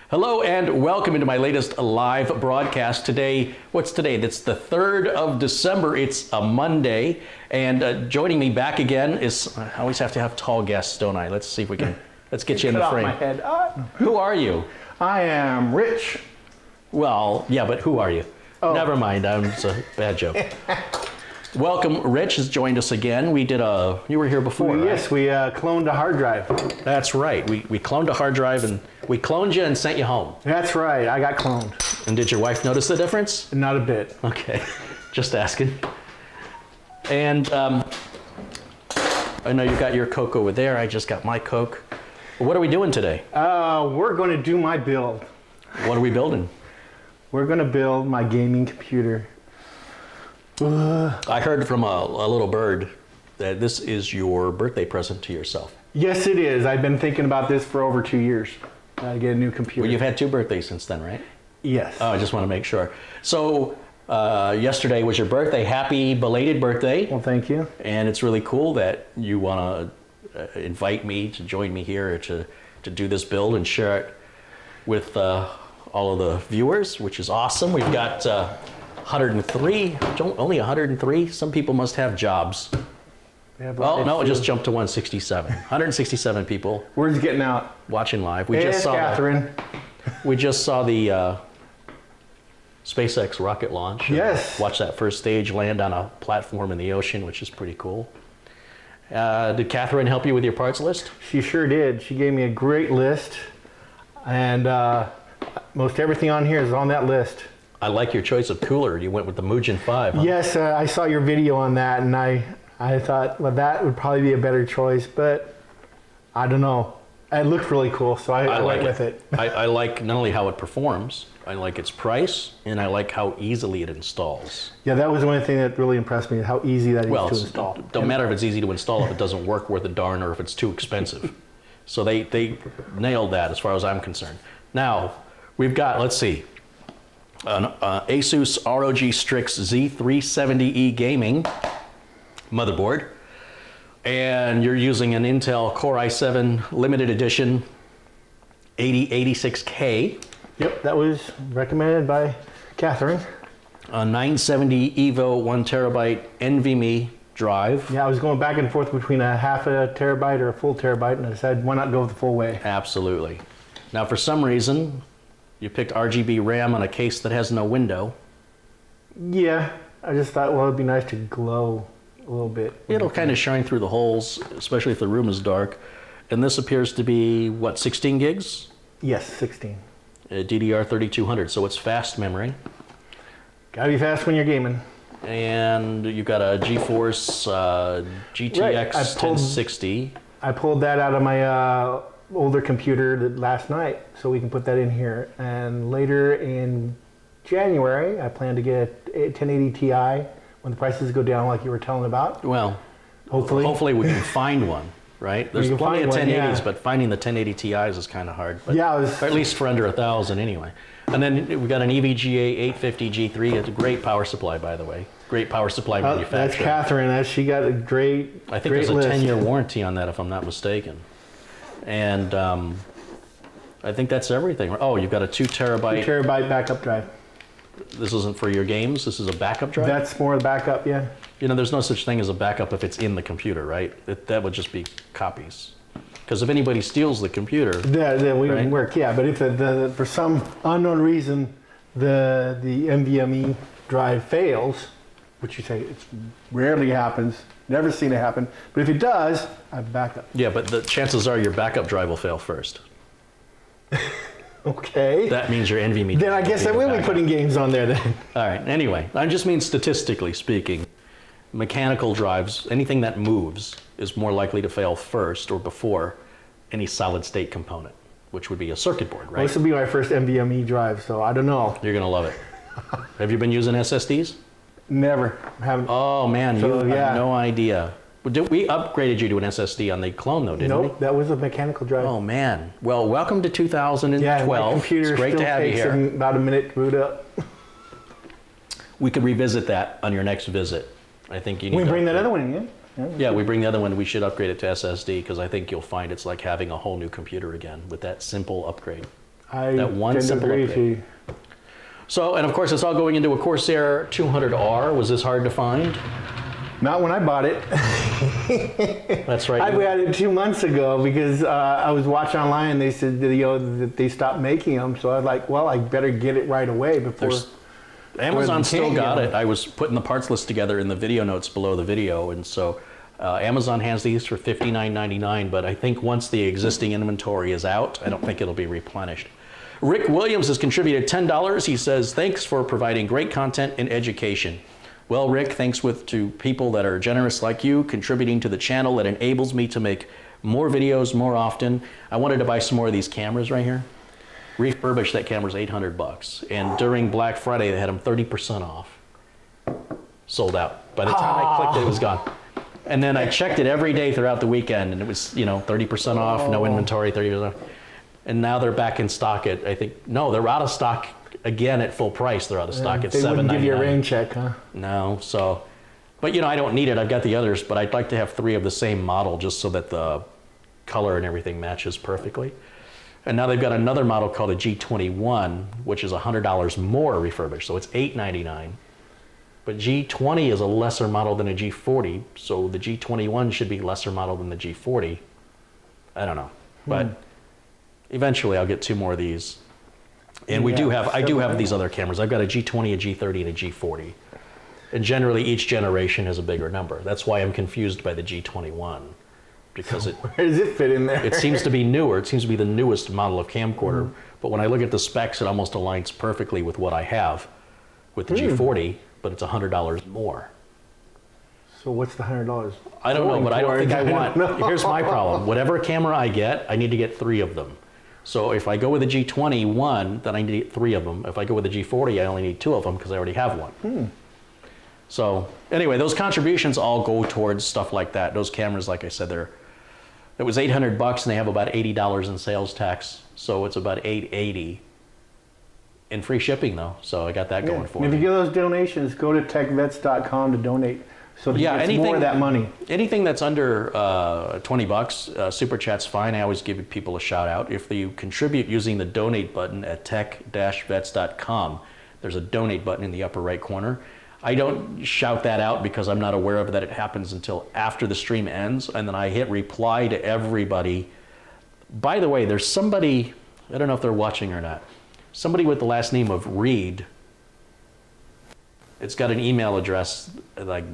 Hello and welcome into my latest live broadcast. Today, what's today? It's the 3rd of December. It's a Monday. And joining me back again is, I always have to have tall guests, don't I? Let's see if we can, let's get you in the frame. My head. Who are you? I am Rich. Well, yeah, but who are you? Oh. Never mind, it's a bad joke. Welcome, Rich has joined us again. We did you were here before, Yes, right? we cloned a hard drive. That's right. We cloned a hard drive and we cloned you and sent you home. That's right, I got cloned. And did your wife notice the difference? Not a bit. Okay, just asking. And I know you got your Coke over there. I just got my Coke. What are we doing today? We're going to do my build. What are we building? We're going to build my gaming computer. I heard from a little bird that this is your birthday present to yourself. Yes, it is. I've been thinking about this for over 2 years. To get a new computer. Well, you've had 2 birthdays since then, right? Yes. Oh, I just want to make sure. So yesterday was your birthday. Happy belated birthday. Well, thank you. And it's really cool that you want to invite me to join me here to do this build and share it with all of the viewers, which is awesome. We've got 103, only 103. Some people must have jobs. Oh, no, it just jumped to 167. 167 people. Word's getting out. Watching live. We Hey, just saw Catherine. we just saw the SpaceX rocket launch. Yes. Watch that first stage land on a platform in the ocean, which is pretty cool. Did Catherine help you with your parts list? She sure did. She gave me a great list. And most everything on here is on that list. I like your choice of cooler. You went with the Mugen 5. Huh? Yes, I saw your video on that, and I thought, well, that would probably be a better choice, but I don't know. It looked really cool, so I went with it. I like not only how it performs, I like its price, and I like how easily it installs. Yeah, that was one thing that really impressed me, how easy that is to install. Don't matter if it's easy to install if it doesn't work worth a darn or if it's too expensive. So they nailed that as far as I'm concerned. Now, we've got, let's see, an Asus ROG Strix Z370E gaming motherboard, and you're using an Intel Core i7 limited edition 8086K. Yep, that was recommended by Catherine. A 970 EVO 1TB NVMe drive. Yeah, I was going back and forth between a half a terabyte or a full terabyte, and I decided, why not go the full way? Absolutely. Now, for some reason, you picked RGB RAM on a case that has no window. Yeah, I just thought, well, it'd be nice to glow a little bit. It'll kind of shine through the holes, especially if the room is dark. And this appears to be, what, 16 gigs? Yes, 16. DDR 3200, so it's fast memory. Gotta be fast when you're gaming. And you've got a GeForce GTX 1060. I pulled that out of my older computer last night, so we can put that in here. And later in January, I plan to get a 1080 Ti when the prices go down, like you were telling about. Well, hopefully we can find one, right? There's plenty of 1080s, but finding the 1080 Ti's is kind of hard. But, yeah, or at least for under 1,000 anyway. And then we got an EVGA 850G3. It's a great power supply, by the way. Great power supply manufacturer. That's Catherine. She got a great I think there's a 10-year warranty on that, if I'm not mistaken. And I think that's everything. Oh, you've got a 2 terabyte. 2 terabyte backup drive. This isn't for your games. This is a backup drive. That's more backup, yeah. You know, there's no such thing as a backup if it's in the computer, right? That would just be copies. Because if anybody steals the computer, then we right? can work. Yeah, but if for some unknown reason the NVMe drive fails, which you say it rarely happens, never seen it happen, but if it does, I have backup. Yeah, but the chances are your backup drive will fail first. Okay. That means your NVMe. Then I guess I will be putting games on there then. All right. Anyway, I just mean statistically speaking, mechanical drives, anything that moves, is more likely to fail first or before any solid state component, which would be a circuit board, right? Well, this will be my first NVMe drive, so I don't know. You're gonna love it. Have you been using SSDs? Never. Haven't. Oh man, So, you yeah. have no idea. We upgraded you to an SSD on the clone though, didn't we? Nope, that was a mechanical drive. Oh man. Well, welcome to 2012. Yeah, my computer It's great still to have you takes here. about a minute to boot up. We could revisit that on your next visit. I think you need We to bring that upgrade. other one in. Yeah, we bring the other one. We should upgrade it to SSD because I think you'll find it's like having a whole new computer again with that simple upgrade. That one simple update. So, and of course, it's all going into a Corsair 200R. Was this hard to find? Not when I bought it. That's right. I got it 2 months ago because I was watching online and they said that they stopped making them. So I was like, well, I better get it right away before. Amazon still got it. I was putting the parts list together in the video notes below the video, and so Amazon has these for $59.99. But I think once the existing inventory is out, I don't think it'll be replenished. Rick Williams has contributed $10. He says, "Thanks for providing great content and education." Well, Rick, thanks to people that are generous like you, contributing to the channel that enables me to make more videos more often. I wanted to buy some more of these cameras right here. Refurbished, that camera's $800. And during Black Friday, they had them 30% off. Sold out. By the time I clicked it, it was gone. And then I checked it every day throughout the weekend, and it was, 30% off, no inventory, 30% off. And now they're back in stock at, no, they're out of stock again at full price. They're out of stock at $7.99. They wouldn't give you a rain check, huh? No, so, but I don't need it. I've got the others, but I'd like to have 3 of the same model just so that the color and everything matches perfectly. And now they've got another model called a G21, which is $100 more refurbished, so it's $899. But G20 is a lesser model than a G40, so the G21 should be lesser model than the G40. I don't know, but eventually I'll get 2 more of these. And I do have these other cameras. I've got a G20, a G30, and a G40. And generally each generation has a bigger number. That's why I'm confused by the G21. Because where does it fit in there? It seems to be newer. It seems to be the newest model of camcorder. But when I look at the specs, it almost aligns perfectly with what I have with the G40, but it's $100 more. So what's the $100? I don't know, but I don't think I want. Here's my problem. Whatever camera I get, I need to get 3 of them. So if I go with a G21, then I need 3 of them. If I go with a G40, I only need 2 of them because I already have one. So anyway, those contributions all go towards stuff like that. Those cameras, like I said, it was $800 and they have about $80 in sales tax. So it's about $880 in free shipping though. So I got that going for me. If you give those donations, go to techvets.com to donate. So to get more of that money. Anything that's under $20, Super Chat's fine. I always give people a shout out. If you contribute using the donate button at tech-vets.com, there's a donate button in the upper right corner. I don't shout that out because I'm not aware of that it happens until after the stream ends, and then I hit reply to everybody. By the way, there's somebody, I don't know if they're watching or not, somebody with the last name of Reed. It's got an email address like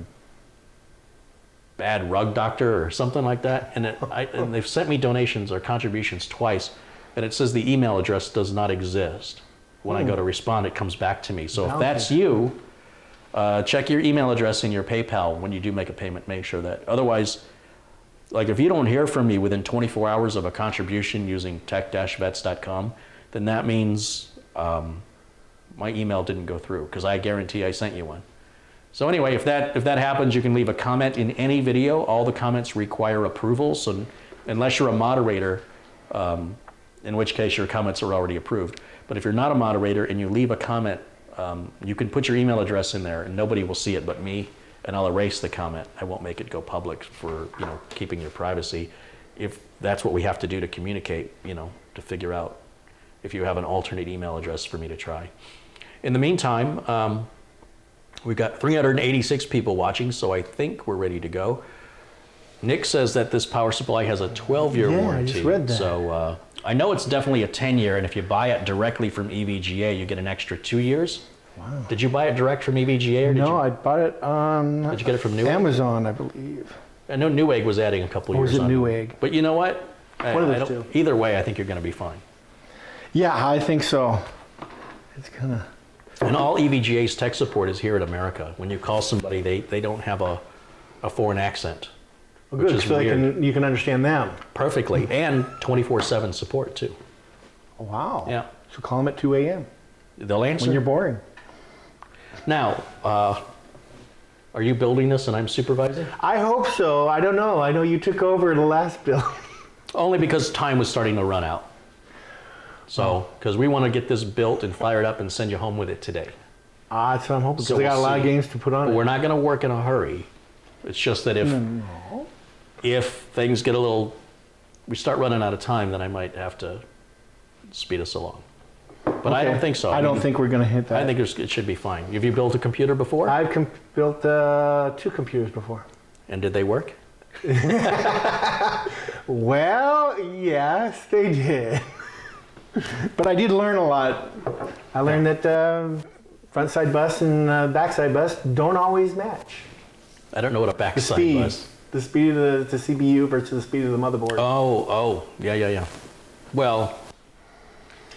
Bad Rug Doctor or something like that, and they've sent me donations or contributions twice, and it says the email address does not exist. When I go to respond, it comes back to me. So if that's you, check your email address in your PayPal when you do make a payment. Make sure that. Otherwise, like if you don't hear from me within 24 hours of a contribution using tech-vets.com, then that means my email didn't go through because I guarantee I sent you one. So anyway, if that happens, you can leave a comment in any video. All the comments require approval, so unless you're a moderator, in which case your comments are already approved. But if you're not a moderator and you leave a comment, you can put your email address in there and nobody will see it but me, and I'll erase the comment. I won't make it go public for keeping your privacy. If that's what we have to do to communicate, to figure out if you have an alternate email address for me to try. In the meantime, we've got 386 people watching, so I think we're ready to go. Nick says that this power supply has a 12-year warranty. I just read that. So I know it's definitely a 10-year, and if you buy it directly from EVGA, you get an extra 2 years. Wow. Did you buy it direct from EVGA? Or I bought it on Did you get it from Newegg? Amazon, I believe. I know Newegg was adding a couple years on. Or was it Newegg? But you know what? One of those two. Either way, I think you're going to be fine. Yeah, I think so. It's kind of... And all EVGA's tech support is here in America. When you call somebody, they don't have a foreign accent. Well, good, so you can understand them. Perfectly, and 24/7 support too. Oh, wow. Yeah. So call them at 2 a.m. They'll answer. When you're boring. Now, are you building this and I'm supervising? I hope so. I don't know. I know you took over the last build. Only because time was starting to run out. So, because we want to get this built and fired up and send you home with it today. That's what I'm hoping, because So I got a lot of games to put on it. We're not going to work in a hurry. It's just that if things get we start running out of time, then I might have to speed us along. But I don't think so. I don't think we're going to hit that. I think it should be fine. Have you built a computer before? I've built 2 computers before. And did they work? Well, yes, they did. But I did learn a lot. I learned that front side bus and back side bus don't always match. I don't know what a backside was. The speed of the CPU versus the speed of the motherboard. Oh, yeah. Well,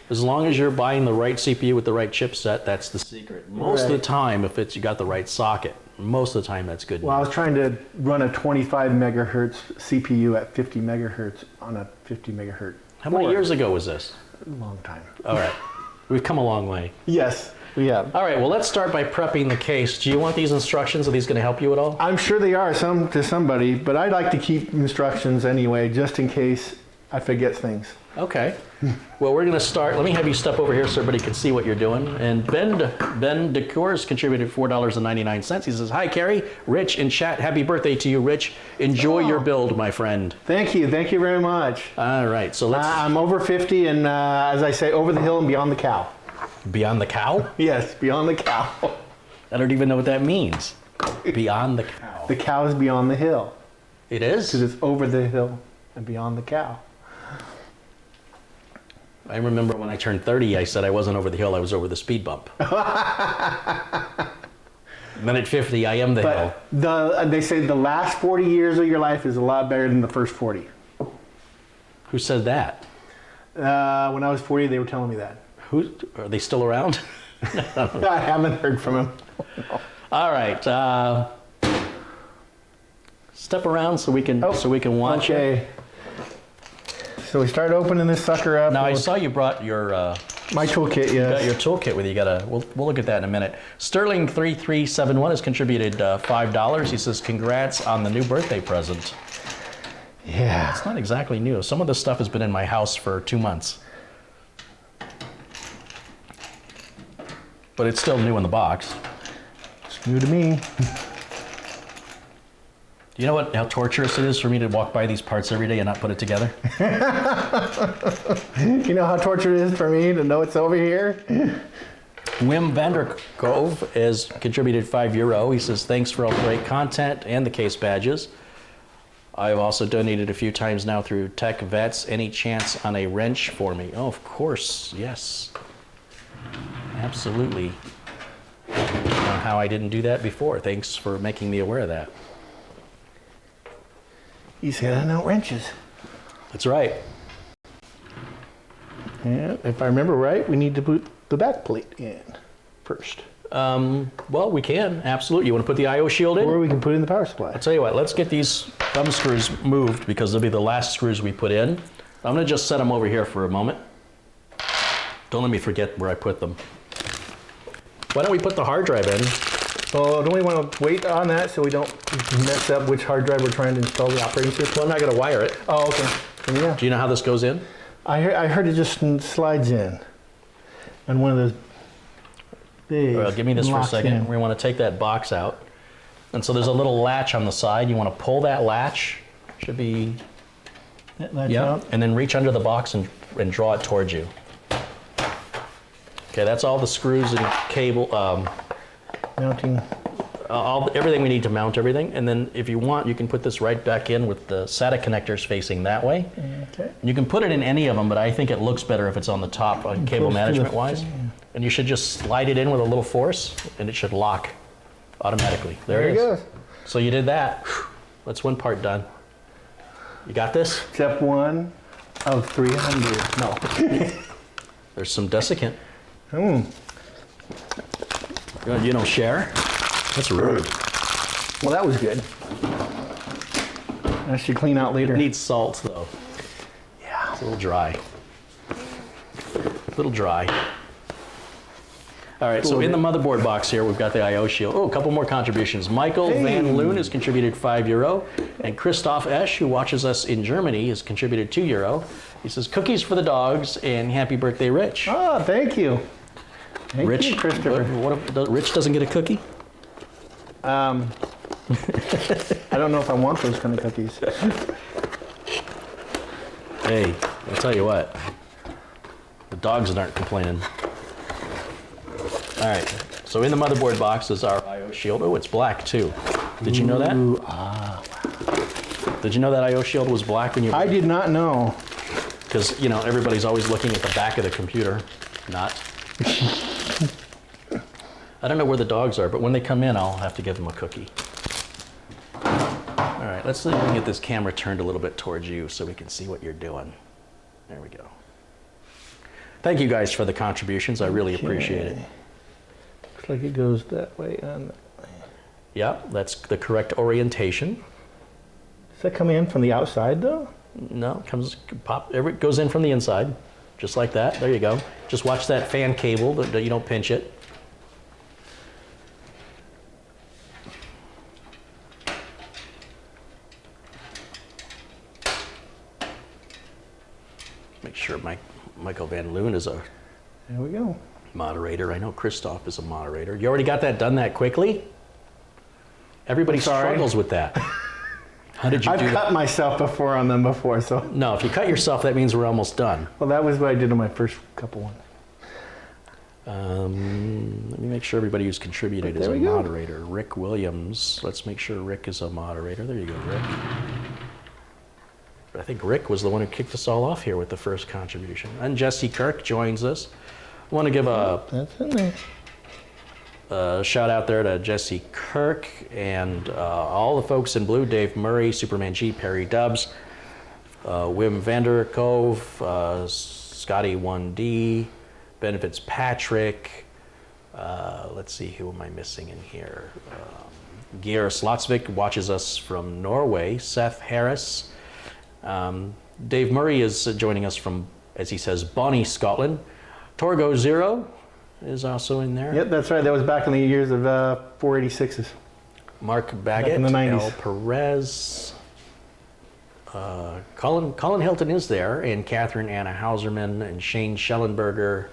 as long as you're buying the right CPU with the right chipset, that's the secret. Most of the time, if you got the right socket, most of the time that's good. Well, I was trying to run a 25 megahertz CPU at 50 megahertz on a 50 megahertz. How many years ago was this? A long time. All right. We've come a long way. Yes, we have. All right, well, let's start by prepping the case. Do you want these instructions? Are these going to help you at all? I'm sure they are to somebody, but I'd like to keep instructions anyway, just in case I forget things. Okay. Well, we're going to start. Let me have you step over here so everybody can see what you're doing. And Ben DeCoeur has contributed $4.99. He says, "Hi, Carrie. Rich in chat. Happy birthday to you, Rich. Enjoy your build, my friend." Thank you very much. All right, so let's... I'm over 50 and, as I say, over the hill and beyond the cow. Beyond the cow? Yes, beyond the cow. I don't even know what that means. Beyond the cow. The cow is beyond the hill. It is? Because it's over the hill and beyond the cow. I remember when I turned 30, I said I wasn't over the hill, I was over the speed bump. Then at 50, I am the hill. They say the last 40 years of your life is a lot better than the first 40. Who said that? When I was 40, they were telling me that. Are they still around? I haven't heard from him. All right. Step around so we can watch it. So we start opening this sucker up. Now I saw you brought your my toolkit. Yes. You got your toolkit with you. We'll look at that in a minute. Sterling 3371 has contributed $5. He says, "Congrats on the new birthday present." Yeah. It's not exactly new. Some of this stuff has been in my house for 2 months. But it's still new in the box. It's new to me. Do you know how torturous it is for me to walk by these parts every day and not put it together? You know how torture it is for me to know it's over here? Wim Vanderkove has contributed €5. He says, "Thanks for all the great content and the case badges. I've also donated a few times now through Tech Vets. Any chance on a wrench for me?" Oh, of course, yes. Absolutely. I don't know how I didn't do that before. Thanks for making me aware of that. He's handing out wrenches. That's right. Yeah, if I remember right, we need to put the back plate in first. Well, we can, absolutely. You want to put the I/O shield in? Or we can put in the power supply. I'll tell you what, let's get these thumb screws moved because they'll be the last screws we put in. I'm going to just set them over here for a moment. Don't let me forget where I put them. Why don't we put the hard drive in? Oh, don't we want to wait on that so we don't mess up which hard drive we're trying to install the operating system? Well, I'm not going to wire it. Oh, okay. Yeah. Do you know how this goes in? I heard it just slides in. And one of those big. Well, give me this for a second. In. We want to take that box out. And so there's a little latch on the side. You want to pull that latch. Should be. Latch out. And then reach under the box and draw it towards you. Okay, that's all the screws and cable. Mounting. Everything we need to mount everything. And then if you want, you can put this right back in with the SATA connectors facing that way. Okay. You can put it in any of them, but I think it looks better if it's on the top cable management wise. And you should just slide it in with a little force and it should lock automatically. There it goes. So you did that. That's one part done. You got this? Step 1 of 300. No. There's some desiccant. You don't share? That's rude. Well, that was good. That should clean out later. It needs salt, though. Yeah. It's a little dry. A little dry. All right, so in the motherboard box here, we've got the I/O shield. Oh, a couple more contributions. Michael Van Loon has contributed €5. And Christoph Esch, who watches us in Germany, has contributed €2. He says, "Cookies for the dogs and happy birthday, Rich." Oh, thank you. Thank Rich, you, Christopher. Rich doesn't get a cookie? I don't know if I want those kind of cookies. Hey, I'll tell you what. The dogs aren't complaining. All right, so in the motherboard box is our I/O shield. Oh, it's black too. Did you know that? Ooh, Did you know that I/O shield was black when you? I did not know. Because, you know, everybody's always looking at the back of the computer. Not. I don't know where the dogs are, but when they come in, I'll have to give them a cookie. All right, let's see if we can get this camera turned a little bit towards you so we can see what you're doing. There we go. Thank you guys for the contributions. I really appreciate it. Looks like it goes that way and that way. Yep, that's the correct orientation. Does that come in from the outside though? No, it goes in from the inside, just like that. There you go. Just watch that fan cable, that you don't pinch it. Make sure Michael Van Loon is a There we go. moderator. I know Christoph is a moderator. You already got that done that quickly? Everybody struggles with that. How did you do that? I've cut myself before on them before, so. No, if you cut yourself, that means we're almost done. Well, that was what I did on my first couple ones. Let me make sure everybody who's contributed is a moderator. Rick Williams. Let's make sure Rick is a moderator. There you go, Rick. I think Rick was the one who kicked us all off here with the first contribution. And Jesse Kirk joins us. I want to give That's in there. shout out there to Jesse Kirk and all the folks in blue, Dave Murray, Superman G, Perry Dubs, Wim Vander Cove, Scotty 1D, Ben Fitzpatrick, let's see, who am I missing in here? Geir Slotsvik watches us from Norway, Seth Harris. Dave Murray is joining us from, as he says, Bonnie, Scotland. Torgo Zero is also in there. Yep, that's right. That was back in the years of 486s. Mark Baggett, in the 90s. Al Perez, Colin Hilton is there, and Catherine Anna Hauserman and Shane Schellenberger.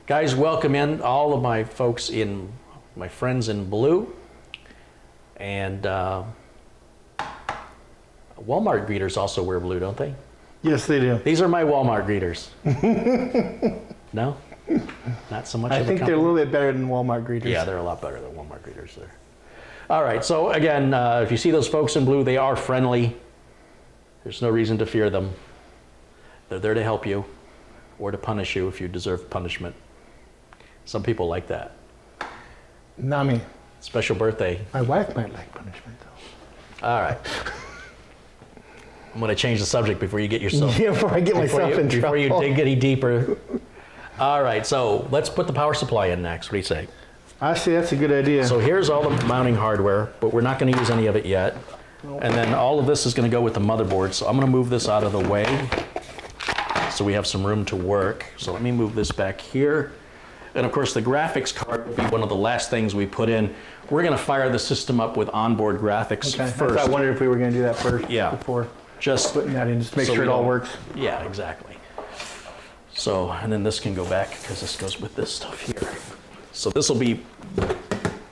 Guys, welcome in all of my folks in, my friends in blue. And Walmart greeters also wear blue, don't they? Yes, they do. These are my Walmart greeters. No? Not so much I of a think they're a company? little bit better than Walmart greeters. Yeah, they're a lot better than Walmart greeters there. All right, so again, if you see those folks in blue, they are friendly. There's no reason to fear them. They're there to help you or to punish you if you deserve punishment. Some people like that. Not me. Special birthday. My wife might like punishment, though. All right. I'm going to change the subject before you get yourself... Yeah, before I get myself in trouble. Before you dig any deeper. All right, so let's put the power supply in next. What do you say? I see, that's a good idea. So here's all the mounting hardware, but we're not going to use any of it yet. And then all of this is going to go with the motherboard. So I'm going to move this out of the way so we have some room to work. So let me move this back here. And of course, the graphics card will be one of the last things we put in. We're going to fire the system up with onboard graphics first. I wondered if we were going to do that first. Yeah. Before Just putting that in, just to make so sure we it all don't- works. Yeah, exactly. So, and then this can go back because this goes with this stuff here. So this will be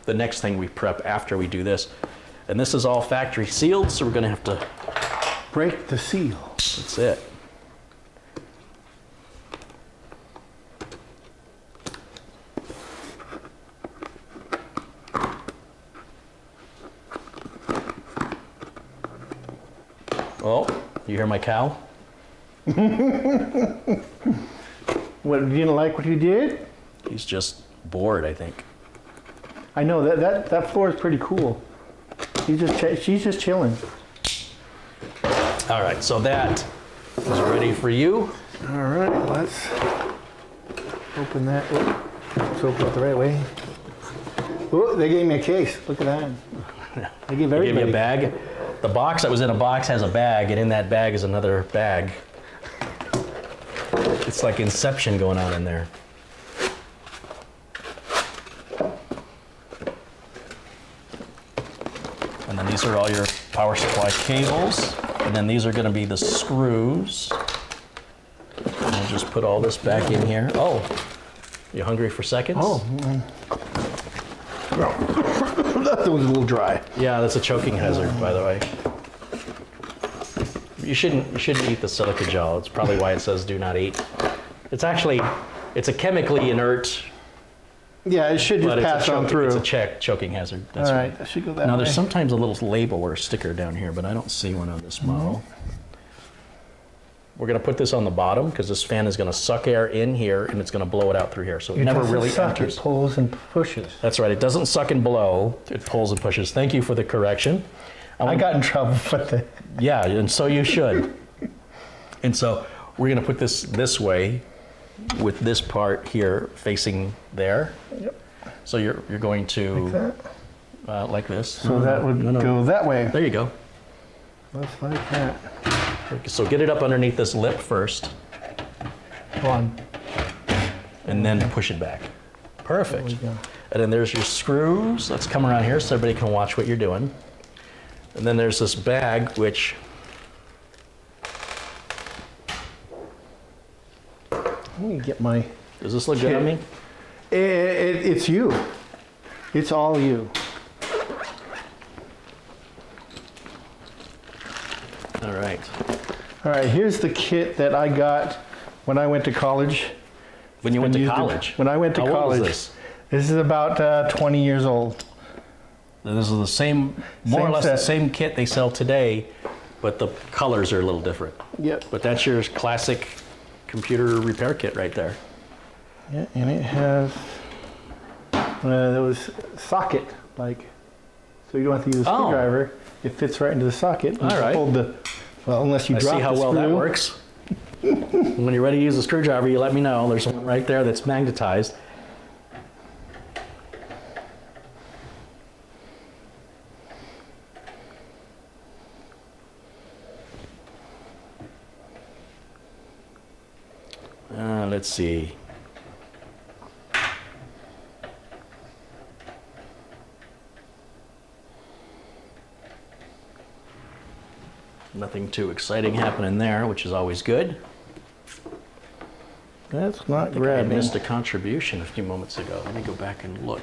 the next thing we prep after we do this. And this is all factory sealed, so we're going to have to... Break the seal. That's it. Oh, you hear my cow? What, you didn't like what you did? He's just bored, I think. I know, that floor is pretty cool. She's just chilling. All right, so that is ready for you. All right, let's open that. Oh, let's open it the right way. Oh, they gave me a case. Look at that. They gave They everybody. gave you a bag. The box that was in a box has a bag, and in that bag is another bag. It's like Inception going on in there. And then these are all your power supply cables. And then these are going to be the screws. And we'll just put all this back in here. Oh, you hungry for seconds? Oh, that was a little dry. Yeah, that's a choking hazard, by the way. You shouldn't eat the silica gel. It's probably why it says do not eat. It's a chemically inert Yeah, it should just But pass on through. It's a choking hazard. That's All right, that should go that Now way. there's sometimes a little label or a sticker down here, but I don't see one on this model. We're going to put this on the bottom because this fan is going to suck air in here and it's going to blow it out through here. So it never really enters. It pulls and pushes. That's right. It doesn't suck and blow. It pulls and pushes. Thank you for the correction. I got in trouble with it. Yeah, and so you should. And so we're going to put this way with this part here facing there. Yep. So you're going to like this. So that would go that way. There you go. Just like that. So get it up underneath this lip first, Go on. and then push it back. Perfect. There we go. And then there's your screws. Let's come around here so everybody can watch what you're doing. And then there's this bag, which Let me get my... does this look good on me? It's you. It's all you. All right. All right, here's the kit that I got when I went to college. When you went to used it- college? When I went to How old college. is this? This is about 20 years old. This is the same, more or Same less set. the same kit they sell today, but the colors are a little different. Yep. But that's your classic computer repair kit right there. Yeah, and it has there was socket, like, so you don't have to use a Oh. screwdriver. It fits right into the socket. You All can right. Hold the, well, unless you I drop see how the well that screw. works. When you're ready to use a screwdriver, you let me know. There's one right there that's magnetized. Let's see. Nothing too exciting happening there, which is always good. That's not I think I grabbing. missed a contribution a few moments ago. Let me go back and look.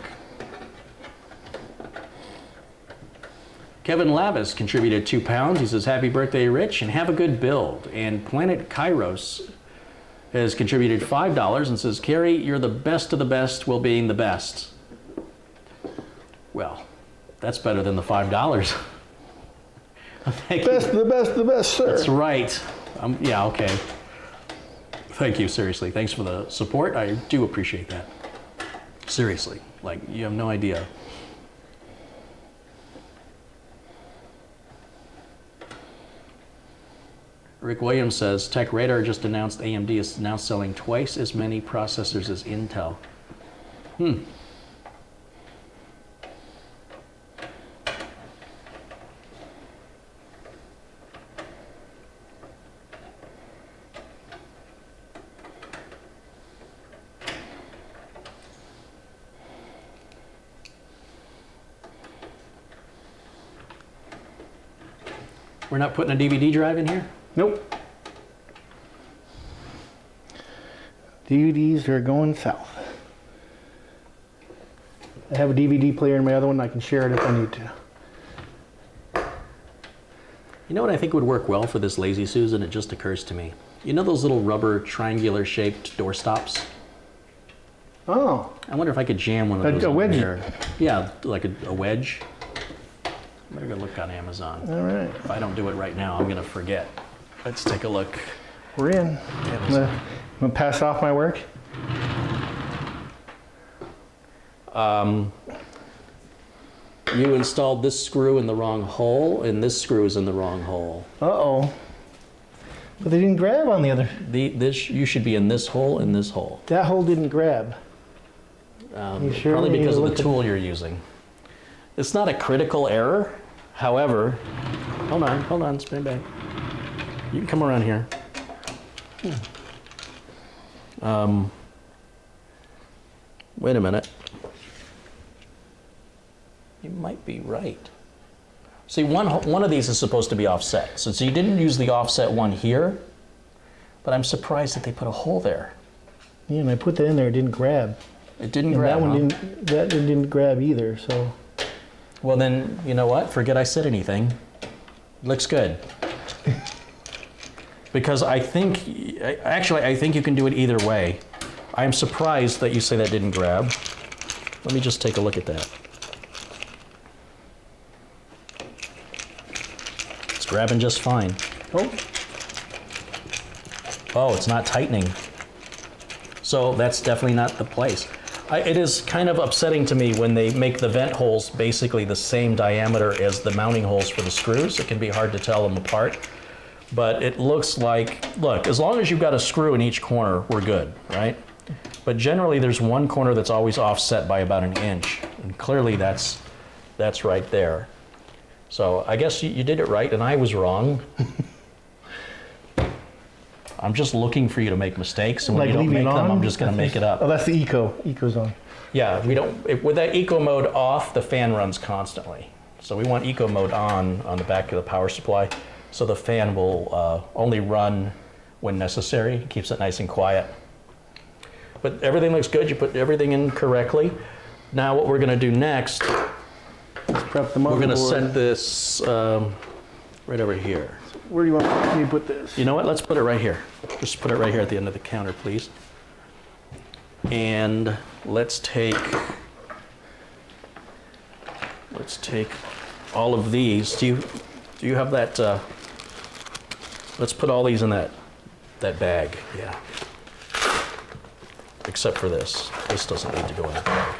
Kevin Lavis contributed £2. He says, happy birthday, Rich, and have a good build. And Planet Kairos has contributed $5 and says, Carrie, you're the best of the best while being the best. Well, that's better than the $5. Thank you. Best of the best of the best, sir. That's right. Yeah, okay. Thank you, seriously. Thanks for the support. I do appreciate that. Seriously, like, you have no idea. Rick Williams says, TechRadar just announced AMD is now selling twice as many processors as Intel. We're not putting a DVD drive in here? Nope. DVDs are going south. I have a DVD player in my other one. I can share it if I need to. You know what I think would work well for this Lazy Susan? It just occurs to me. You know those little rubber triangular shaped door stops? Oh, I wonder if I could jam one of those a in wedge. there. Yeah, like a wedge. I'm gonna go look on Amazon. all right. If I don't do it right now, I'm gonna forget. Let's take a look. We're in. I'm gonna pass off my work. You installed this screw in the wrong hole, and this screw is in the wrong hole. Uh-oh. But they didn't grab on the other. You should be in this hole and this hole. That hole didn't grab. You sure Probably we need because to of the look at- tool you're using. It's not a critical error. However, hold on, spin back. You can come around here. Wait a minute. You might be right. See, one of these is supposed to be offset. So you didn't use the offset one here, but I'm surprised that they put a hole there. Yeah, and I put that in there. It didn't grab. It didn't And grab, that one huh? didn't. That didn't grab either. So. Well then, you know what? Forget I said anything. Looks good. Because I think you can do it either way. I'm surprised that you say that didn't grab. Let me just take a look at that. It's grabbing just fine. Oh. Oh, it's not tightening. So that's definitely not the place. It is kind of upsetting to me when they make the vent holes basically the same diameter as the mounting holes for the screws. It can be hard to tell them apart. But it looks like, look, as long as you've got a screw in each corner, we're good, right? But generally there's one corner that's always offset by about an inch. And clearly that's right there. So I guess you did it right and I was wrong. I'm just looking for you to make mistakes, and when you don't make them, I'm just going to make it up. Oh, that's the Eco's on. Yeah, we don't. With that eco mode off, the fan runs constantly. So we want eco mode on the back of the power supply, so the fan will only run when necessary. It keeps it nice and quiet. But everything looks good. You put everything in correctly. Now what we're going to do next, let's prep the motherboard. We're going to set this right over here. Where do you want me to put this? You know what? Let's put it right here. Just put it right here at the end of the counter, please. And let's take all of these. Do you have that? Let's put all these in that bag. Yeah. Except for this. This doesn't need to go in the bag.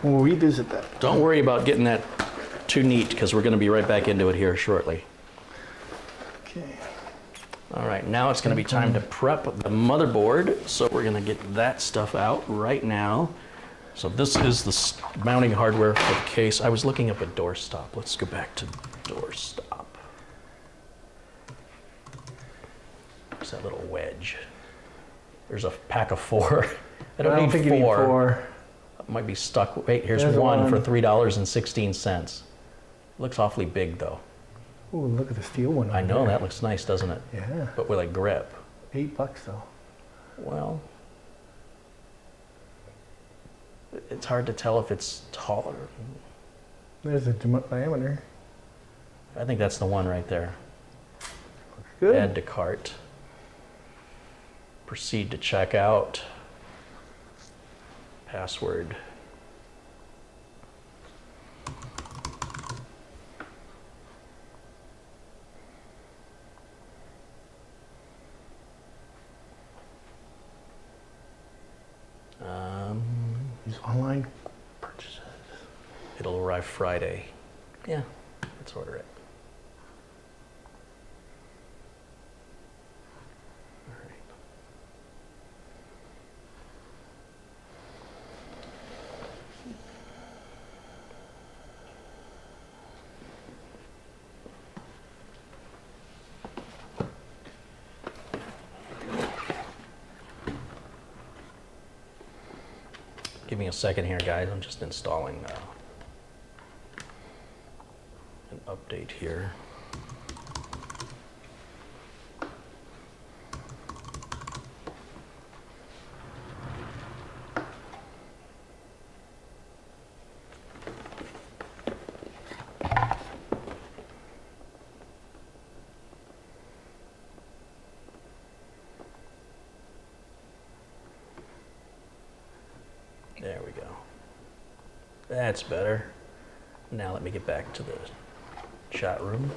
We'll revisit that. Don't worry about getting that too neat, because we're going to be right back into it here shortly. Okay. All right, now it's going to be time to prep the motherboard. So we're going to get that stuff out right now. So this is the mounting hardware for the case. I was looking up a doorstop. Let's go back to doorstop. There's that little wedge. There's a pack of 4. I don't think you need 4. Might be stuck. Wait, here's one for $3.16. Looks awfully big though. Oh, look at the steel one. I know, that looks nice, doesn't it? Yeah. But with a grip. $8 though. Well, it's hard to tell if it's taller. There's the diameter. I think that's the one right there. Looks good. Add to cart. Proceed to checkout. Password. These online purchases. It'll arrive Friday. Yeah, let's order it. Give me a second here, guys. I'm just installing an update here. There we go. That's better. Now let me get back to the chat room.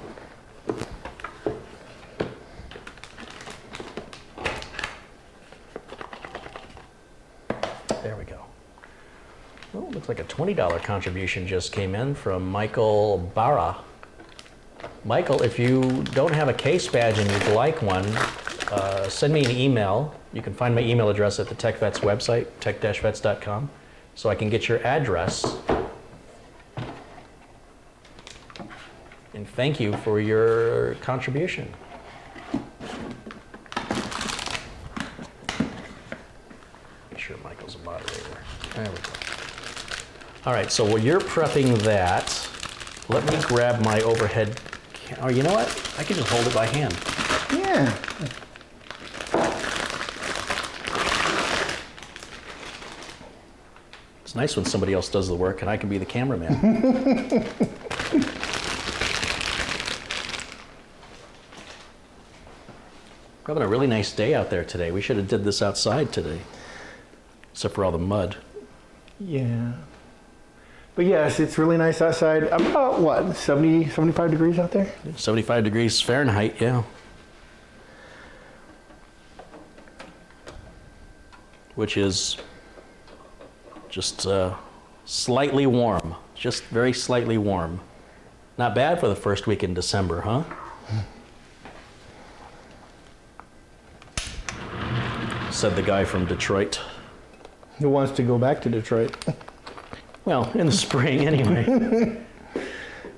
There we go. Oh, looks like a $20 contribution just came in from Michael Barra. Michael, if you don't have a case badge and you'd like one, send me an email. You can find my email address at the TechVets website, tech-vets.com, so I can get your address. And thank you for your contribution. Make sure Michael's a moderator. There we go. All right, so while you're prepping that, let me grab my overhead. Oh, you know what? I can just hold it by hand. Yeah. It's nice when somebody else does the work and I can be the cameraman. We're having a really nice day out there today. We should have did this outside today, except for all the mud. Yeah. But yes, it's really nice outside. About what, 70, 75 degrees out there? 75 degrees Fahrenheit, yeah. Which is just slightly warm, just very slightly warm. Not bad for the first week in December, huh? Said the guy from Detroit. Who wants to go back to Detroit? Well, in the spring anyway.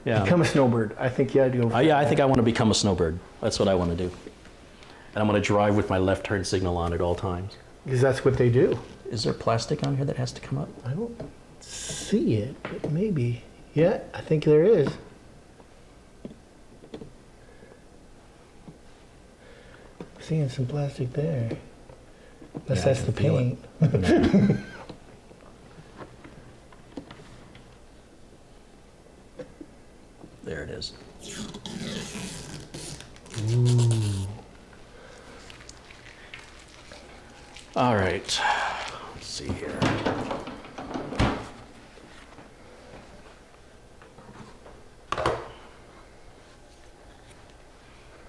Yeah. Become a snowbird. I think you had to go. Yeah, I think I want to become a snowbird. That's what I want to do. And I'm going to drive with my left turn signal on at all times. Because that's what they do. Is there plastic on here that has to come up? I don't see it, but maybe. Yeah, I think there is. Seeing some plastic there. Unless Yeah, that's I the can feel paint. There it is. Ooh. All right. Let's see here.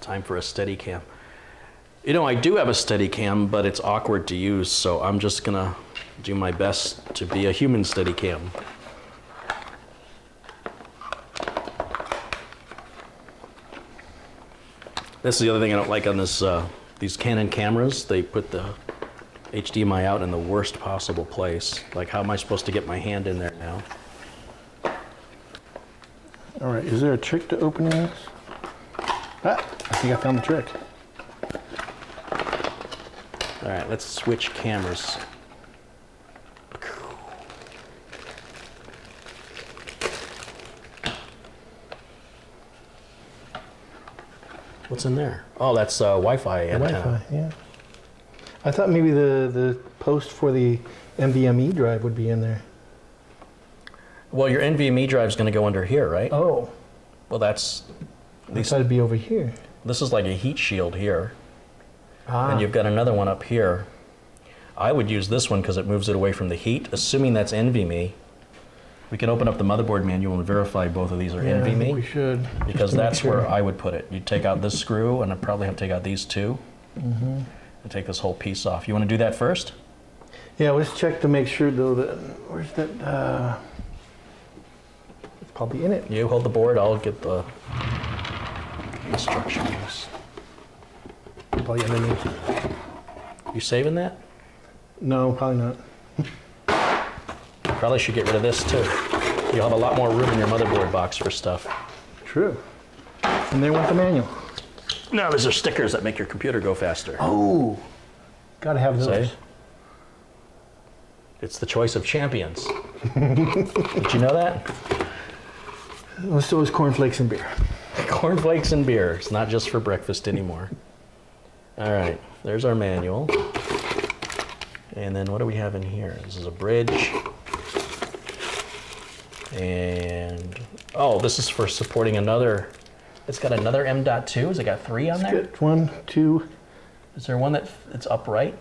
Time for a Steadicam. You know, I do have a Steadicam, but it's awkward to use, so I'm just gonna do my best to be a human Steadicam. This is the other thing I don't like on this, these Canon cameras. They put the HDMI out in the worst possible place. Like, how am I supposed to get my hand in there now? All right, is there a trick to opening this? Ah, I think I found the trick. All right, let's switch cameras. What's in there? Oh, that's Wi-Fi antenna. Wi-Fi, yeah. I thought maybe the post for the NVMe drive would be in there. Well, your NVMe drive is going to go under here, right? Oh, Well, that's I thought it'd be over here. this is like a heat shield here, Ah, and you've got another one up here. I would use this one because it moves it away from the heat. Assuming that's NVMe, we can open up the motherboard manual and verify both of these are yeah, I think we NVMe, should. just because to make that's sure. where I would put it. You'd take out this screw, and I'd probably have to take out these two, Mm-hmm. and take this whole piece off. You want to do that first? Yeah, let's check to make sure though that where's that? It's probably in it. You hold the board. I'll get the instructions. Probably underneath. You saving that? No, probably not. Probably should get rid of this too. You'll have a lot more room in your motherboard box for stuff. True. And there went the manual. No, these are stickers that make your computer go faster. Oh, gotta have those. See? It's the choice of champions. Did you know that? So is cornflakes and beer. Cornflakes and beer. It's not just for breakfast anymore. All right, there's our manual. And then what do we have in here? This is a bridge. And, oh, this is for supporting another, it's got another M.2. Has it got 3 on there? Good. 1, 2. Is there one that's upright?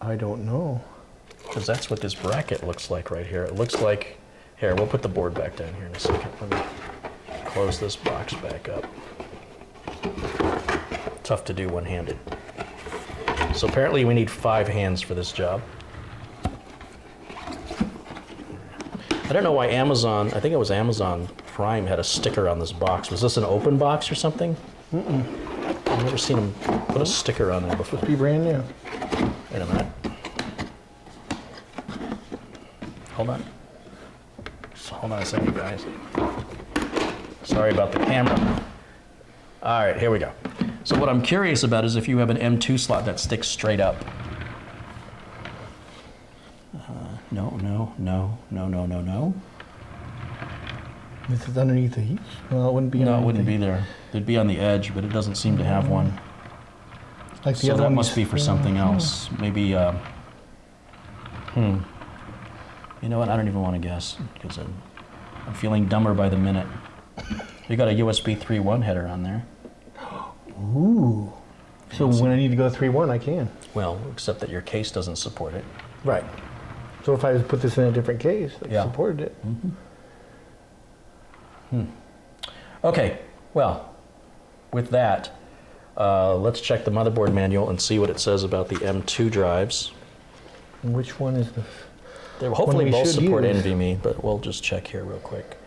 I don't know. Because that's what this bracket looks like right here. It looks like, here, we'll put the board back down here in a second. Let me close this box back up. Tough to do one-handed. So apparently we need 5 hands for this job. I don't know why Amazon, I think it was Amazon Prime had a sticker on this box. Was this an open box or something? Mm-mm. I've never seen them put a sticker on there before. Must be brand new. Wait a minute. Hold on. Just hold on a second, guys. Sorry about the camera. All right, here we go. So what I'm curious about is if you have an M2 slot that sticks straight up. No. This is underneath the heat? Well, it wouldn't be. No, it underneath wouldn't the be there. It'd be on the edge, but it doesn't seem to have one. Like the So other that one must be for something else. Maybe, You know what? I don't even want to guess because I'm feeling dumber by the minute. You got a USB 3.1 header on there. Ooh. So when I need to go 3.1, I can. Well, except that your case doesn't support it. Right. So if I just put this in a different case that Yeah. supported it. Okay, well, with that, let's check the motherboard manual and see what it says about the M2 drives. And which one is the... They hopefully we both should support use? NVMe, but we'll just check here real quick.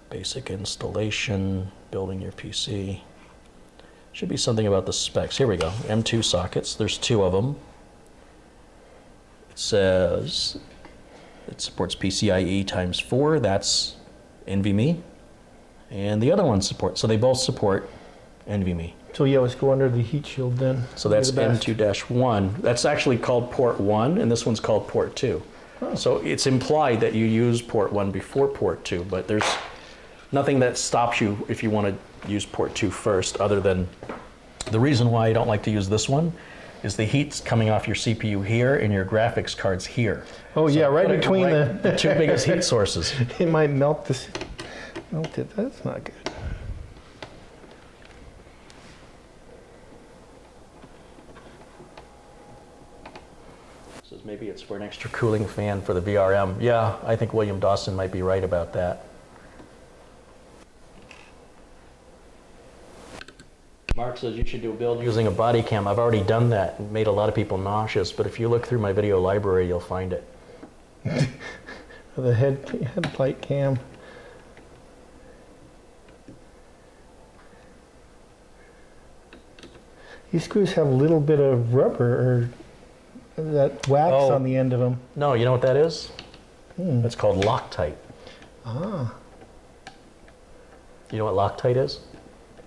Basic installation, building your PC. Should be something about the specs. Here we go. M2 sockets. There's 2 of them. It says it supports PCIe times 4. That's NVMe. And the other one supports. So they both support NVMe. So yeah, let's go under the heat shield then. So that's Be the best. M2-1. That's actually called port 1, and this one's called port 2. Oh. So it's implied that you use port 1 before port 2, but there's nothing that stops you if you want to use port 2 first, other than the reason why I don't like to use this one is the heat's coming off your CPU here and your graphics card's here. Oh So yeah, right put it between the 2 biggest heat sources. It might melt this. Melt it. That's not good. Says maybe it's for an extra cooling fan for the VRM. Yeah, I think William Dawson might be right about that. Mark says you should do a build using a body cam. I've already done that and made a lot of people nauseous, but if you look through my video library, you'll find it. The headlight cam. These screws have a little bit of rubber or that wax Oh. on the end of them. No, you know what that is? It's called Loctite. Ah, You know what Loctite is?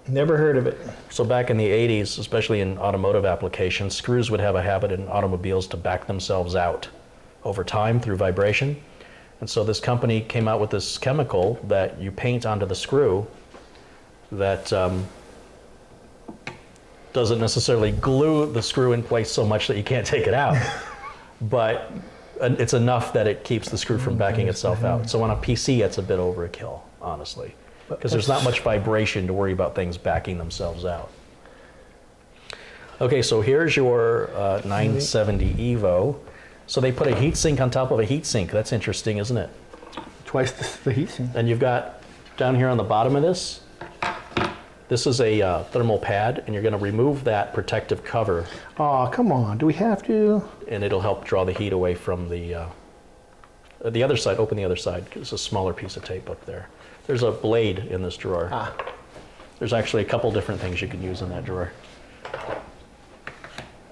never heard of it. So back in the 80s, especially in automotive applications, screws would have a habit in automobiles to back themselves out over time through vibration. And so this company came out with this chemical that you paint onto the screw that doesn't necessarily glue the screw in place so much that you can't take it out, but it's enough that it keeps the screw from backing itself out. So on a PC, it's a bit overkill, honestly, because there's not much vibration to worry about things backing themselves out. Okay, so here's your 970 EVO. So they put a heatsink on top of a heatsink. That's interesting, isn't it? Twice the heatsink. And you've got down here on the bottom of this, this is a thermal pad, and you're going to remove that protective cover, Oh, come on. Do we have to? and it'll help draw the heat away from the other side. Open the other side, 'cause it's a smaller piece of tape up there. There's a blade in this drawer. Ah. There's actually a couple different things you can use in that drawer.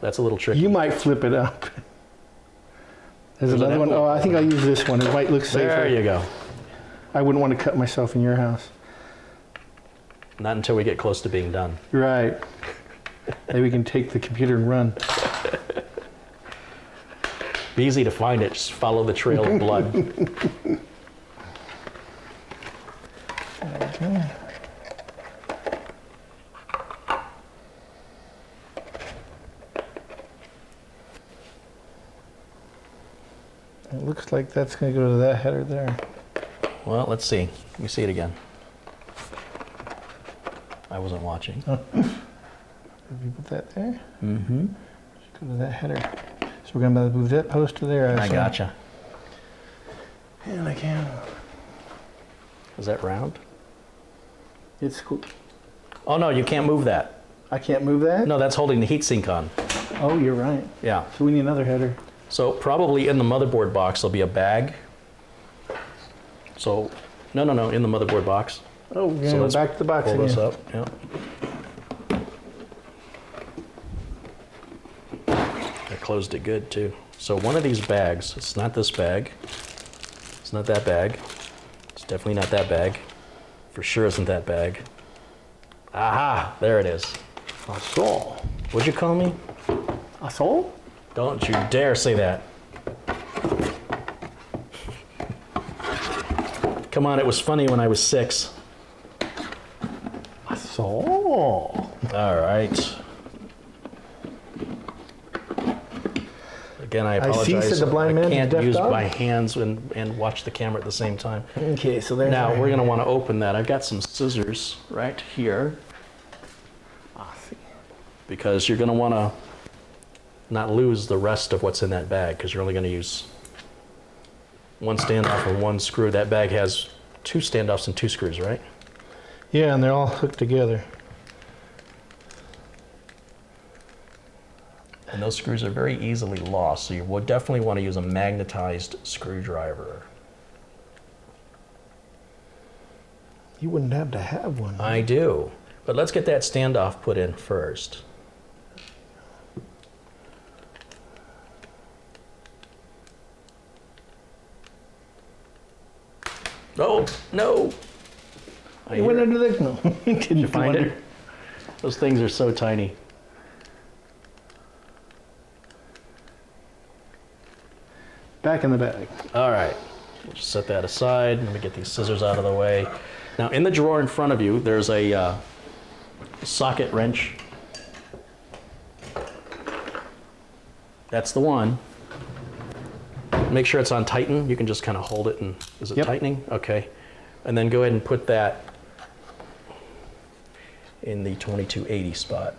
That's a little tricky. You might flip it up. There's There's an another one. Oh, envelope. I think I'll use this one. It might look safer. There you go. I wouldn't want to cut myself in your house. Not until we get close to being done. Right. Maybe we can take the computer and run. Be easy to find it. Just follow the trail of blood. It looks like that's going to go to that header there. Well, let's see. Let me see it again. I wasn't watching. If you put that there, just go to that header. So we're going to move that post to there. I assume. gotcha. And I can. Is that round? It's cool. Oh no, you can't move that. I can't move that? No, that's holding the heatsink on. Oh, you're right. Yeah. So we need another header. So probably in the motherboard box there'll be a bag. So, no, in the motherboard box. Oh, we're going to So go let's back to the box pull again. this up. Yeah. I closed it good too. So one of these bags, it's not this bag. It's not that bag. It's definitely not that bag. For sure isn't that bag. Aha, there it is. A soul. What'd you call me? A soul? Don't you dare say that. Come on, it was funny when I was 6. A soul. All right. Again, I apologize. see, said the blind man I to can't deaf use dog. my hands and watch the camera at the same time. Okay, so there's Now, our- we're going to want to open that. I've got some scissors right here. Ah, see. because you're going to want to not lose the rest of what's in that bag, because you're only going to use one standoff and one screw. That bag has 2 standoffs and 2 screws, right? Yeah, and they're all hooked together. And those screws are very easily lost, so you would definitely want to use a magnetized screwdriver. You wouldn't have to have one. I do, but let's get that standoff put in first. Oh, no! It went under the... No, Did you find it? Those things are so tiny. Back in the bag. All right, we'll just set that aside. Let me get these scissors out of the way. Now, in the drawer in front of you, there's a socket wrench. That's the one. Make sure it's on tighten. You can just kind of hold it and, is it tightening? Okay. And then go ahead and put that in the 2280 spot.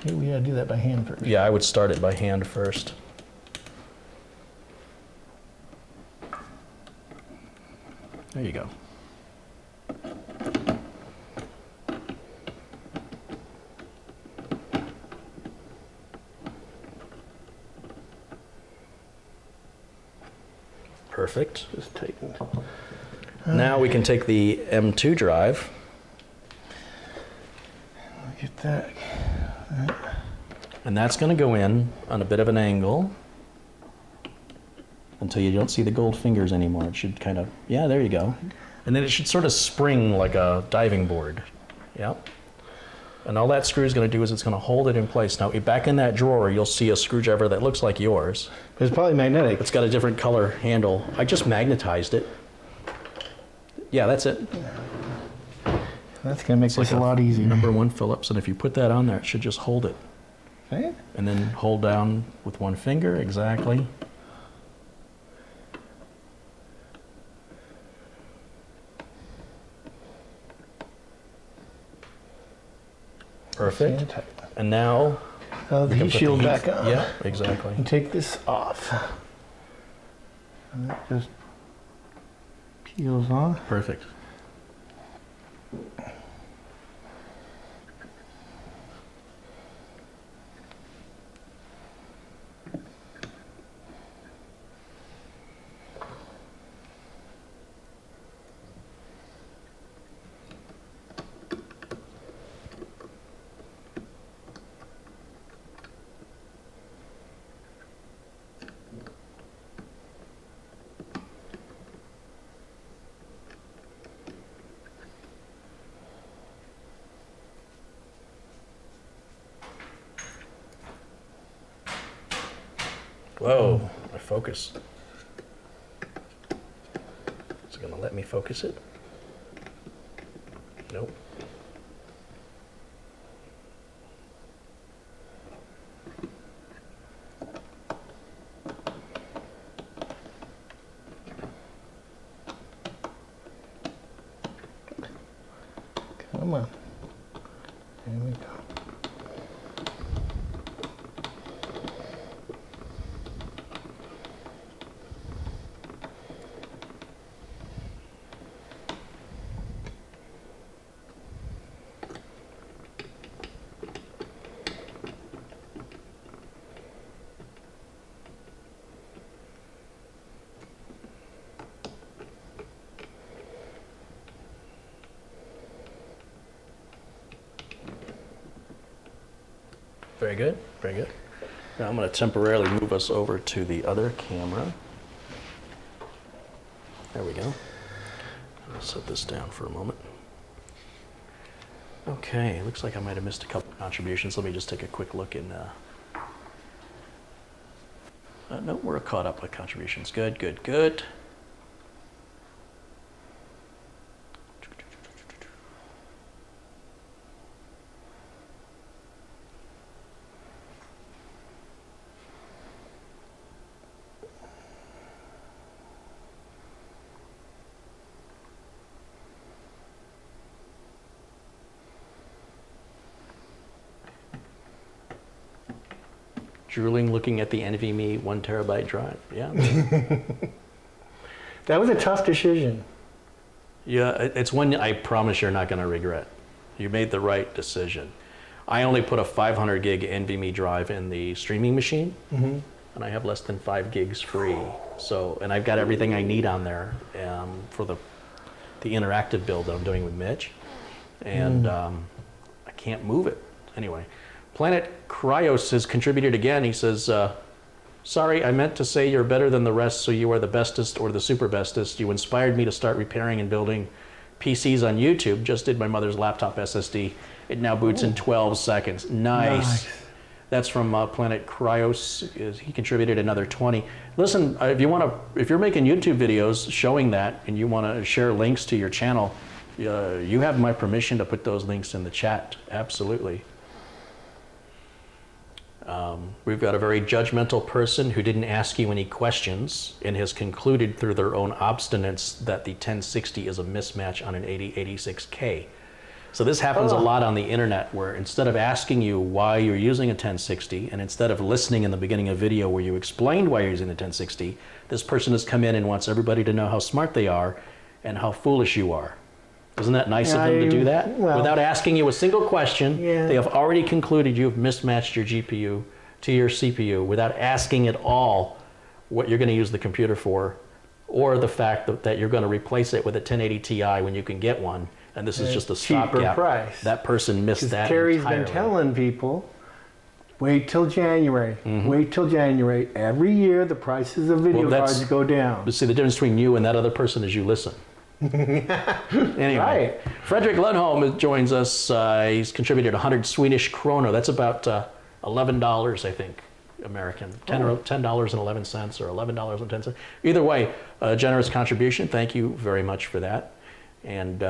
Maybe we gotta do that by hand first. Yeah, I would start it by hand first. There you go. Perfect. Just tighten. Now we can take the M2 drive. Look at that. And that's going to go in on a bit of an angle until you don't see the gold fingers anymore. It should kind of, yeah, there you go. And then it should sort of spring like a diving board. Yep. And all that screw is going to do is it's going to hold it in place. Now, back in that drawer, you'll see a screwdriver that looks like yours. But it's probably magnetic. It's got a different color handle. I just magnetized it. Yeah, that's it. That's gonna make this a lot easier. #1 Phillips, and if you put that on there, it should just hold it. Okay. And then hold down with one finger, exactly. Perfect. And now The you can heat put shield the back on. Yeah, exactly. And take this off. And that just peels off. Perfect. Whoa, my focus. Is it gonna let me focus it? Nope. Come on. There we go. Very good, very good. Now I'm going to temporarily move us over to the other camera. There we go. I'll set this down for a moment. Okay, looks like I might have missed a couple contributions. Let me just take a quick look in. No, we're caught up with contributions. Good, good, good. Drooling, looking at the NVMe 1 terabyte drive. Yeah. That was a tough decision. Yeah, it's one I promise you're not going to regret. You made the right decision. I only put a 500 gig NVMe drive in the streaming machine, and I have less than 5 gigs free. So, and I've got everything I need on there for the interactive build that I'm doing with Mitch, and I can't move it. Anyway, Planet Cryos has contributed again. He says, sorry, I meant to say you're better than the rest, so you are the bestest or the super bestest. You inspired me to start repairing and building PCs on YouTube. Just did my mother's laptop SSD. It now boots in 12 seconds. Nice. That's from Planet Cryos. He contributed another 20. Listen, if you're making YouTube videos showing that and you want to share links to your channel, you have my permission to put those links in the chat. Absolutely. We've got a very judgmental person who didn't ask you any questions and has concluded through their own obstinance that the 1060 is a mismatch on an 8086K. So this happens a lot on the internet, where instead of asking you why you're using a 1060, and instead of listening in the beginning of a video where you explained why you're using the 1060, this person has come in and wants everybody to know how smart they are and how foolish you are. Isn't that nice of them to do that? Well, without asking you a single question, yeah. They have already concluded you have mismatched your GPU to your CPU without asking at all what you're going to use the computer for, or the fact that you're going to replace it with a 1080 Ti when you can get one. And this is just a stopgap. Price. That person missed that Terry's entirely. been telling people, wait till January. Wait till January. Every year the prices of video cards go down. But see, the difference between you and that other person is you listen. Anyway, Right. Frederick Lundholm joins us. He's contributed 100 Swedish kroner. That's about $11, I think, American. $10.11 or $11.10. Either way, a generous contribution. Thank you very much for that. And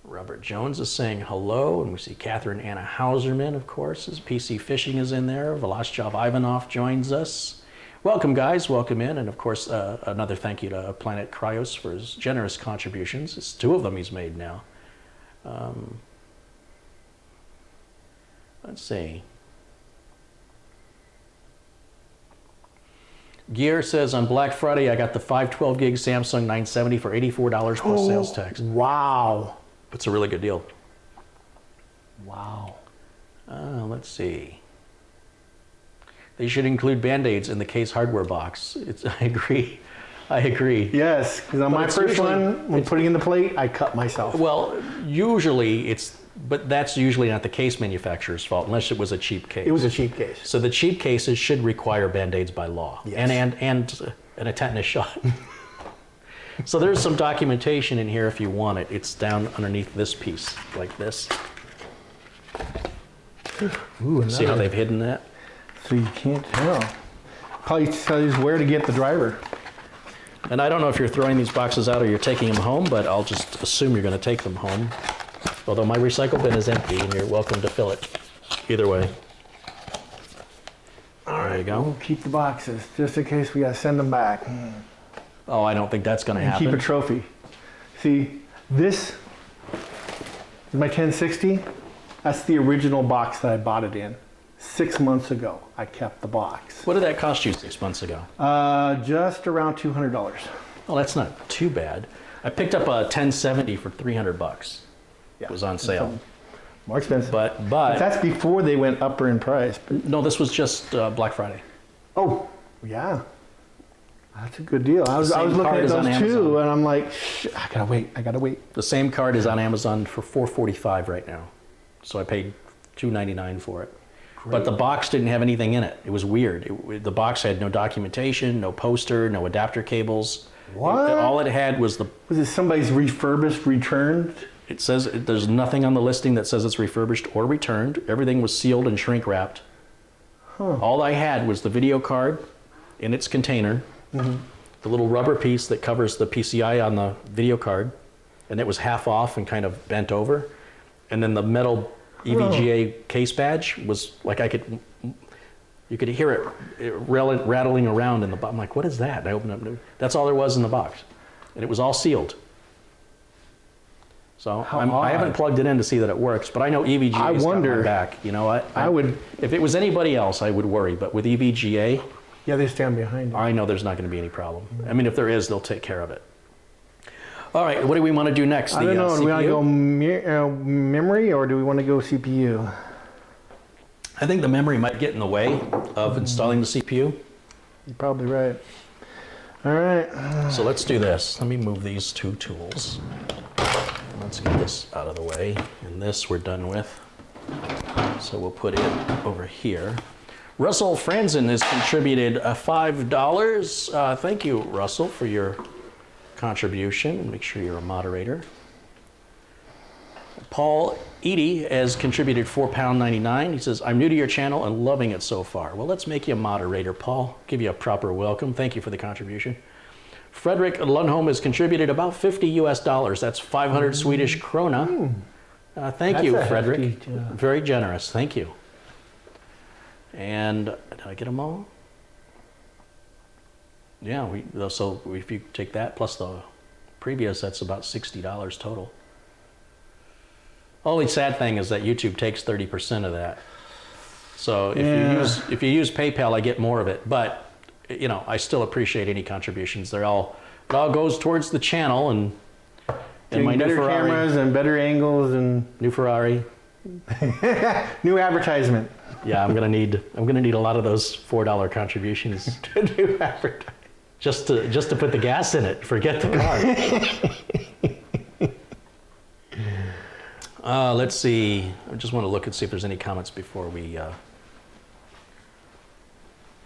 Robert Jones is saying hello, and we see Catherine Anna Hauserman, of course. PC Fishing is in there. Volashchov Ivanov joins us. Welcome, guys. Welcome in. And, of course, another thank you to Planet Cryos for his generous contributions. It's 2 of them he's made now. Let's see. Gear says, on Black Friday, I got the 512 gig Samsung 970 for $84 plus sales tax. Wow. It's a really good deal. Wow. Let's see. They should include Band-Aids in the case hardware box. I agree. I agree. Yes, because on my first one, when putting in the plate, I cut myself. Well, usually but that's usually not the case manufacturer's fault, unless it was a cheap case. It was a cheap case. So the cheap cases should require Band-Aids by law, yes. and a tetanus shot. So there's some documentation in here if you want it. It's down underneath this piece, like this. Ooh, See how they've hidden that? So you can't tell. Probably tells you where to get the driver. And I don't know if you're throwing these boxes out or you're taking them home, but I'll just assume you're going to take them home. Although my recycle bin is empty, and you're welcome to fill it. Either way. There you go. We'll keep the boxes, just in case we got to send them back. Oh, I don't think that's going to happen. Keep a trophy. See, this is my 1060. That's the original box that I bought it in. 6 months ago, I kept the box. What did that cost you 6 months ago? Just around $200. Well, that's not too bad. I picked up a 1070 for $300. Yeah, it was on sale. More expensive. But that's before they went upper in price. No, this was just Black Friday. Oh, yeah. That's a good deal. I was looking at those too, and I'm like, I gotta wait. The same card is on Amazon for $445 right now. So I paid $299 for it. Great. But the box didn't have anything in it. It was weird. The box had no documentation, no poster, no adapter cables. What? All it had was Was it somebody's refurbished, returned? It says there's nothing on the listing that says it's refurbished or returned. Everything was sealed and shrink wrapped. Huh. All I had was the video card in its container, the little rubber piece that covers the PCIe on the video card, and it was half off and kind of bent over, and then the metal EVGA case badge was like you could hear it rattling around in the box. I'm like, what is that? And I opened up. That's all there was in the box, and it was all sealed. So How I haven't odd. plugged it in to see that it works, but I know EVGA I got wonder- my back. You know, I would. if it was anybody else, I would worry. But with EVGA, Yeah, they stand behind it. I know there's not going to be any problem. I mean, if there is, they'll take care of it. All right, what do we want to do next? I don't know. Do we want to CPU? go memory or do we want to go CPU? I think the memory might get in the way of installing the CPU. You're probably right. All right. So let's do this. Let me move these two tools. Let's get this out of the way. And this we're done with. So we'll put it over here. Russell Franzen has contributed $5. Thank you, Russell, for your contribution. Make sure you're a moderator. Paul Eady has contributed £4.99. He says, I'm new to your channel and loving it so far. Well, let's make you a moderator, Paul. Give you a proper welcome. Thank you for the contribution. Frederick Lundholm has contributed about $50 US. That's 500 Swedish krona. Thank you, That's a Frederick. hefty, Very generous. Thank you. And did I get them all? Yeah, so if you take that plus the previous, that's about $60 total. Only sad thing is that YouTube takes 30% of that. So if you use PayPal, I get more of it. But you know, I still appreciate any contributions. It all goes towards the channel and my new better Ferrari. cameras and better angles and New Ferrari. new advertisement. Yeah, I'm gonna need a lot of those $4 contributions New advertisement. just to put the gas in it. Forget the car. Let's see. I just want to look and see if there's any comments before we.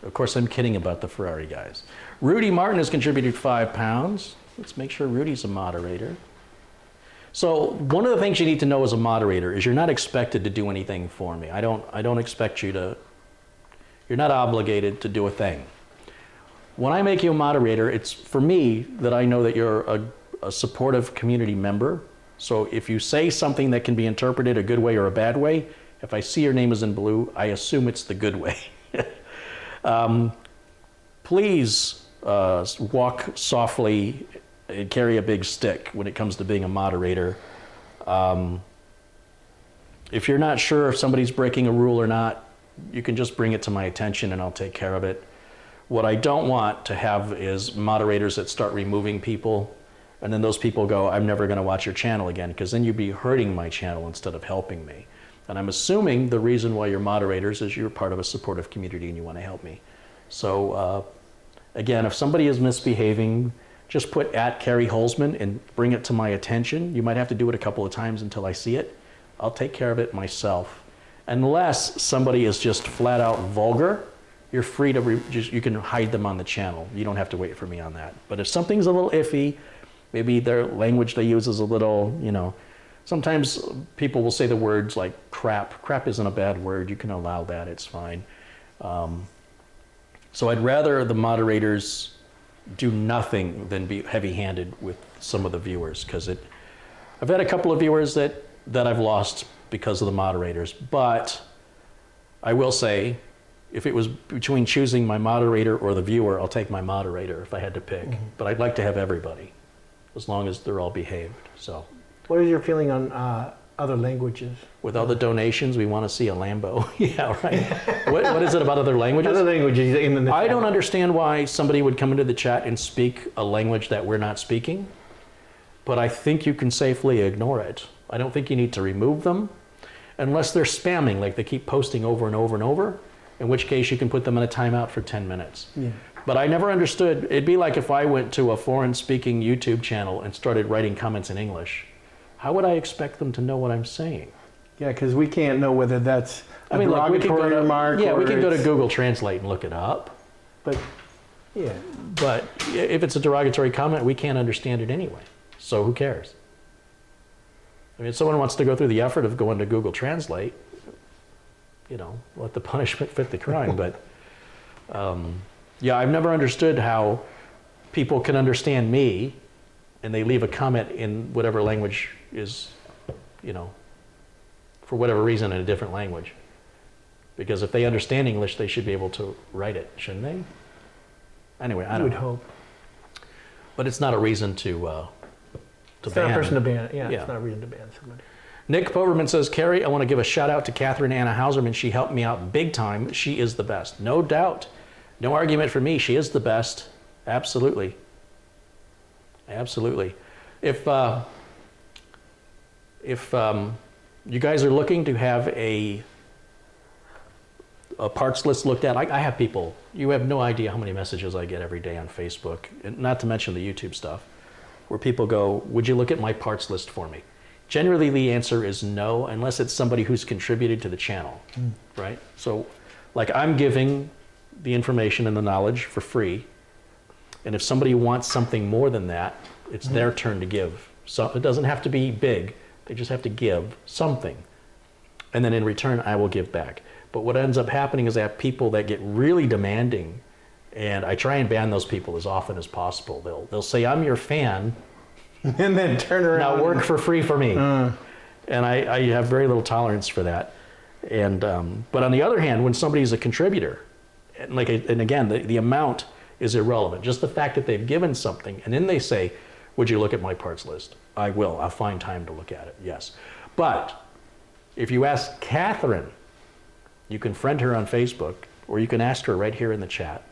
Of course, I'm kidding about the Ferrari guys. Rudy Martin has contributed £5. Let's make sure Rudy's a moderator. So one of the things you need to know as a moderator is you're not expected to do anything for me. I don't expect you to. You're not obligated to do a thing. When I make you a moderator, it's for me that I know that you're a supportive community member. So if you say something that can be interpreted a good way or a bad way, if I see your name is in blue, I assume it's the good way. Please walk softly and carry a big stick when it comes to being a moderator. If you're not sure if somebody's breaking a rule or not, you can just bring it to my attention and I'll take care of it. What I don't want to have is moderators that start removing people and then those people go, I'm never going to watch your channel again, because then you'd be hurting my channel instead of helping me. And I'm assuming the reason why you're moderators is you're part of a supportive community and you want to help me. So again, if somebody is misbehaving, just put @Carrie Holzman and bring it to my attention. You might have to do it a couple of times until I see it. I'll take care of it myself. Unless somebody is just flat out vulgar, you're free to you can hide them on the channel. You don't have to wait for me on that. But if something's a little iffy, maybe their language they use is a little, you know, sometimes people will say the words like crap. Crap isn't a bad word. You can allow that. It's fine. So I'd rather the moderators do nothing than be heavy-handed with some of the viewers, because I've had a couple of viewers that I've lost because of the moderators. But I will say, if it was between choosing my moderator or the viewer, I'll take my moderator if I had to pick. Mm-hmm. But I'd like to have everybody, as long as they're all behaved. So, what is your feeling on other languages? With all the donations, we want to see a Lambo. Yeah, right. What is it about other languages? Other languages in the I chat. don't understand why somebody would come into the chat and speak a language that we're not speaking, but I think you can safely ignore it. I don't think you need to remove them, unless they're spamming, like they keep posting over and over and over, in which case you can put them in a timeout for 10 minutes. Yeah. But I never understood, it'd be like if I went to a foreign-speaking YouTube channel and started writing comments in English. How would I expect them to know what I'm saying? Yeah, because we can't know whether that's a like we could go to, remark. yeah, or we can go to Google Translate and look it up. But, yeah. But if it's a derogatory comment, we can't understand it anyway. So who cares? I mean, if someone wants to go through the effort of going to Google Translate, you know, let the punishment fit the crime. But yeah, I've never understood how people can understand me and they leave a comment in whatever language is, you know, for whatever reason in a different language. Because if they understand English, they should be able to write it, shouldn't they? Anyway, I don't know. Hope. But it's not a reason to It's not a person to ban. Yeah, Yeah. it's not a reason to ban somebody. Nick Poverman says, Carrie, I want to give a shout out to Catherine Anna Hauserman. She helped me out big time. She is the best. No doubt. No argument for me. She is the best. Absolutely. Absolutely. If you guys are looking to have a parts list looked at, I have people, you have no idea how many messages I get every day on Facebook, and not to mention the YouTube stuff, where people go, would you look at my parts list for me? Generally, the answer is no, unless it's somebody who's contributed to the channel, right? So, like, I'm giving the information and the knowledge for free, and if somebody wants something more than that, it's their turn to give. So it doesn't have to be big, they just have to give something. And then in return, I will give back. But what ends up happening is I have people that get really demanding, and I try and ban those people as often as possible. They'll say, I'm your fan, And then turn around. now work for free for me. And I have very little tolerance for that. And but on the other hand, when somebody's a contributor, and again, the amount is irrelevant. Just the fact that they've given something, and then they say, would you look at my parts list? I will. I'll find time to look at it, yes. But if you ask Catherine, you can friend her on Facebook, or you can ask her right here in the chat.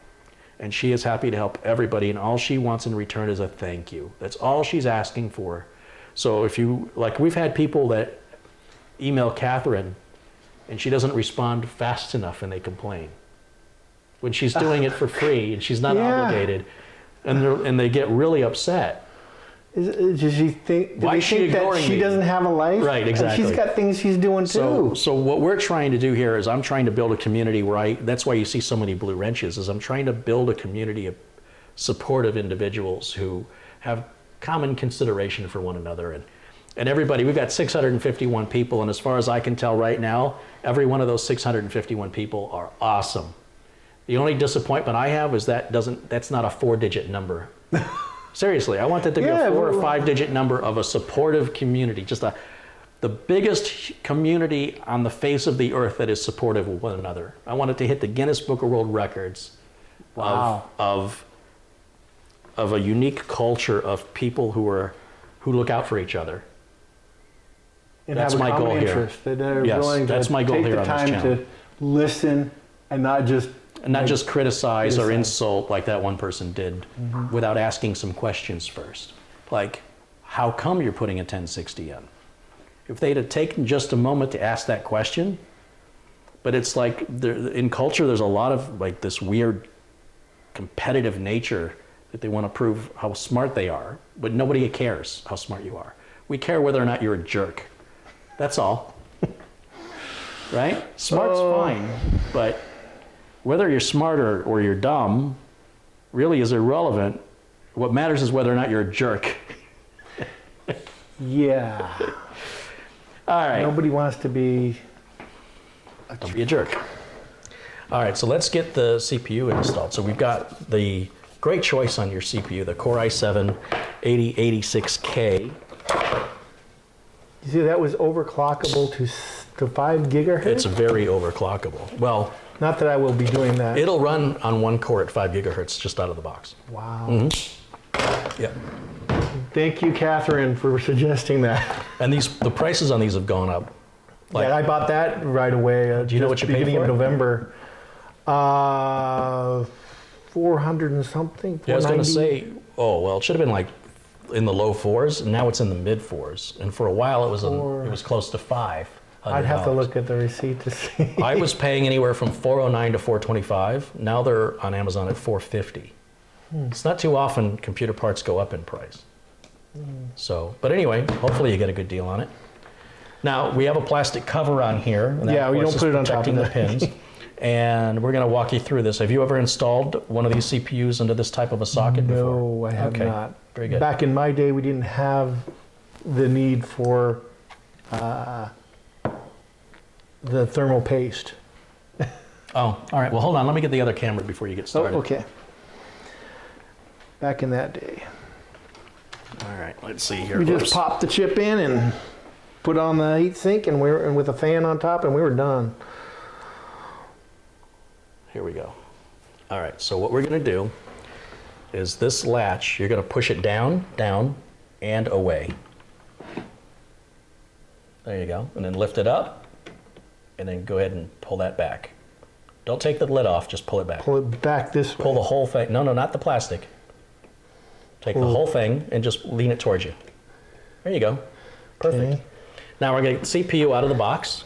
And she is happy to help everybody, and all she wants in return is a thank you. That's all she's asking for. So if you, like, we've had people that email Catherine, and she doesn't respond fast enough, and they complain. When she's doing it for free, and she's not obligated, and they get really upset. Does she think? Do Why they is she think that ignoring she me? doesn't have a life? Right, exactly. And she's got things she's doing too. So what we're trying to do here is I'm trying to build a community where that's why you see so many blue wrenches, is I'm trying to build a community of supportive individuals who have common consideration for one another. And everybody, we've got 651 people, and as far as I can tell right now, every one of those 651 people are awesome. The only disappointment I have is that's not a 4-digit number. Seriously, I want that to be a 4 or 5-digit number of a supportive community, just the biggest community on the face of the earth that is supportive of one another. I want it to hit the Guinness Book of World Records of a unique culture of people who look out for each other. And That's have a my common goal here. interest, that they're Yes, willing that's to my goal take here the on this time channel. to listen and not just Criticize or insult like that one person did without asking some questions first. Like, how come you're putting a 1060 in? If they'd have taken just a moment to ask that question, but it's like in culture there's a lot of like this weird competitive nature that they want to prove how smart they are, but nobody cares how smart you are. We care whether or not you're a jerk. That's all. Right? Smart's fine, but whether you're smart or you're dumb really is irrelevant. What matters is whether or not you're a jerk. Yeah. All right. Nobody wants to be. Don't be a jerk. All right, so let's get the CPU installed. So we've got the great choice on your CPU, the Core i7-8086k. You see, that was overclockable to 5 gigahertz. It's very overclockable. Well, not that I will be doing that. it'll run on one core at 5 gigahertz just out of the box. Wow. Yep. Thank you, Catherine, for suggesting that. And the prices on these have gone up. Like, Yeah, I bought that right away. Do you know what you paid beginning for of it? November. 400 and something. Yeah, I was going to 490. say, well, it should have been like in the low 4s, and now it's in the mid 4s. And for a while, it was close to 5. I'd have to look at the receipt to see. I was paying anywhere from $409 to $425. Now they're on Amazon at $450. It's not too often computer parts go up in price. So, but anyway, hopefully you get a good deal on it. Now we have a plastic cover on here. And that, Yeah, of we course, don't put is it on top protecting of the pins. And we're going to walk you through this. Have you ever installed one of these CPUs into this type of a socket before? No, I have not. Very good. Back in my day, we didn't have the need for the thermal paste. Oh, all right. Well, hold on. Let me get the other camera before you get started. Oh, okay. Back in that day. All right. Let's see here. We Whoops. just popped the chip in and put on the heat sink and with a fan on top, and we were done. Here we go. All right, so what we're going to do is this latch, you're going to push it down, down, and away. There you go. And then lift it up, and then go ahead and pull that back. Don't take the lid off, just pull it back. Pull it back this way. Pull the whole thing. No, no, not the plastic. Take the whole thing and just lean it towards you. There you go. Perfect. Okay. Now we're going to get the CPU out of the box.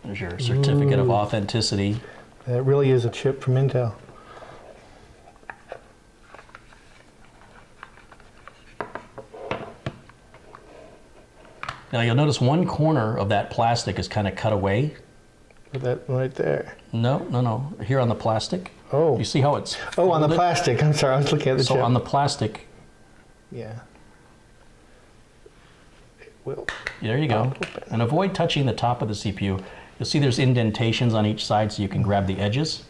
There's your certificate of authenticity. That really is a chip from Intel. Now you'll notice one corner of that plastic is kind of cut away. Put that right there. No, no, no. Here on the plastic. Oh. You see how it's Oh, on the folded? plastic. I'm sorry, I was looking at the So chip. on the plastic, Yeah. It will. there you go. And avoid touching the top of the CPU. You'll see there's indentations on each side so you can grab the edges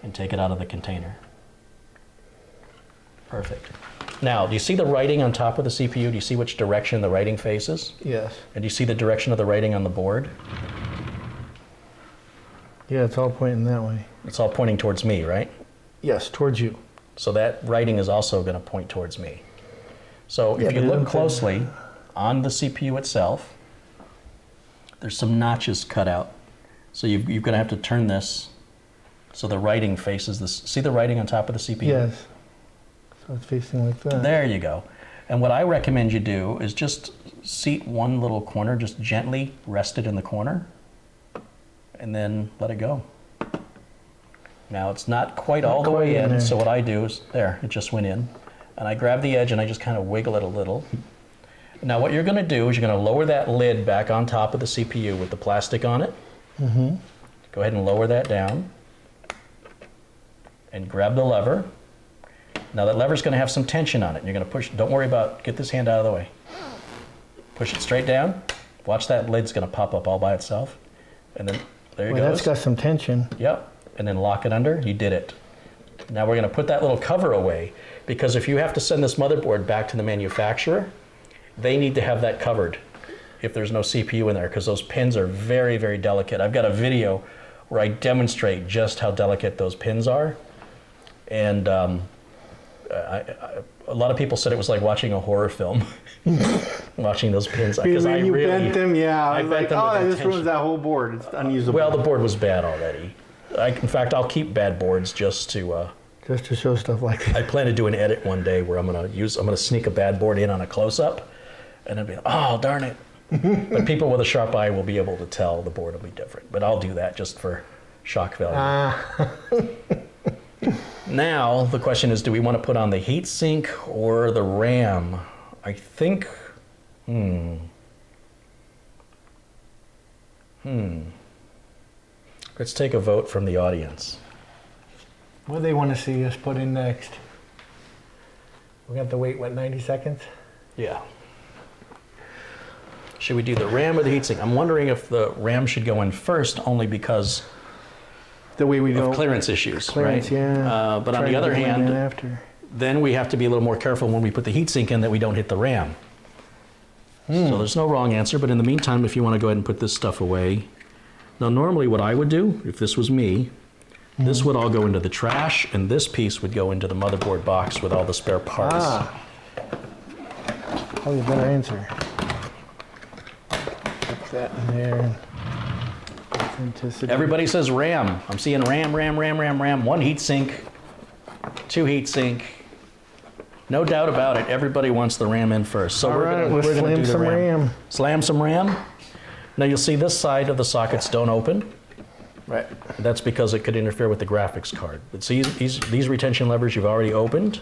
and take it out of the container. Perfect. Now, do you see the writing on top of the CPU? Do you see which direction the writing faces? Yes. And do you see the direction of the writing on the board? Yeah, it's all pointing that way. It's all pointing towards me, right? Yes, towards you. So that writing is also going to point towards me. So Yeah, if you but it look doesn't- closely on the CPU itself, there's some notches cut out. So you're going to have to turn this so the writing faces this. See the writing on top of the CPU? Yes. So it's facing like that. There you go. And what I recommend you do is just seat one little corner, just gently rest it in the corner, and then let it go. Now it's not quite all the way in, so what I do is, there, it just went in. And I grab the edge and I just kind of wiggle it a little. Now what you're going to do is you're going to lower that lid back on top of the CPU with the plastic on it. Mm-hmm. Go ahead and lower that down. And grab the lever. Now that lever's going to have some tension on it. You're going to push, don't worry about, get this hand out of the way. Push it straight down. Watch that lid's going to pop up all by itself. And then, there it Well, goes. that's got some tension. Yep. And then lock it under. You did it. Now we're going to put that little cover away, because if you have to send this motherboard back to the manufacturer, they need to have that covered if there's no CPU in there, because those pins are very, very delicate. I've got a video where I demonstrate just how delicate those pins are. And a lot of people said it was like watching a horror film, watching those pins. Because When I you really bent them, yeah. I I was bent like, them with oh, this intention. ruins that whole board. It's unusable. Well, the board was bad already. In fact, I'll keep bad boards just to. Just to show stuff like that. I plan to do an edit one day where I'm gonna sneak a bad board in on a close-up, and it'll be, oh darn it. But people with a sharp eye will be able to tell the board will be different. But I'll do that just for shock value. Now the question is, do we want to put on the heatsink or the RAM? I think. Let's take a vote from the audience. What do they want to see us put in next? We got to wait, what, 90 seconds? Yeah. Should we do the RAM or the heatsink? I'm wondering if the RAM should go in first, only because The way we of don't. clearance issues, Clearance, right? yeah. But on Try the to other get one in hand, after. then we have to be a little more careful when we put the heatsink in that we don't hit the RAM. So there's no wrong answer, but in the meantime, if you want to go ahead and put this stuff away. Now normally what I would do, if this was me, this would all go into the trash, and this piece would go into the motherboard box with all the spare parts. Probably a better answer. Put that in there. Authenticity. Everybody says RAM. I'm seeing RAM, RAM, RAM, RAM, RAM. One heatsink, two heatsink. No doubt about it. Everybody wants the RAM in first. So All right, let's we're gonna slam do the some RAM. Slam some RAM. Now you'll see this side of the sockets don't open. Right. That's because it could interfere with the graphics card. But see, these retention levers you've already opened.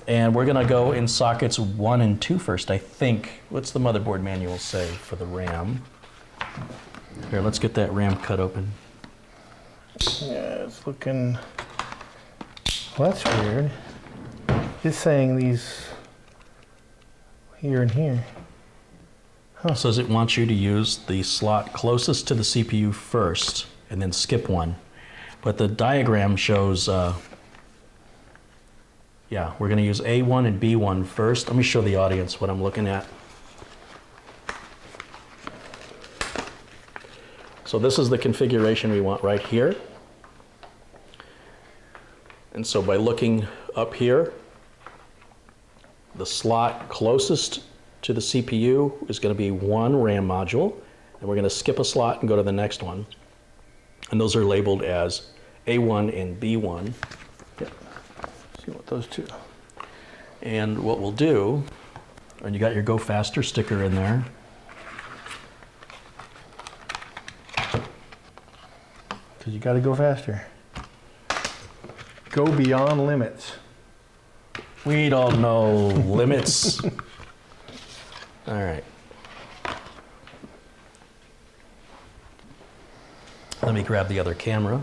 And we're gonna go in sockets 1 and 2 first, I think. What's the motherboard manual say for the RAM? Here, let's get that RAM cut open. Yeah, it's looking. Well, that's weird. It's saying these here and here. It says it wants you to use the slot closest to the CPU first and then skip one. But the diagram shows, yeah, we're gonna use A1 and B1 first. Let me show the audience what I'm looking at. So this is the configuration we want right here. And so by looking up here, the slot closest to the CPU is going to be one RAM module, and we're going to skip a slot and go to the next one. And those are labeled as A1 and B1. Yep. See what those two. And what we'll do, and you got your Go Faster sticker in there. Because you got to go faster. Go beyond limits. We don't know limits. All right. Let me grab the other camera.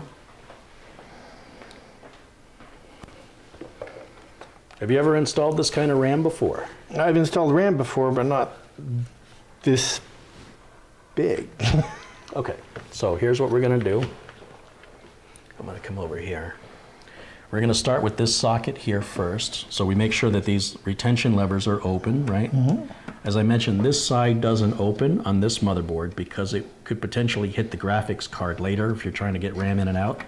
Have you ever installed this kind of RAM before? I've installed RAM before, but not this big. Okay, so here's what we're going to do. I'm going to come over here. We're going to start with this socket here first. So we make sure that these retention levers are open, right? Mm-hmm. As I mentioned, this side doesn't open on this motherboard because it could potentially hit the graphics card later if you're trying to get RAM in and out.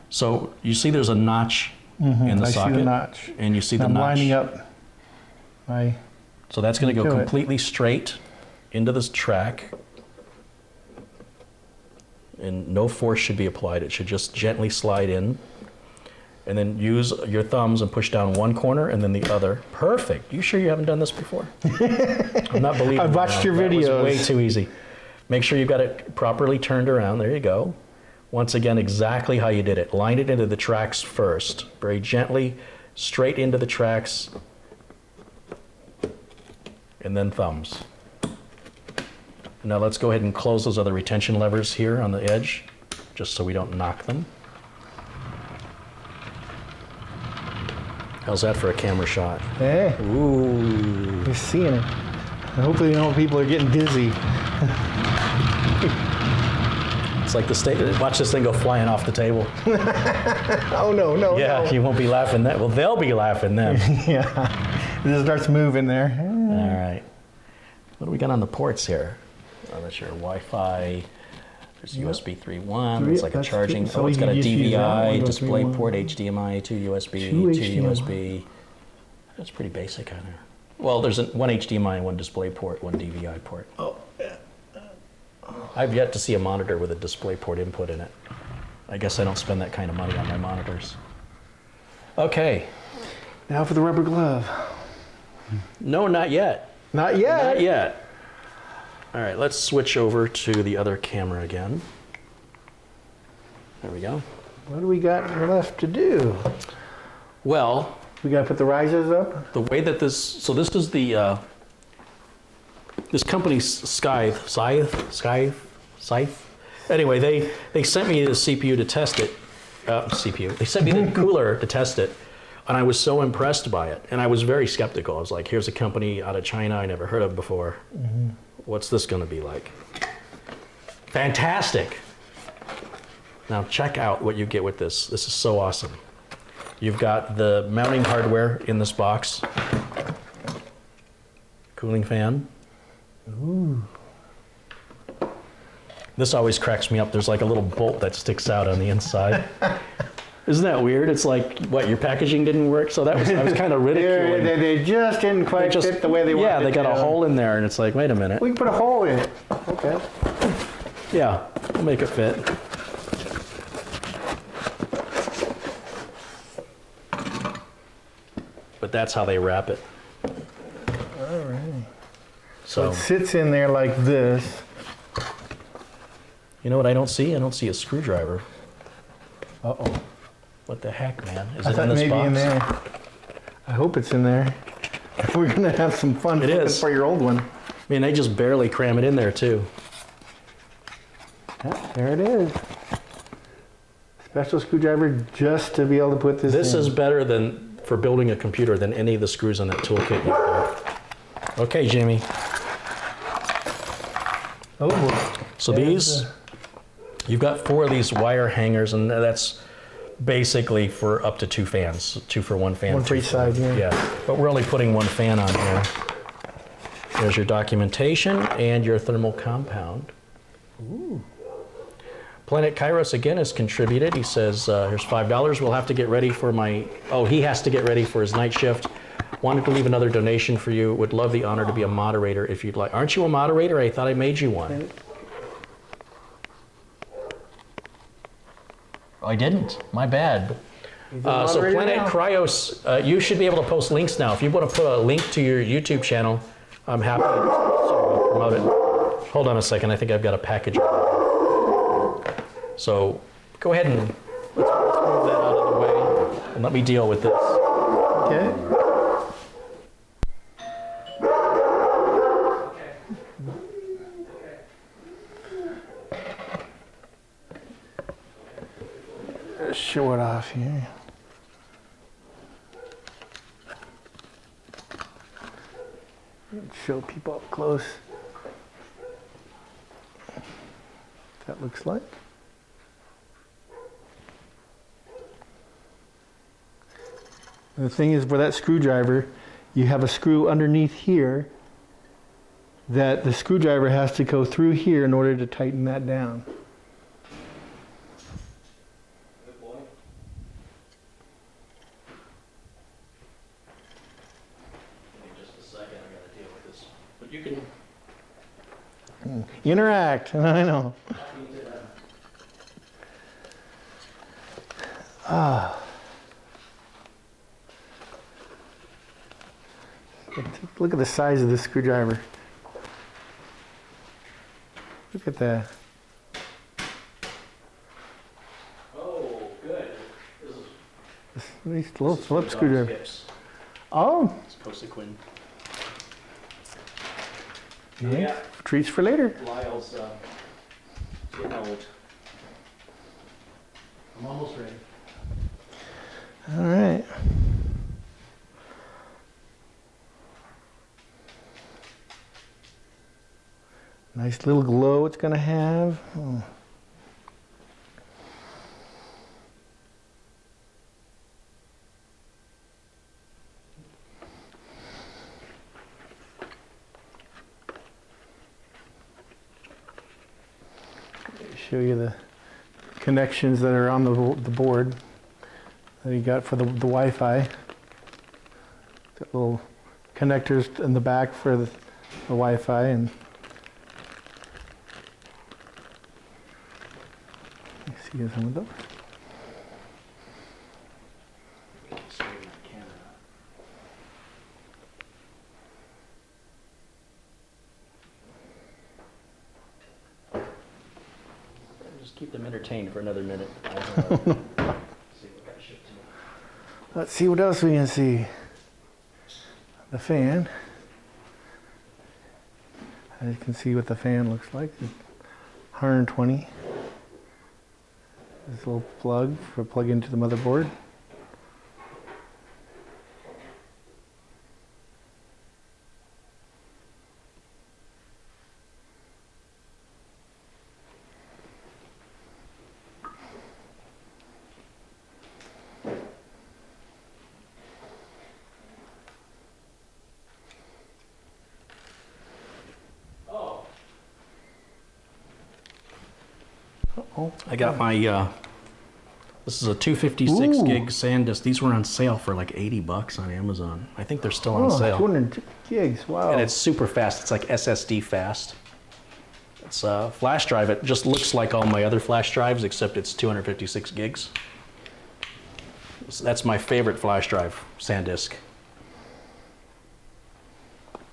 So you see there's a notch in the socket. I see the notch. And you see the I'm notch. lining up my... So that's going to go completely straight into this track. And no force should be applied. It should just gently slide in. And then use your thumbs and push down one corner and then the other. Perfect. You sure you haven't done this before? I'm not believing I've watched your videos. That was way too easy. Make sure you've got it properly turned around. There you go. Once again, exactly how you did it. Line it into the tracks first. Very gently, straight into the tracks. And then thumbs. Now let's go ahead and close those other retention levers here on the edge, just so we don't knock them. How's that for a camera shot? Hey, Ooh. you're seeing it. Hopefully, people are getting dizzy. It's like the state. Watch this thing go flying off the table. Oh no, no, Yeah, no. you won't be laughing then. Well, they'll be laughing then. Yeah, it just starts moving there. All right. What do we got on the ports here? Oh, that's your Wi-Fi. There's USB 3.1. It's like a charging. So oh, it's got a DVI, Windows display 3.1. port, HDMI, two USB, Two two HDMI. USB. That's pretty basic on there. Well, there's one HDMI, one display port, one DVI port. Oh, yeah. I've yet to see a monitor with a display port input in it. I guess I don't spend that kind of money on my monitors. Okay. Now for the rubber glove. No, not yet. Not yet. Not yet. All right, let's switch over to the other camera again. There we go. What do we got left to do? Well, We got to put the risers up. the way that this, so this is the, this company's Scythe. Anyway, they sent me the CPU to test it. They sent me the cooler to test it, and I was so impressed by it. And I was very skeptical. I was like, here's a company out of China I never heard of before. Mm-hmm. What's this going to be like? Fantastic. Now check out what you get with this. This is so awesome. You've got the mounting hardware in this box. Cooling fan. Ooh. This always cracks me up. There's like a little bolt that sticks out on the inside. Isn't that weird? It's like, what, your packaging didn't work? So that was, I was kind of ridiculing. They just didn't quite fit the way they wanted. Yeah, they got to. a hole in there, and it's like, wait a minute. We can put a hole in it. Okay. Yeah, we'll make it fit. But that's how they wrap it. All right. So, It sits in there like this. you know what I don't see? I don't see a screwdriver. Uh-oh. What the heck, man? Is I it thought in this maybe box? in there. I hope it's in there. We're going to have some fun It looking is. for your old one. I mean, they just barely cram it in there, too. Yeah, there it is. Special screwdriver just to be able to put this This in. is better than for building a computer than any of the screws on that toolkit you've got. Okay, Jimmy. Oh, So there's these, you've got 4 of these wire hangers, and that's basically for up to 2 fans. 2 for 1 fan. One for 2 each side, yeah. Yeah, but we're only putting 1 fan on here. There's your documentation and your thermal compound. Ooh. Planet Kairos again has contributed. He says, here's $5. We'll have to get ready for my, oh, he has to get ready for his night shift. Wanted to leave another donation for you. Would love the honor to be a moderator if you'd like. Aren't you a moderator? I thought I made you one. Oh, I didn't. My bad. So Planet Kairos, you should be able to post links now. If you want to put a link to your YouTube channel, I'm happy to promote it. Hold on a second. I think I've got a package. So go ahead and let's move that out of the way and let me deal with this. Okay. Let's show it off here. Show people up close. That looks like. The thing is, for that screwdriver, you have a screw underneath here that the screwdriver has to go through here in order to tighten that down. Interact, I know. Look at the size of this screwdriver. Look at that. Oh, good. These little flip screwdriver. Oh. It's Cosequin. Yeah. Treats for later. Lyle's getting old. I'm almost ready. All right. Nice little glow it's going to have. Oh. Show you the connections that are on the board that you got for the Wi-Fi. Got little connectors in the back for the Wi-Fi, and see some of those. Just keep them entertained for another minute. Let's see what else we can see. The fan. As you can see what the fan looks like. 120. This little plug for plug into the motherboard. I got my, this is a 256 gig SanDisk. These were on sale for like 80 bucks on Amazon. I think they're still on sale. 200 gigs, wow. And it's super fast. It's like SSD fast. It's a flash drive. It just looks like all my other flash drives, except it's 256 gigs. So that's my favorite flash drive, SanDisk.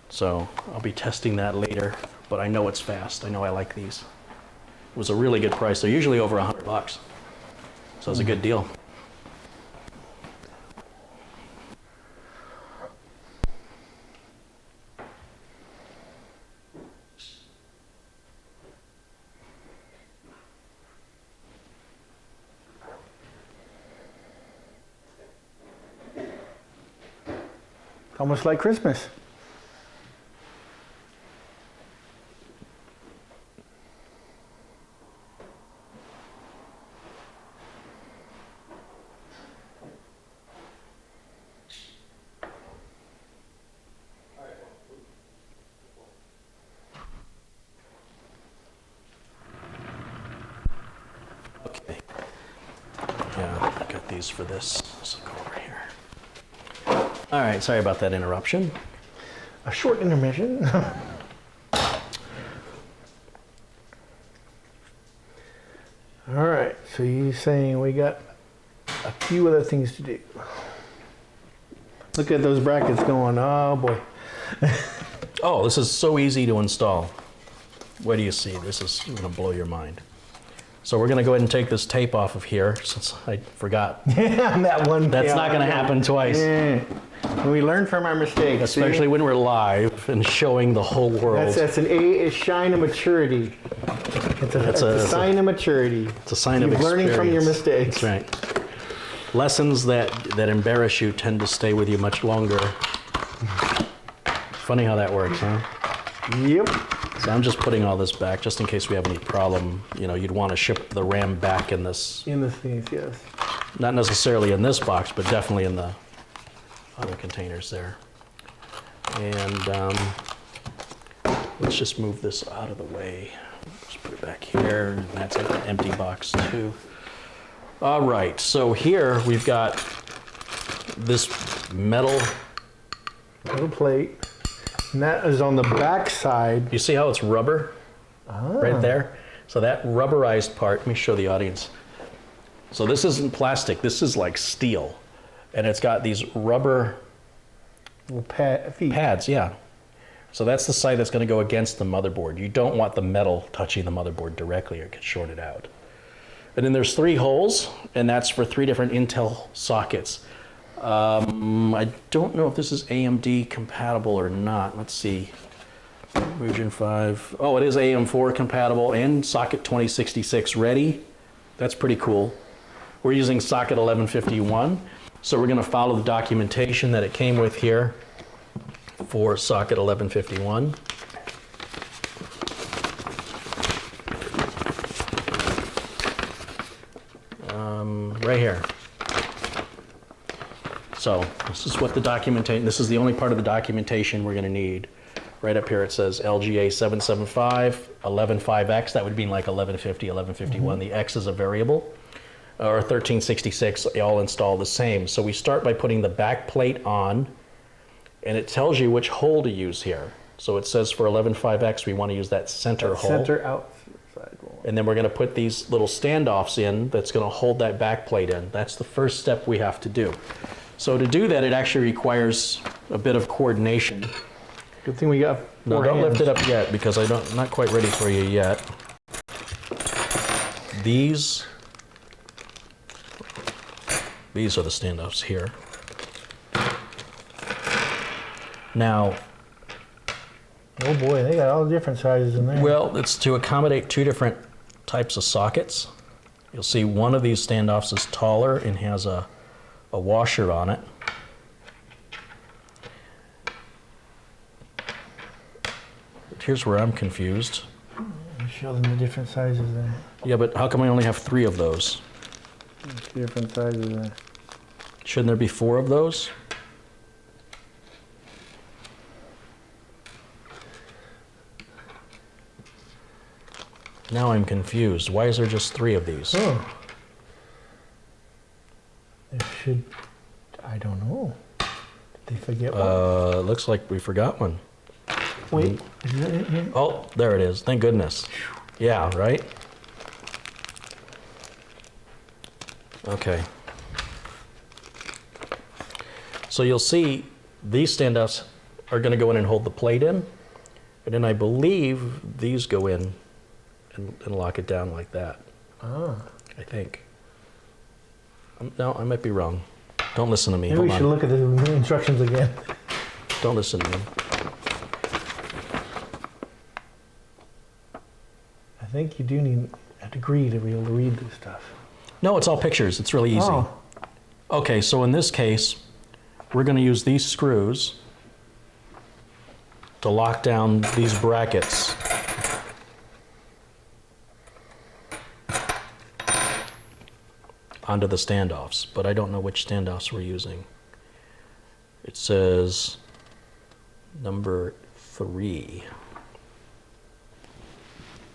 So I'll be testing that later, but I know it's fast. I know I like these. It was a really good price. They're usually over 100 bucks. So it's a good deal. Almost like Christmas. keys for this. So go over here. All right, sorry about that interruption. A short intermission. All right, so you're saying we got a few other things to do. Look at those brackets going, oh boy. Oh, this is so easy to install. What do you see? This is gonna blow your mind. So we're gonna go ahead and take this tape off of here since I forgot. Yeah, that one. That's not gonna happen twice. Yeah. We learn from our mistakes. Especially when we're live and showing the whole world. That's a sign of maturity. It's a sign of maturity. It's a sign of You're learning from your mistakes. That's right. Lessons that embarrass you tend to stay with you much longer. Funny how that works, huh? Yep. So I'm just putting all this back just in case we have any problem. You know, you'd want to ship the RAM back in this. In the things, yes. Not necessarily in this box, but definitely in the other containers there. And let's just move this out of the way. Just put it back here, and that's an empty box too. All right, so here we've got this metal plate. And that is on the back side. You see how it's rubber right there? So that rubberized part, let me show the audience. So this isn't plastic, this is like steel. And it's got these rubber little feet. pads, yeah. So that's the side that's gonna go against the motherboard. You don't want the metal touching the motherboard directly or it gets shorted out. And then there's 3 holes, and that's for 3 different Intel sockets. I don't know if this is AMD compatible or not. Let's see. Mugen 5. Oh, it is AM4 compatible and socket 2066 ready. That's pretty cool. We're using socket 1151. So we're going to follow the documentation that it came with here for socket 1151. Right here. So this is what the documentation, this is the only part of the documentation we're going to need. Right up here it says LGA 775, 115X, that would mean like 1150, 1151. The X is a variable, or 1366, all install the same. So we start by putting the back plate on, and it tells you which hole to use here. So it says for 115X we want to use that center hole. Center outside one. And then we're going to put these little standoffs in that's going to hold that back plate in. That's the first step we have to do. So to do that, it actually requires a bit of coordination. Good thing we got No, four don't hands. lift it up yet because I'm not quite ready for you yet. These are the standoffs here. Now, oh boy, they got all the different sizes in there. well, it's to accommodate 2 different types of sockets. You'll see one of these standoffs is taller and has a washer on it. But here's where I'm confused. Show them the different sizes there. Yeah, but how come I only have 3 of those? Different sizes there. Shouldn't there be 4 of those? Now I'm confused. Why is there just 3 of these? Oh. There should, I don't know. Did they forget one? Looks like we forgot one. Wait, is that it here? Oh, there it is. Thank goodness. Yeah, right? Okay. So you'll see these standoffs are going to go in and hold the plate in. And then I believe these go in and lock it down like that. Ah. I think. No, I might be wrong. Don't listen to me. Maybe Hold we should on. look at the instructions again. Don't listen to me. I think you do need a degree to be able to read this stuff. No, it's all pictures. It's really easy. Oh. Okay, so in this case, we're going to use these screws to lock down these brackets. Onto the standoffs, but I don't know which standoffs we're using. It says number 3.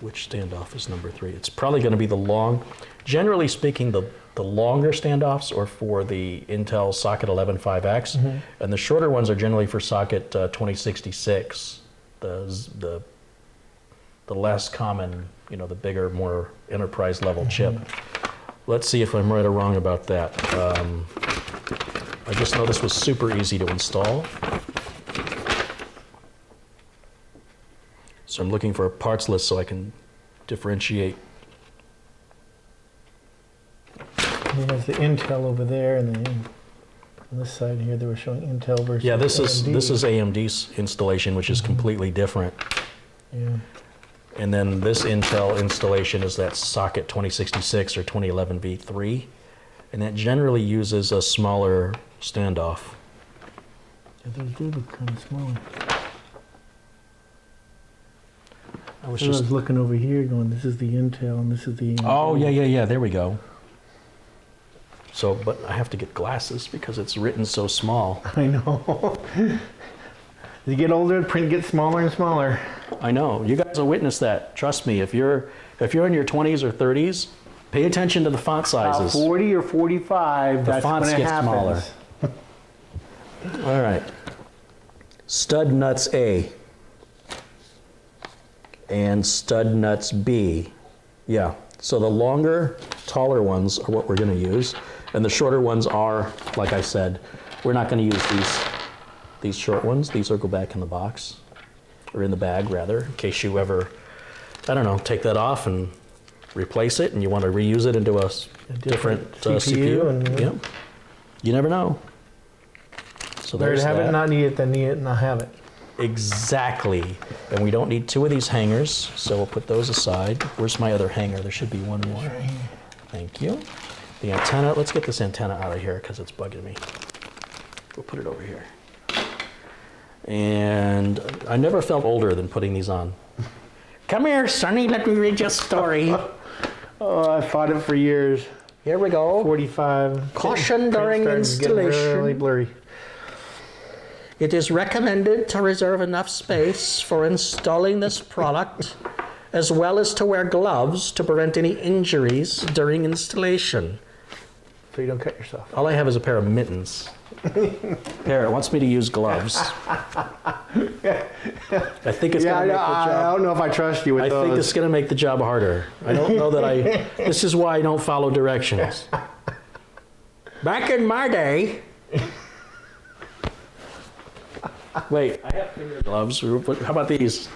Which standoff is number 3? It's probably going to be the long. Generally speaking, the the longer standoffs are for the Intel socket 115X, and the shorter ones are generally for socket 2066, the less common, you know, the bigger, more enterprise level chip. Let's see if I'm right or wrong about that. I just know this was super easy to install. So I'm looking for a parts list so I can differentiate. There's the Intel over there, and then on this side here, they were showing Intel versus Yeah, this AMD. is AMD's installation, which is completely different. Yeah. And then this Intel installation is that socket 2066 or 2011 V3, and that generally uses a smaller standoff. Yeah, those do look kind of smaller. I was I was looking over here going, this is the Intel and this is the AMD. Oh, yeah, there we go. So, but I have to get glasses because it's written so small. I know. As you get older, the print gets smaller and smaller. I know. You guys will witness that. Trust me, if you're in your 20s or 30s, pay attention to the font sizes. 40 or 45, The that's fonts when it get happens. smaller. All right. Stud nuts A and stud nuts B. Yeah. So the longer, taller ones are what we're going to use, and the shorter ones are, like I said, we're not going to use these short ones. These will go back in the box, or in the bag rather, in case you ever, I don't know, take that off and replace it, and you want to reuse it into a different CPU. And, yeah. You never know. So Better there's have that. it, not need it, than need it and not have it. Exactly. And we don't need two of these hangers, so we'll put those aside. Where's my other hanger? There should be one more. Right here. Thank you. The antenna, let's get this antenna out of here because it's bugging me. We'll put it over here. And I never felt older than putting these on. Come here, Sonny, let me read you a story. Oh, I fought it for years. Here we go. 45. Caution Print during started getting installation. really blurry. It is recommended to reserve enough space for installing this product, as well as to wear gloves to prevent any injuries during installation. So you don't cut yourself. All I have is a pair of mittens. Parrot wants me to use gloves. I think it's going to make the I job. don't know if I trust you with I those. think it's going to make the job harder. I don't know that I. This is why I don't follow directions. Back in my day. Wait, I have finger gloves. How about these?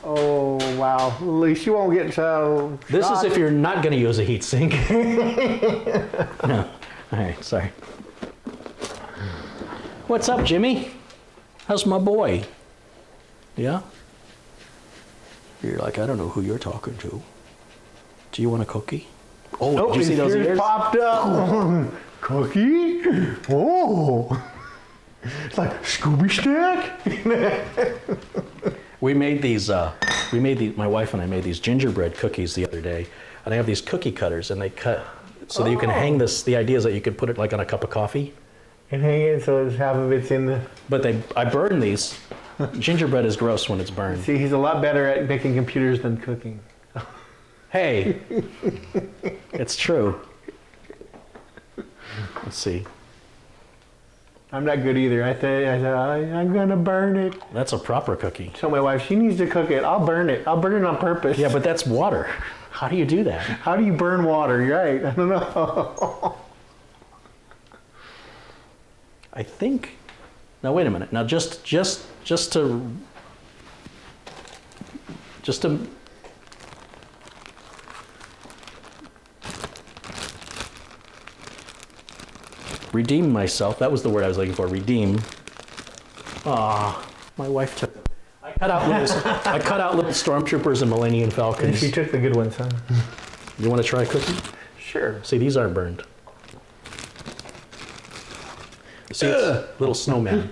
Oh, wow. At least you won't get so This shot. is if you're not going to use a heat sink. No. All right, sorry. What's up, Jimmy? How's my boy? Yeah? You're like, I don't know who you're talking to. Do you want a cookie? Oh, did you see those ears? Popped up. Cookie? Oh. It's like Scooby Snack. We made these, my wife and I made these gingerbread cookies the other day, and I have these cookie cutters, and they cut so that you can hang this. The idea is that you could put it like on a cup of coffee. And hang it so it's half of it's in the... But I burn these. Gingerbread is gross when it's burned. See, he's a lot better at making computers than cooking. Hey, it's true. Let's see. I'm not good either. I said, I'm going to burn it. That's a proper cookie. Tell my wife, she needs to cook it. I'll burn it. I'll burn it on purpose. Yeah, but that's water. How do you do that? How do you burn water? You're right. I don't know. I think. Now wait a minute. Now just to redeem myself. That was the word I was looking for. Redeem. Ah, my wife took. I cut out little stormtroopers and Millennium Falcons. She took the good ones, huh? You want to try a cookie? Sure. See, these aren't burned. See, it's little snowman.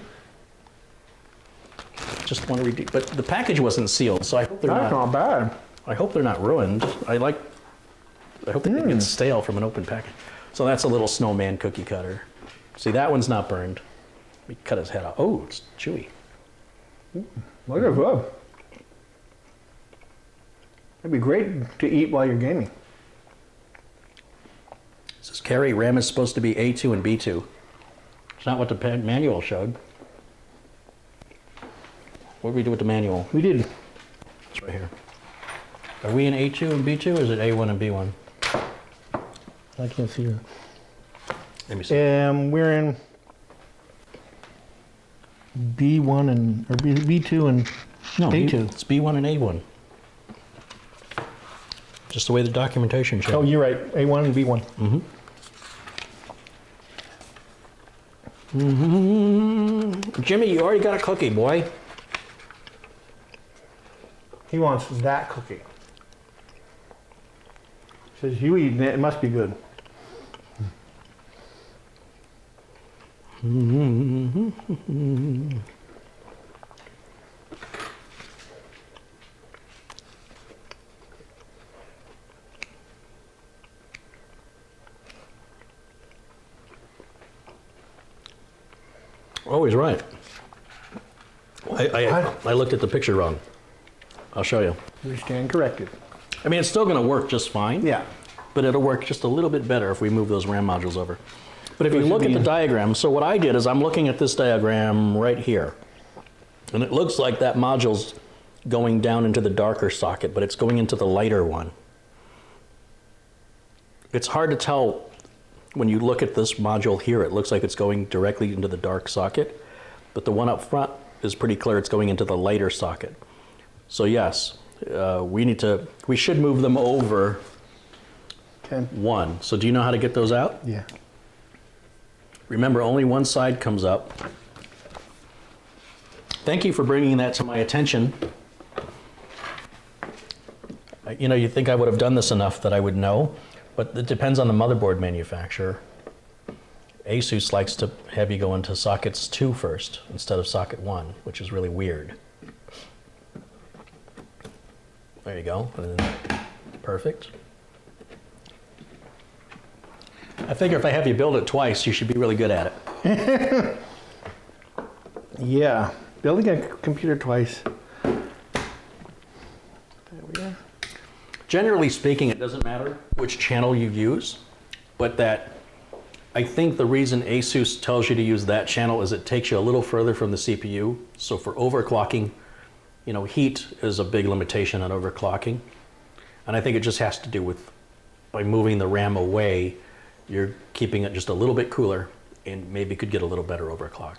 Just want to redeem, but the package wasn't sealed, so I hope they're That's not bad. I hope they're not ruined. I hope they didn't get stale from an open package. So that's a little snowman cookie cutter. See, that one's not burned. We cut his head off. Oh, it's chewy. Look at that. That'd be great to eat while you're gaming. Says Carrie, RAM is supposed to be A2 and B2. It's not what the manual showed. What did we do with the manual? We did. It's right here. Are we in A2 and B2 or is it A1 and B1? I can't see you. Let me see. We're in B1 and or B2 and No, A2. it's B1 and A1. Just the way the documentation shows. Oh, you're right. A1 and B1. Jimmy, you already got a cookie, boy. He wants that cookie. Says you eating it, it must be good. Oh, he's right. I looked at the picture wrong. I'll show you. We stand corrected. I mean, it's still going to work just fine. Yeah. But it'll work just a little bit better if we move those RAM modules over. But if So you it look should at the be- diagram, so what I did is I'm looking at this diagram right here. And it looks like that module's going down into the darker socket, but it's going into the lighter one. It's hard to tell when you look at this module here. It looks like it's going directly into the dark socket, but the one up front is pretty clear. It's going into the lighter socket. So yes, we should move them over Okay. one. So do you know how to get those out? Yeah. Remember, only one side comes up. Thank you for bringing that to my attention. You know, you'd think I would have done this enough that I would know, but it depends on the motherboard manufacturer. Asus likes to have you go into sockets 2 first instead of socket 1, which is really weird. There you go. And then, perfect. I figure if I have you build it twice, you should be really good at it. Yeah. Building a computer twice. There we go. Generally speaking, it doesn't matter which channel you use, but that I think the reason Asus tells you to use that channel is it takes you a little further from the CPU. So for overclocking, you know, heat is a big limitation on overclocking. And I think it just has to do with by moving the RAM away, you're keeping it just a little bit cooler and maybe could get a little better overclock.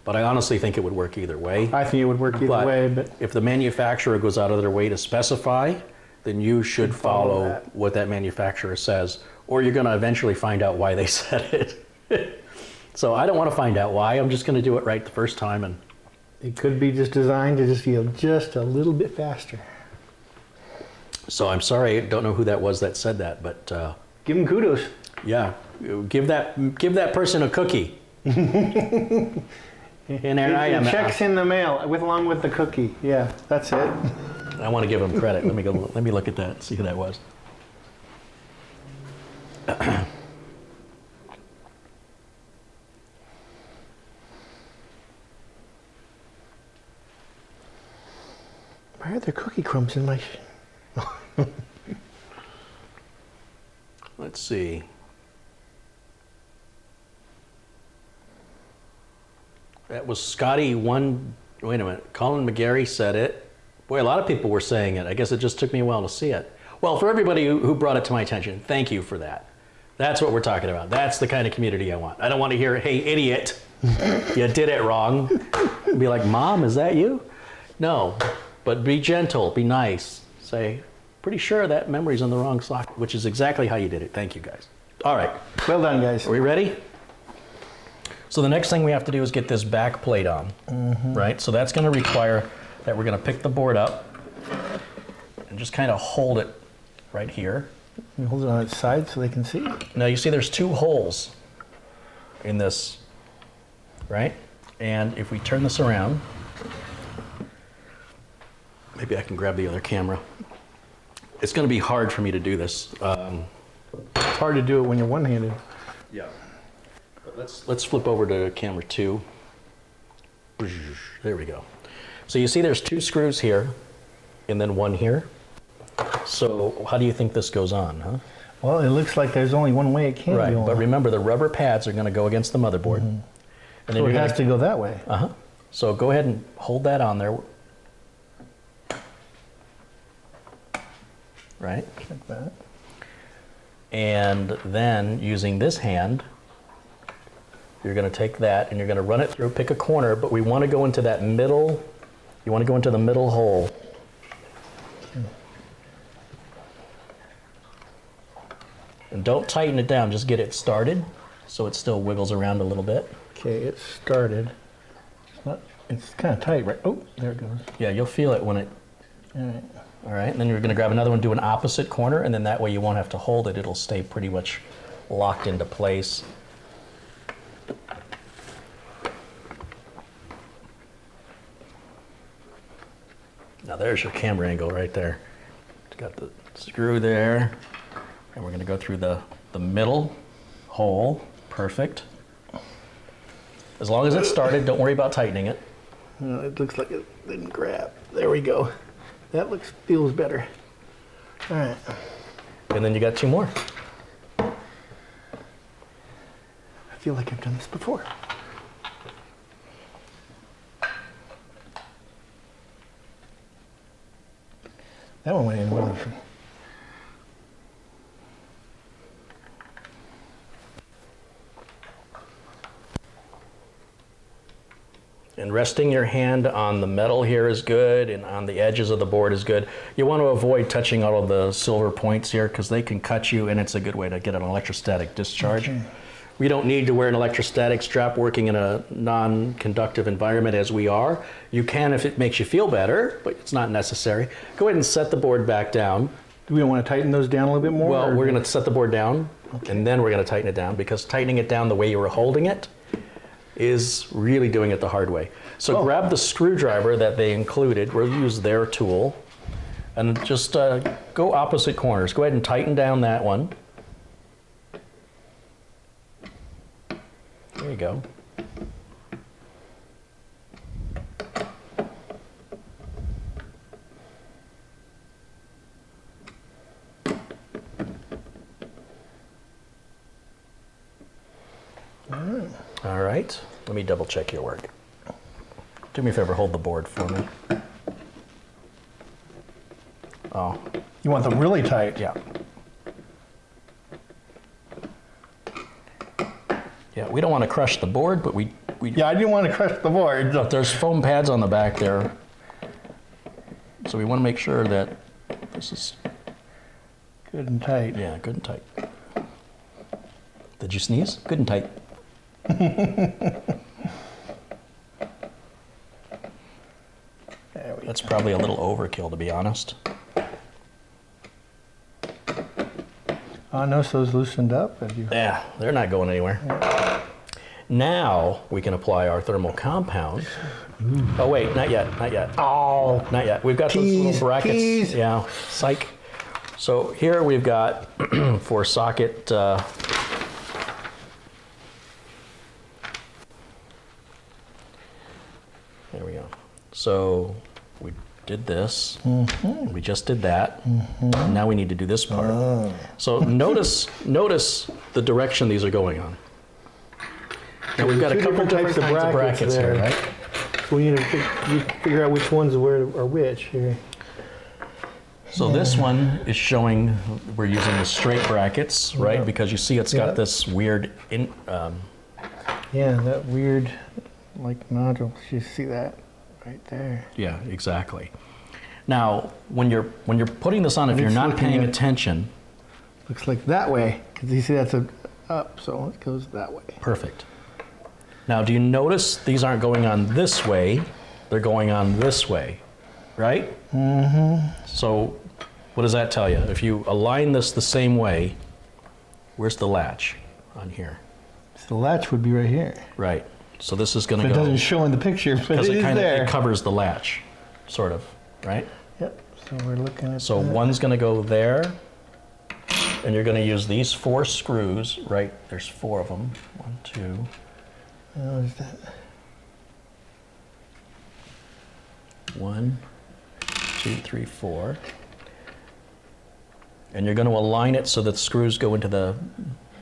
But I honestly think it would work either way. I think it would work either way, but if the manufacturer goes out of their way to specify, then you should follow that. what that manufacturer says, or you're going to eventually find out why they said it. So I don't want to find out why. I'm just going to do it right the first time. And it could be just designed to just feel just a little bit faster. so I'm sorry, I don't know who that was that said that, but Give them kudos. yeah, give that person a cookie. And there I am. Checks in the mail along with the cookie. Yeah, that's it. I want to give him credit. Let me look at that. See who that was. Why are there cookie crumbs in my? Let's see. That was Scotty one. Wait a minute. Colin McGarry said it. Boy, a lot of people were saying it. I guess it just took me a while to see it. Well, for everybody who brought it to my attention, thank you for that. That's what we're talking about. That's the kind of community I want. I don't want to hear, hey, idiot, you did it wrong. Be like, Mom, is that you? No, but be gentle, be nice. Say, pretty sure that memory's in the wrong socket, which is exactly how you did it. Thank you, guys. All right. Well done, guys. Are we ready? So the next thing we have to do is get this back plate on, right? So that's going to require that we're going to pick the board up and just kind of hold it right here. You hold it on its side so they can see. Now you see there's 2 holes in this, right? And if we turn this around, maybe I can grab the other camera. It's going to be hard for me to do this. It's hard to do it when you're one-handed. Yeah. Let's flip over to camera 2. There we go. So you see there's 2 screws here and then 1 here. So how do you think this goes on, huh? Well, it looks like there's only one way it can Right, go but on. remember the rubber pads are going to go against the motherboard. And then So it you're has to go that way. Uh-huh. So go ahead and hold that on there. Right? Like that. And then using this hand, you're going to take that and you're going to run it through, pick a corner, but we want to go into that middle, you want to go into the middle hole. And don't tighten it down, just get it started so it still wiggles around a little bit. Okay, it's started. It's kind of tight, right? Oh, there it goes. Yeah, you'll feel it when it... All right. All right, and then you're going to grab another one, do an opposite corner, and then that way you won't have to hold it. It'll stay pretty much locked into place. Now there's your camera angle right there. It's got the screw there, and we're going to go through the middle hole. Perfect. As long as it's started, don't worry about tightening it. It looks like it didn't grab. There we go. That feels better. All right. And then you got two more. I feel like I've done this before. That one went in really. And resting your hand on the metal here is good, and on the edges of the board is good. You want to avoid touching all of the silver points here because they can cut you, and it's a good way to get an electrostatic discharge. Okay. We don't need to wear an electrostatic strap working in a non-conductive environment as we are. You can if it makes you feel better, but it's not necessary. Go ahead and set the board back down. Do we want to tighten those down a little bit more? Well, we're going to set the board down, and then we're going to tighten it down, because tightening it down the way you were holding it is really doing it the hard way. So grab the screwdriver that they included. We'll use their tool, and just go opposite corners. Go ahead and tighten down that one. There you go. All right, let me double check your work. Do me a favor, hold the board for me. Oh. You want them really tight? Yeah. Yeah, we don't want to crush the board, but we yeah, I didn't want to crush the board. Look, there's foam pads on the back there. So we want to make sure that this is good and tight. Yeah, good and tight. Did you sneeze? Good and tight. That's probably a little overkill, to be honest. Oh, no, so it's loosened up? Yeah, they're not going anywhere. Yeah. Now we can apply our thermal compound. Oh, wait, not yet, not yet. Oh, not yet. We've got those little brackets. Tease. Yeah, psych. So here we've got for socket. There we go. So we did this. Mm-hmm. We just did that. Mm-hmm. Now we need to do this part. Oh. So notice the direction these are going on. Now we've got a couple different kinds of brackets here, right? So we need to figure out which ones are which here. So this one is showing we're using the straight brackets, right? Because you see it's got this weird yeah, that weird like nodule. You see that right there? Yeah, exactly. Now, when you're putting this on, if you're not paying attention, looks like that way. Because you see that's up, so it goes that way. Perfect. Now, do you notice these aren't going on this way? They're going on this way, right? Mm-hmm. So, what does that tell you? If you align this the same way, where's the latch on here? So the latch would be right here. Right. So this is going to go. It doesn't show in the picture, but it is there. It covers the latch, sort of, right? Yep. So we're looking at. So one's going to go there, and you're going to use these 4 screws, right? There's 4 of them. 1, 2. How is that? 1, 2, 3, 4. And you're going to align it so that the screws go into the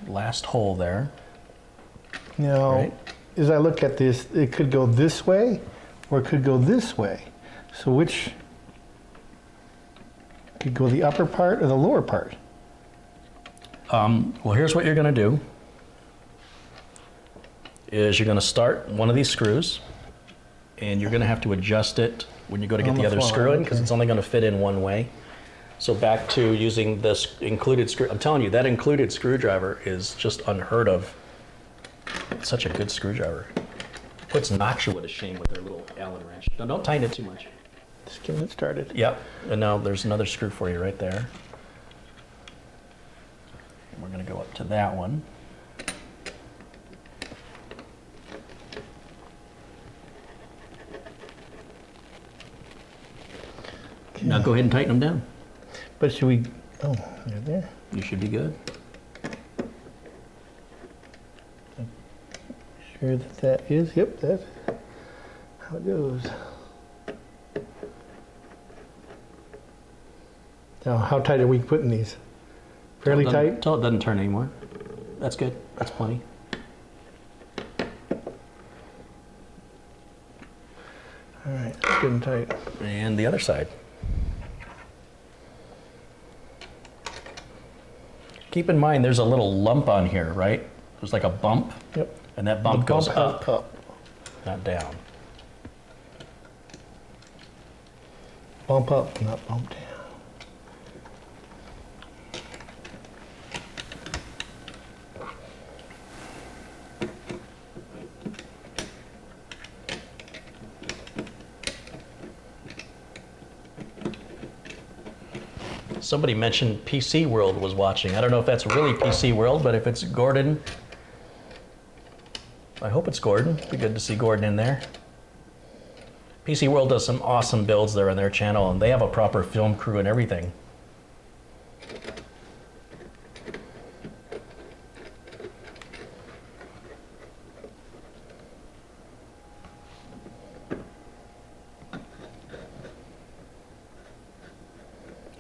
last hole there. Now, Right. as I look at this, it could go this way or it could go this way. So which could go the upper part or the lower part? Well, here's what you're going to do. Is you're going to start one of these screws, and you're going to have to adjust it when you go to get On the the other fly, screw in, because okay. it's only going to fit in one way. So back to using this included screw. I'm telling you, that included screwdriver is just unheard of. It's such a good screwdriver. Puts Noxia to shame with their little Allen wrench. No, don't tighten it too much. Just getting it started. Yep. And now there's another screw for you right there. And we're going to go up to that one. Now go ahead and tighten them down. But should we, oh, they're there. You should be good. Sure that that is, yep, that's how it goes. Now, how tight are we putting these? Fairly tight? Until it doesn't turn anymore. That's good. That's plenty. All right, it's good and tight. And the other side. Keep in mind there's a little lump on here, right? There's like a bump. Yep. And that bump goes up, up. not down. Bump up, not bump down. Somebody mentioned PC World was watching. I don't know if that's really PC World, but if it's Gordon, I hope it's Gordon. It'd be good to see Gordon in there. PC World does some awesome builds there on their channel, and they have a proper film crew and everything.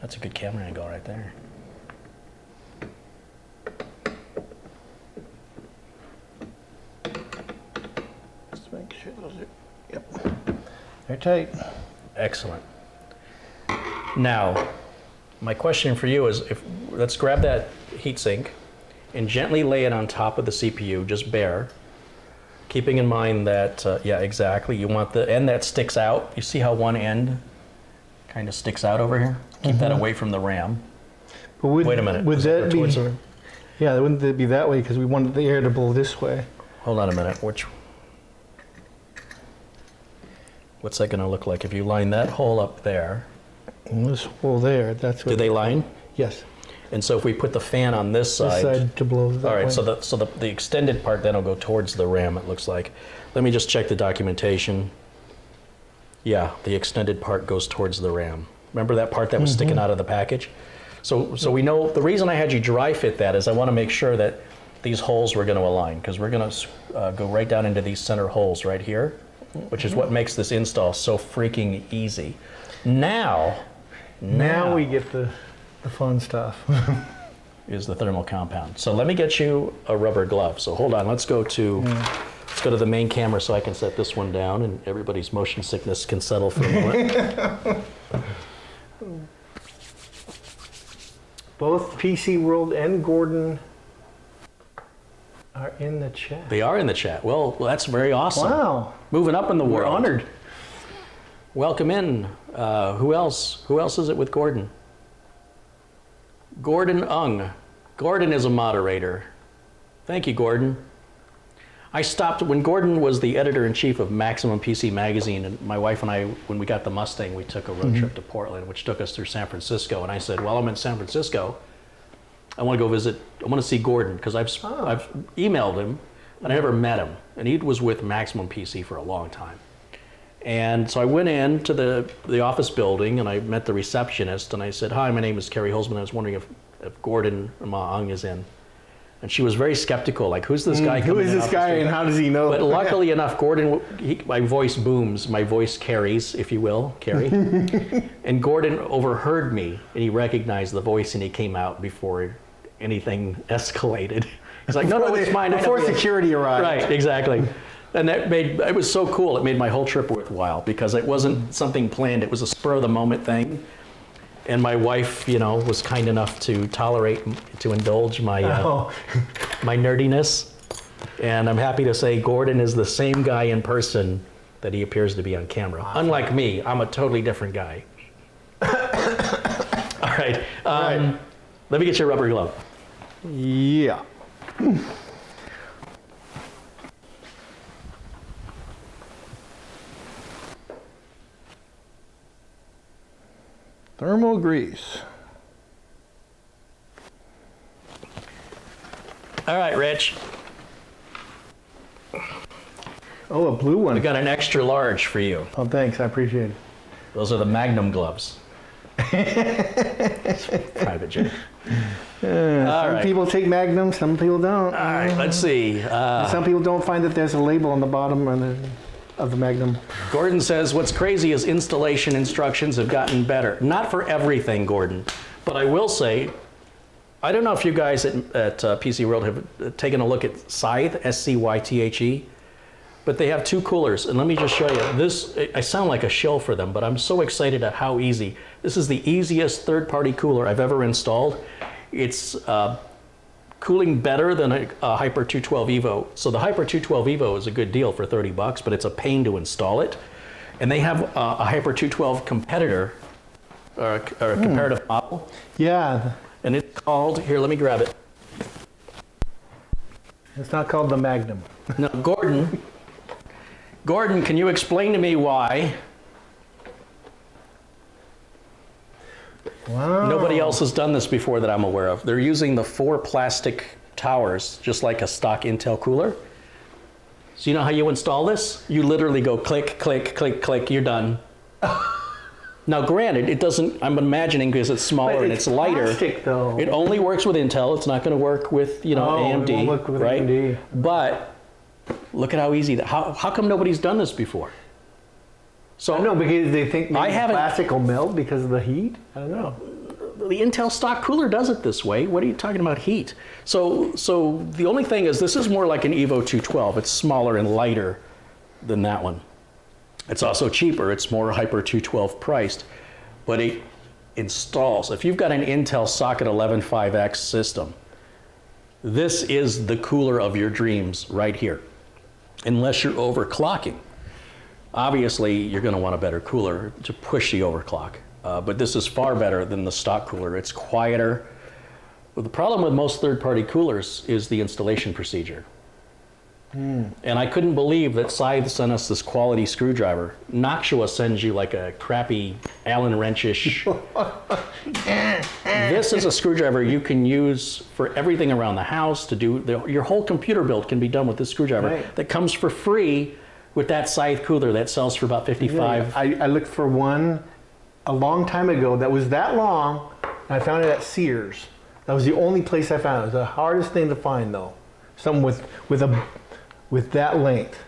That's a good camera angle right there. Just make sure those are, yep. They're tight. Excellent. Now, my question for you is, let's grab that heatsink and gently lay it on top of the CPU, just bare, keeping in mind that, yeah, exactly, you want the end that sticks out. You see how one end kind of sticks out over here? Keep that away from the RAM. But would, Wait a minute. Would Does it that go be, towards the RAM? yeah, wouldn't it be that way because we wanted the air to blow this way? Hold on a minute. What's that going to look like if you line that hole up there? And this hole there, that's what. Do they line? Yes. And so if we put the fan on this side, This side to blow that all right, way. so the extended part then will go towards the RAM, it looks like. Let me just check the documentation. Yeah, the extended part goes towards the RAM. Remember that part that was sticking out of the package? So we know, the reason I had you dry fit that is I want to make sure that these holes were going to align, because we're going to go right down into these center holes right here, which is what makes this install so freaking easy. Now we get the fun stuff. is the thermal compound. So let me get you a rubber glove. So hold on, let's go to the main camera so I can set this one down and everybody's motion sickness can settle for a moment. Both PC World and Gordon are in the chat. They are in the chat. Well, that's very awesome. Wow. Moving up in the We're world. honored. Welcome in. Who else? Who else is it with Gordon? Gordon Ung. Gordon is a moderator. Thank you, Gordon. I stopped when Gordon was the editor-in-chief of Maximum PC Magazine, and my wife and I, when we got the Mustang, we took a road trip to Portland, which took us through San Francisco. And I said, well, I'm in San Francisco. I want to go visit, I want to see Gordon, because I've emailed him, and I never met him. And he was with Maximum PC for a long time. And so I went in to the office building, and I met the receptionist, and I said, hi, my name is Kerry Holzman. I was wondering if Gordon Ma Ung is in. And she was very skeptical, like, who's this guy? Who is this guy and how does he know? But luckily enough, Gordon, my voice booms, my voice carries, if you will, carry. And Gordon overheard me, and he recognized the voice, and he came out before anything escalated. He's like, no, it's mine. Before security arrived. Right, exactly. And that made, it was so cool. It made my whole trip worthwhile because it wasn't something planned. It was a spur of the moment thing. And my wife, you know, was kind enough to tolerate, to indulge my my nerdiness. And I'm happy to say Gordon is the same guy in person that he appears to be on camera. Unlike me, I'm a totally different guy. All right. Let me get your rubber glove. Yeah. Thermal grease. All right, Rich. Oh, a blue one. We got an extra large for you. Oh, thanks. I appreciate it. Those are the Magnum gloves. Private joke. Some people take Magnum, some people don't. All right, let's see. Some people don't find that there's a label on the bottom of the Magnum. Gordon says, what's crazy is installation instructions have gotten better. Not for everything, Gordon, but I will say, I don't know if you guys at PC World have taken a look at Scythe, S-C-Y-T-H-E, but they have two coolers, and let me just show you. This, I sound like a shill for them, but I'm so excited at how easy. This is the easiest third-party cooler I've ever installed. It's cooling better than a Hyper 212 EVO. So the Hyper 212 EVO is a good deal for 30 bucks, but it's a pain to install it. And they have a Hyper 212 competitor, or a comparative model. Yeah. And it's called, here, let me grab it. It's not called the Magnum. No, Gordon, can you explain to me why nobody else has done this before that I'm aware of? They're using the 4 plastic towers, just like a stock Intel cooler. So you know how you install this? You literally go click, click, click, click, you're done. Now granted, it doesn't, I'm imagining because it's smaller and it's lighter. Plastic, though. It only works with Intel. It's not going to work with, you know, AMD, it won't work with right? AMD. But look at how easy that, how come nobody's done this before? So I don't know, because they think maybe I haven't- plastic will melt because of the heat? I don't know. the Intel stock cooler does it this way. What are you talking about heat? So the only thing is this is more like an EVO 212. It's smaller and lighter than that one. It's also cheaper. It's more Hyper 212 priced, but it installs. If you've got an Intel Socket 11.5X system, this is the cooler of your dreams right here, unless you're overclocking. Obviously, you're going to want a better cooler to push the overclock, but this is far better than the stock cooler. It's quieter. But the problem with most third-party coolers is the installation procedure. And I couldn't believe that Scythe sent us this quality screwdriver. Noctua sends you like a crappy Allen wrench-ish. This is a screwdriver you can use for everything around the house to do. Your whole computer build can be done with this screwdriver. Right. That comes for free with that Scythe cooler that sells for about $55. I looked for one a long time ago that was that long, and I found it at Sears. That was the only place I found it. It was the hardest thing to find, though. Something with that length.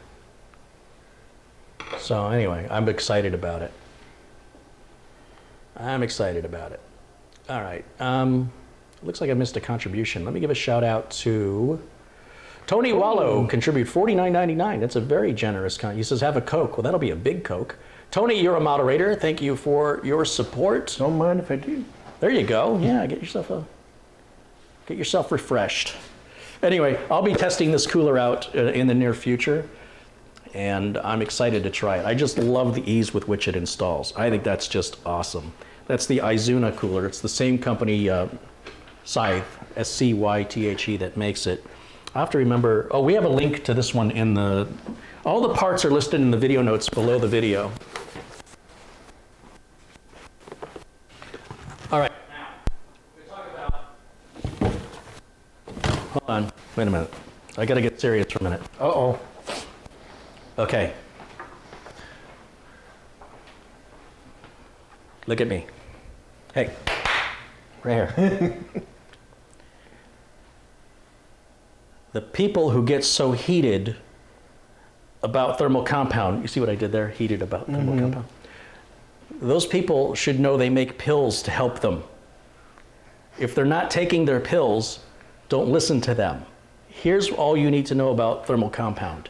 So anyway, I'm excited about it. I'm excited about it. All right. Looks like I missed a contribution. Let me give a shout out to Tony Wallow. Contribute $49.99. That's a very generous He says, have a Coke. Well, that'll be a big Coke. Tony, you're a moderator. Thank you for your support. Don't mind if I do. There you go. Yeah, get yourself refreshed. Anyway, I'll be testing this cooler out in the near future, and I'm excited to try it. I just love the ease with which it installs. I think that's just awesome. That's the Izuna cooler. It's the same company, Scythe, S-C-Y-T-H-E, that makes it. I have to remember, oh, we have a link to this one in the, all the parts are listed in the video notes below the video. All right. Hold on, wait a minute. I gotta get serious for a minute. Uh-oh. Okay. Look at me. Hey, right here. The people who get so heated about thermal compound, you see what I did there? Heated about thermal compound. Those people should know they make pills to help them. If they're not taking their pills, don't listen to them. Here's all you need to know about thermal compound.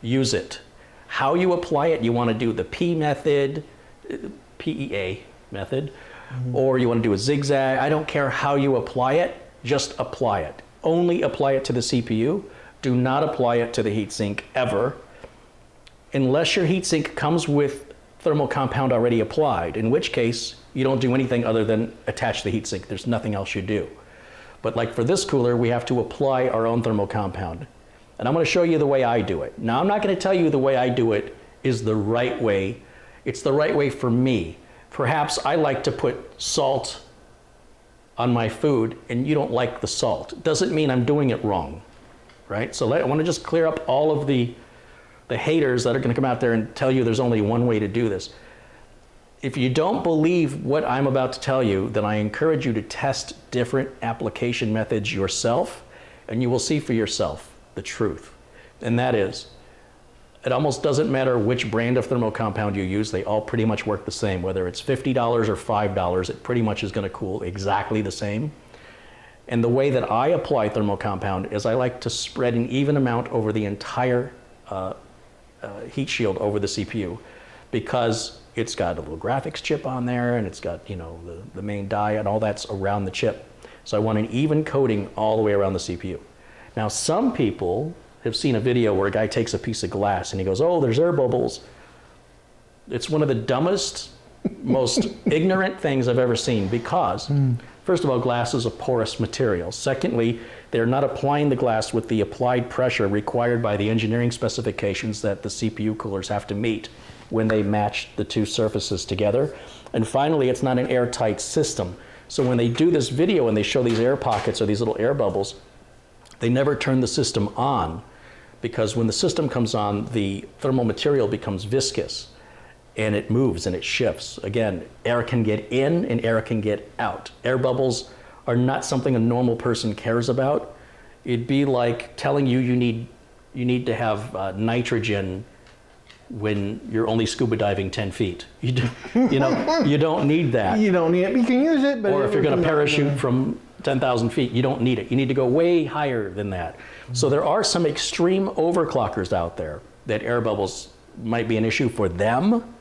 Use it. How you apply it, you want to do the P method, PEA method, or you want to do a zigzag. I don't care how you apply it, just apply it. Only apply it to the CPU. Do not apply it to the heatsink ever, unless your heatsink comes with thermal compound already applied, in which case you don't do anything other than attach the heatsink. There's nothing else you do. But like for this cooler, we have to apply our own thermal compound. And I'm going to show you the way I do it. Now, I'm not going to tell you the way I do it is the right way. It's the right way for me. Perhaps I like to put salt on my food and you don't like the salt. Doesn't mean I'm doing it wrong, right? So I want to just clear up all of the haters that are going to come out there and tell you there's only one way to do this. If you don't believe what I'm about to tell you, then I encourage you to test different application methods yourself, and you will see for yourself the truth. And that is, it almost doesn't matter which brand of thermal compound you use, they all pretty much work the same. Whether it's $50 or $5, it pretty much is going to cool exactly the same. And the way that I apply thermal compound is I like to spread an even amount over the entire heat shield over the CPU, because it's got a little graphics chip on there and it's got, you know, the main die and all that's around the chip. So I want an even coating all the way around the CPU. Now, some people have seen a video where a guy takes a piece of glass and he goes, oh, there's air bubbles. It's one of the dumbest, most ignorant things I've ever seen, because first of all, glass is a porous material. Secondly, they're not applying the glass with the applied pressure required by the engineering specifications that the CPU coolers have to meet when they match the two surfaces together. And finally, it's not an airtight system. So when they do this video and they show these air pockets or these little air bubbles, they never turn the system on, because when the system comes on, the thermal material becomes viscous and it moves and it shifts. Again, air can get in and air can get out. Air bubbles are not something a normal person cares about. It'd be like telling you you need to have nitrogen when you're only scuba diving 10 feet. You don't need that. You don't need it. You can use it, but or if you're going to parachute from 10,000 feet, you don't need it. You need to go way higher than that. So there are some extreme overclockers out there that air bubbles might be an issue for them,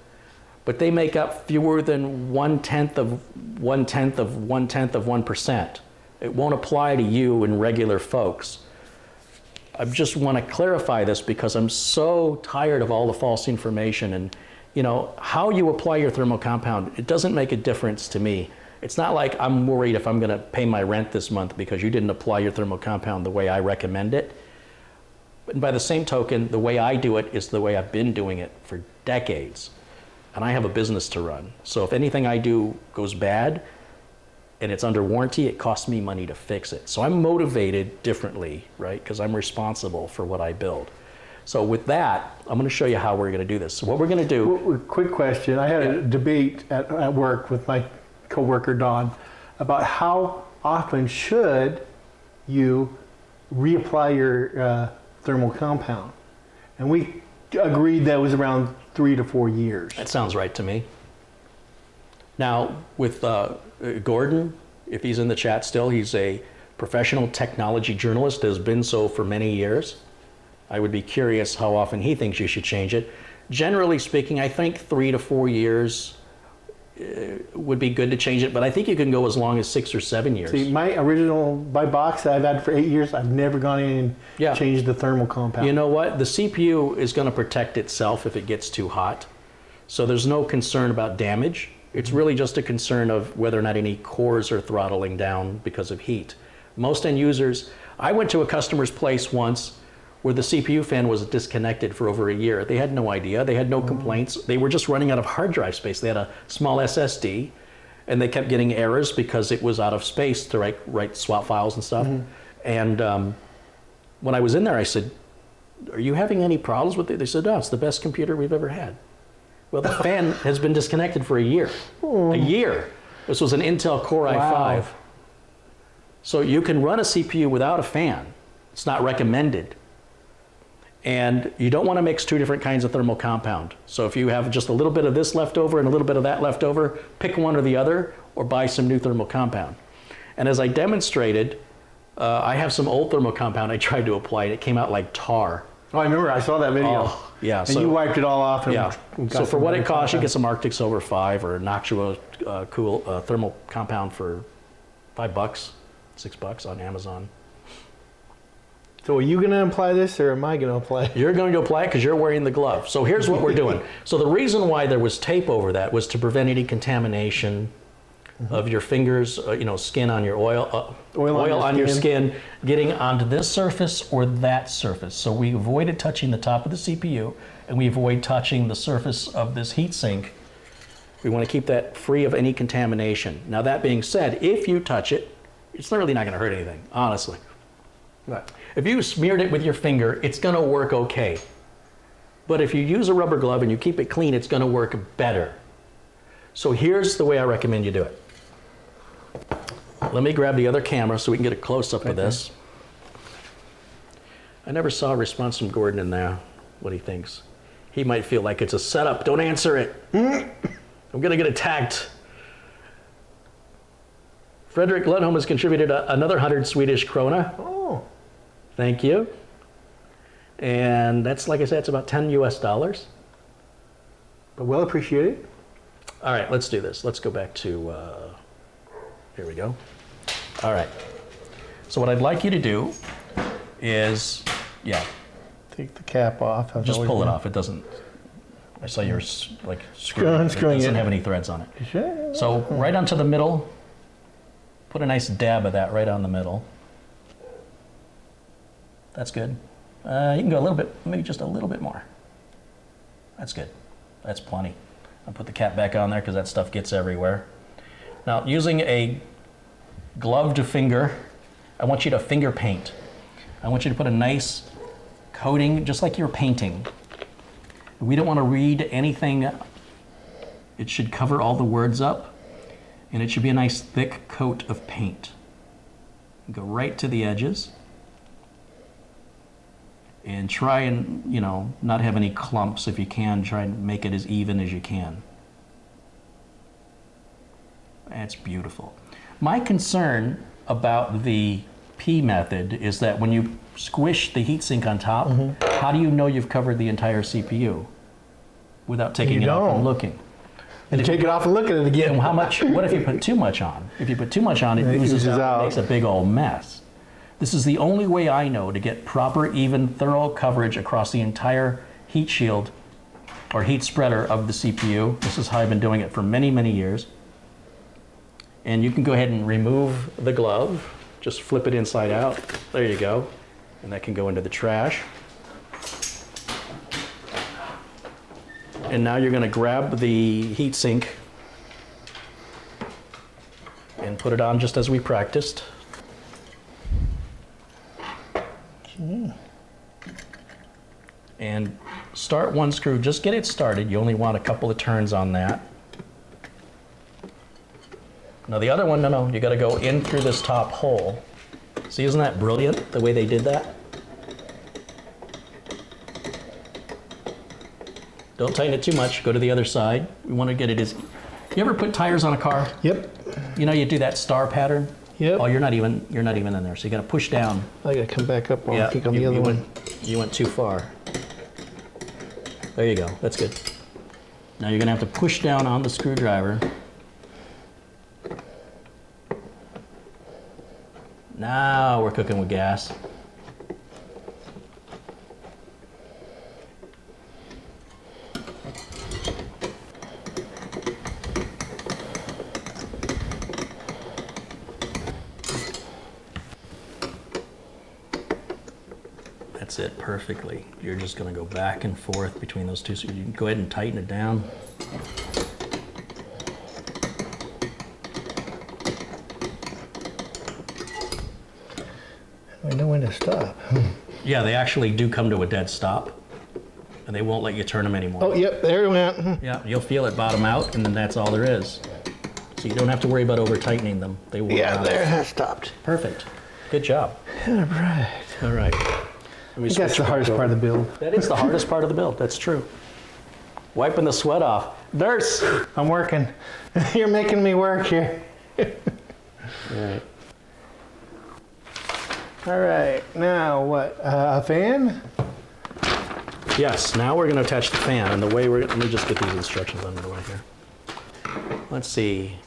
but they make up fewer than 1/10 of 1/10 of 1/10 of 1%. It won't apply to you and regular folks. I just want to clarify this because I'm so tired of all the false information. And you know, how you apply your thermal compound, it doesn't make a difference to me. It's not like I'm worried if I'm going to pay my rent this month because you didn't apply your thermal compound the way I recommend it. But by the same token, the way I do it is the way I've been doing it for decades. And I have a business to run. So if anything I do goes bad and it's under warranty, it costs me money to fix it. So I'm motivated differently, right? Because I'm responsible for what I build. So with that, I'm going to show you how we're going to do this. So what we're going to do... Well, quick question. I had a debate at work with my coworker Don about how often should you reapply your thermal compound, and we agreed that was around 3 to 4 years. That sounds right to me. Now with Gordon, if he's in the chat still, he's a professional technology journalist, has been so for many years. I would be curious how often he thinks you should change it. Generally speaking, I think 3 to 4 years would be good to change it, but I think you can go as long as 6 or 7 years. See, my box that I've had for 8 years, I've never gone in and changed the thermal compound. You know what? The CPU is going to protect itself if it gets too hot. So there's no concern about damage. It's really just a concern of whether or not any cores are throttling down because of heat. Most end users, I went to a customer's place once where the CPU fan was disconnected for over a year. They had no idea, they had no complaints. They were just running out of hard drive space. They had a small SSD and they kept getting errors because it was out of space to write swap files and stuff. And when I was in there, I said, are you having any problems with it? They said, no, it's the best computer we've ever had. Well, the fan has been disconnected for a year. A year. This was an Intel Core i5. So you can run a CPU without a fan It's not recommended. And you don't want to mix two different kinds of thermal compound. So if you have just a little bit of this left over and a little bit of that left over, pick one or the other, or buy some new thermal compound. And as I demonstrated, I have some old thermal compound I tried to apply, and it came out like tar. Oh, I remember. I saw that video. Oh, yeah. And so, you wiped it all off. And yeah. got So for some what better it costs, you compound. get some Arctic Silver 5 or Noctua cool thermal compound for $5, $6 on Amazon. So are you going to apply this, or am I going to apply it? You're going to apply it because you're wearing the glove. So here's what we're doing. So the reason why there was tape over that was to prevent any contamination of your fingers, skin on your oil on your skin getting onto this surface or that surface. So we avoided touching the top of the CPU, and we avoid touching the surface of this heatsink. We want to keep that free of any contamination. Now that being said, if you touch it, it's really not going to hurt anything, honestly. Right. If you smeared it with your finger, it's going to work okay. But if you use a rubber glove and you keep it clean, it's going to work better. So here's the way I recommend you do it. Let me grab the other camera so we can get a close-up of this. I never saw a response from Gordon in there, what he thinks. He might feel like it's a setup. Don't answer it. I'm going to get attacked. Frederick Lundholm has contributed another 100 Swedish krona. Oh. Thank you. And that's, like I said, it's about 10 US dollars. But well appreciated. All right, let's do this. Let's go back to, here we go. All right. So what I'd like you to do is, Take the cap off. just pull it off. It doesn't, I saw yours like screwing. Unscrewing It doesn't it. have any threads on it. Sure. So right onto the middle, put a nice dab of that right on the middle. That's good. You can go a little bit, maybe just a little bit more. That's good. That's plenty. I'll put the cap back on there because that stuff gets everywhere. Now, using a gloved finger, I want you to finger paint. I want you to put a nice coating, just like you're painting. We don't want to read anything. It should cover all the words up, and it should be a nice thick coat of paint. Go right to the edges. And try and, not have any clumps if you can. Try and make it as even as you can. That's beautiful. My concern about the P method is that when you squish the heatsink on top, how do you know you've covered the entire CPU without taking it off and looking? And you take it off and look at it again. And how much? What if you put too much on? If you put too much on, it oozes out and makes a big old mess. This is the only way I know to get proper, even, thorough coverage across the entire heat shield or heat spreader of the CPU. This is how I've been doing it for many, many years. And you can go ahead and remove the glove. Just flip it inside out. There you go. And that can go into the trash. And now you're going to grab the heatsink and put it on just as we practiced. And start one screw, just get it started. You only want a couple of turns on that. Now the other one, no, you gotta go in through this top hole. See, isn't that brilliant, the way they did that? Don't tighten it too much, go to the other side. We wanna get it as, you ever put tires on a car? Yep. You do that star pattern? Yep. Oh, you're not even in there, so you gotta push down. I gotta come back up while I kick on the you other one. You went too far. There you go, that's good. Now you're gonna have to push down on the screwdriver. Now we're cooking with gas. That's it perfectly. You're just going to go back and forth between those two. So you can go ahead and tighten it down. I know when to stop. Yeah, they actually do come to a dead stop, and they won't let you turn them anymore. Oh, yep, there it went. Yeah, you'll feel it bottom out, and then that's all there is. So you don't have to worry about over tightening them. They will. Yeah, there it has stopped. Perfect. Good job. All right. All right. I think that's the hardest part of the build. That is the hardest part of the build. That's true. Wiping the sweat off. Nurse! I'm working. You're making me work here. All right. All right. Now what? A fan? Yes, now we're going to attach the fan. And the way let me just get these instructions under the way here. Let's see.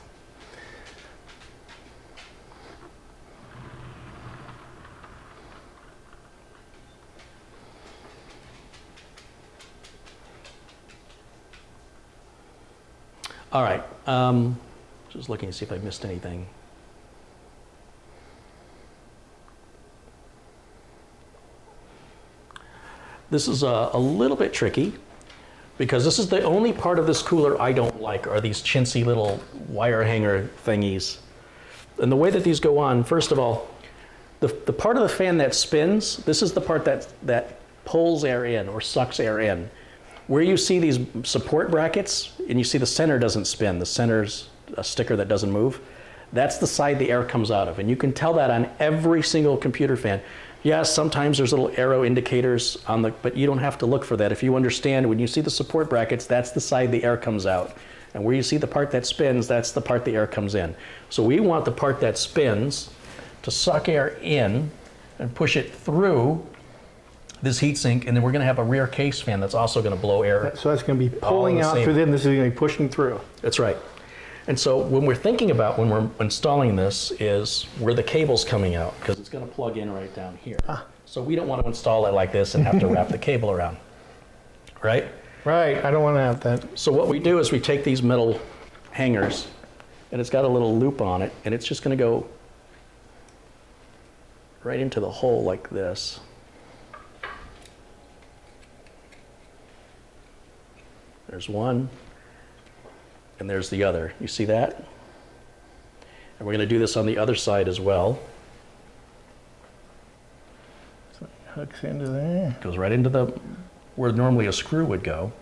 All right, just looking to see if I missed anything. This is a little bit tricky because this is the only part of this cooler I don't like are these chintzy little wire hanger thingies. And the way that these go on, first of all, the part of the fan that spins, this is the part that pulls air in or sucks air in. Where you see these support brackets and you see the center doesn't spin, the center's a sticker that doesn't move, that's the side the air comes out of. And you can tell that on every single computer fan. Yes, sometimes there's little arrow indicators on but you don't have to look for that. If you understand, when you see the support brackets, that's the side the air comes out. And where you see the part that spins, that's the part the air comes in. So we want the part that spins to suck air in and push it through this heatsink, and then we're going to have a rear case fan that's also going to blow air. So that's going to be pulling out through them. This is going to be pushing through. That's right. And so when we're thinking about when we're installing this is where the cable's coming out, because it's going to plug in right down here. So we don't want to install it like this and have to wrap the cable around, right? Right. I don't want to have that. So what we do is we take these metal hangers, and it's got a little loop on it, and it's just going to go right into the hole like this. There's one, and there's the other. You see that? And we're going to do this on the other side as well. So it hooks into there. Goes right into where normally a screw would go.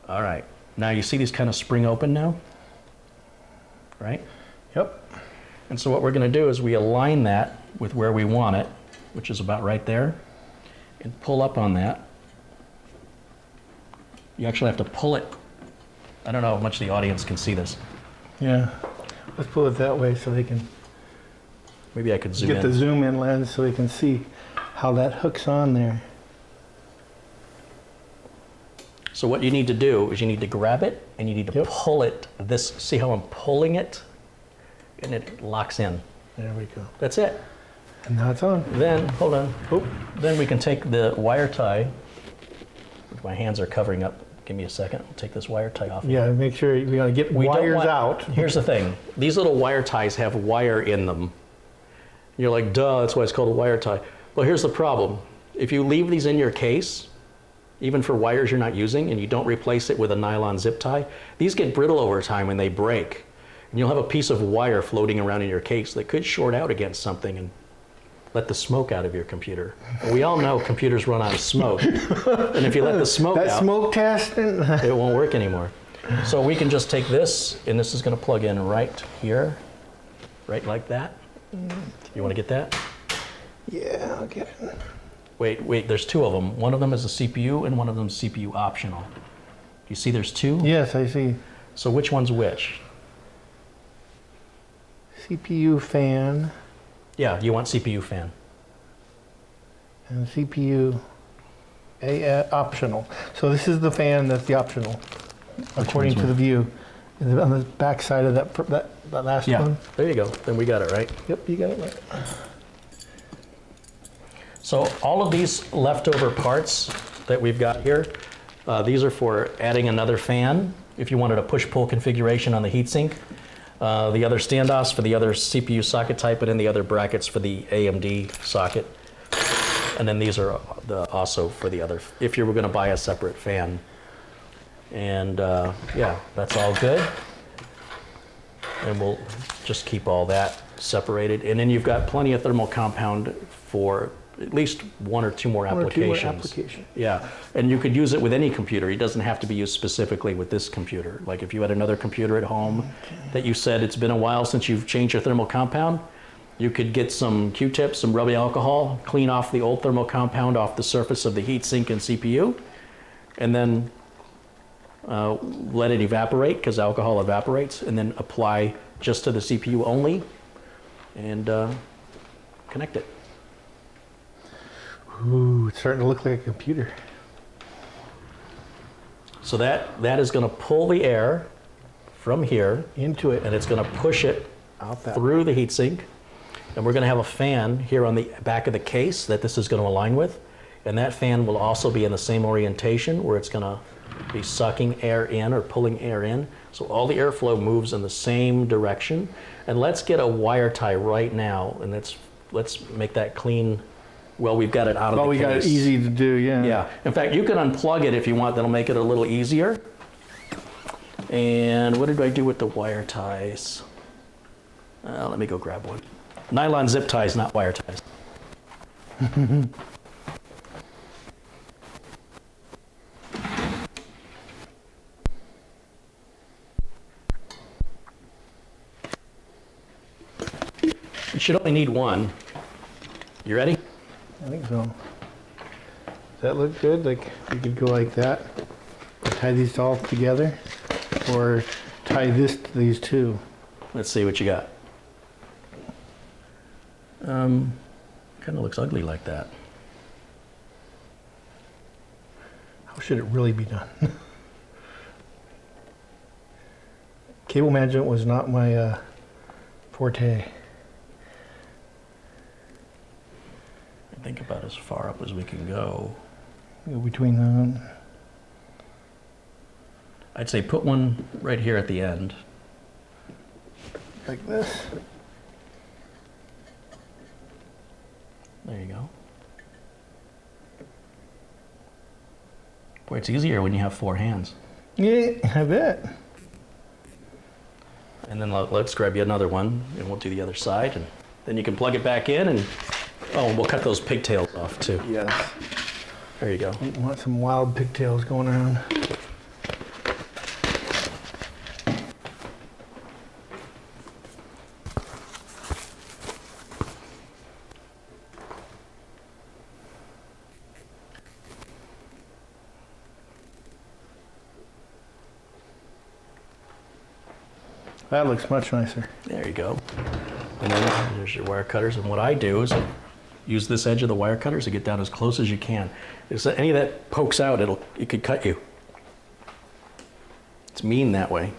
All right. Now you see these kind of spring open now? Right? Yep. And so what we're going to do is we align that with where we want it, which is about right there, and pull up on that. You actually have to pull it. I don't know how much the audience can see this. Yeah. Let's pull it that way so they can Maybe I could zoom in. Get the zoom in lens so we can see how that hooks on there. So what you need to do is you need to grab it and you need to pull it. See how I'm pulling it? And it locks in. There we go. That's it. And now it's on. Then, hold on. Then we can take the wire tie. My hands are covering up. Give me a second. I'll take this wire tie off. Yeah, make sure we gotta get wires out. Here's the thing. These little wire ties have wire in them. You're like, duh, that's why it's called a wire tie. Well, here's the problem. If you leave these in your case, even for wires you're not using, and you don't replace it with a nylon zip tie, these get brittle over time and they break. And you'll have a piece of wire floating around in your case that could short out against something and let the smoke out of your computer. And we all know computers run out of smoke. And if you let the smoke out, smoke testing, it won't work anymore. So we can just take this, and this is going to plug in right here, right like that. You want to get that? Yeah, I'll get it. Wait, there's two of them. One of them is a CPU, and one of them is CPU optional. Do you see there's two? Yes, I see. So which one's which? CPU fan. Yeah, you want CPU fan. And CPU optional. So this is the fan that's the optional, according to the view. On the back side of that last one. Yeah, there you go. Then we got it right. Yep, you got it right. So all of these leftover parts that we've got here, these are for adding another fan if you wanted a push-pull configuration on the heatsink. The other standoffs for the other CPU socket type, and then the other brackets for the AMD socket. And then these are also for the other, if you were going to buy a separate fan. And yeah, that's all good. And we'll just keep all that separated. And then you've got plenty of thermal compound for at least one or two more applications. Yeah, and you could use it with any computer. It doesn't have to be used specifically with this computer. Like if you had another computer at home that you said it's been a while since you've changed your thermal compound, You could get some Q-tips, some rubbing alcohol, clean off the old thermal compound off the surface of the heatsink and CPU, and then let it evaporate, because alcohol evaporates, and then apply just to the CPU only, and connect it. Ooh, it's starting to look like a computer. So that is going to pull the air from here Into it. and it's going to push it Out that through the heatsink. And we're going to have a fan here on the back of the case that this is going to align with. And that fan will also be in the same orientation where it's going to be sucking air in or pulling air in. So all the airflow moves in the same direction. And let's get a wire tie right now, and let's make that clean. Well, we've got it out of the case. we got it easy to do, yeah. Yeah. In fact, you can unplug it if you want. That'll make it a little easier. And what did I do with the wire ties? Let me go grab one. Nylon zip ties, not wire ties. You should only need one. You ready? I think so. Does that look good? Like you could go like that, tie these all together, or tie this to these two. Let's see what you got. Kind of looks ugly like that. How should it really be done? Cable management was not my forte. I think about as far up as we can go. Go between them. I'd say put one right here at the end. Like this. There you go. Boy, it's easier when you have four hands. Yeah, I bet. And then let's grab you another one, and we'll do the other side, and then you can plug it back in, and oh, we'll cut those pigtails off too. Yes. There you go. You want some wild pigtails going around. That looks much nicer. There you go. And then there's your wire cutters. And what I do is I use this edge of the wire cutters to get down as close as you can. If any of that pokes out, it could cut you. It's mean that way.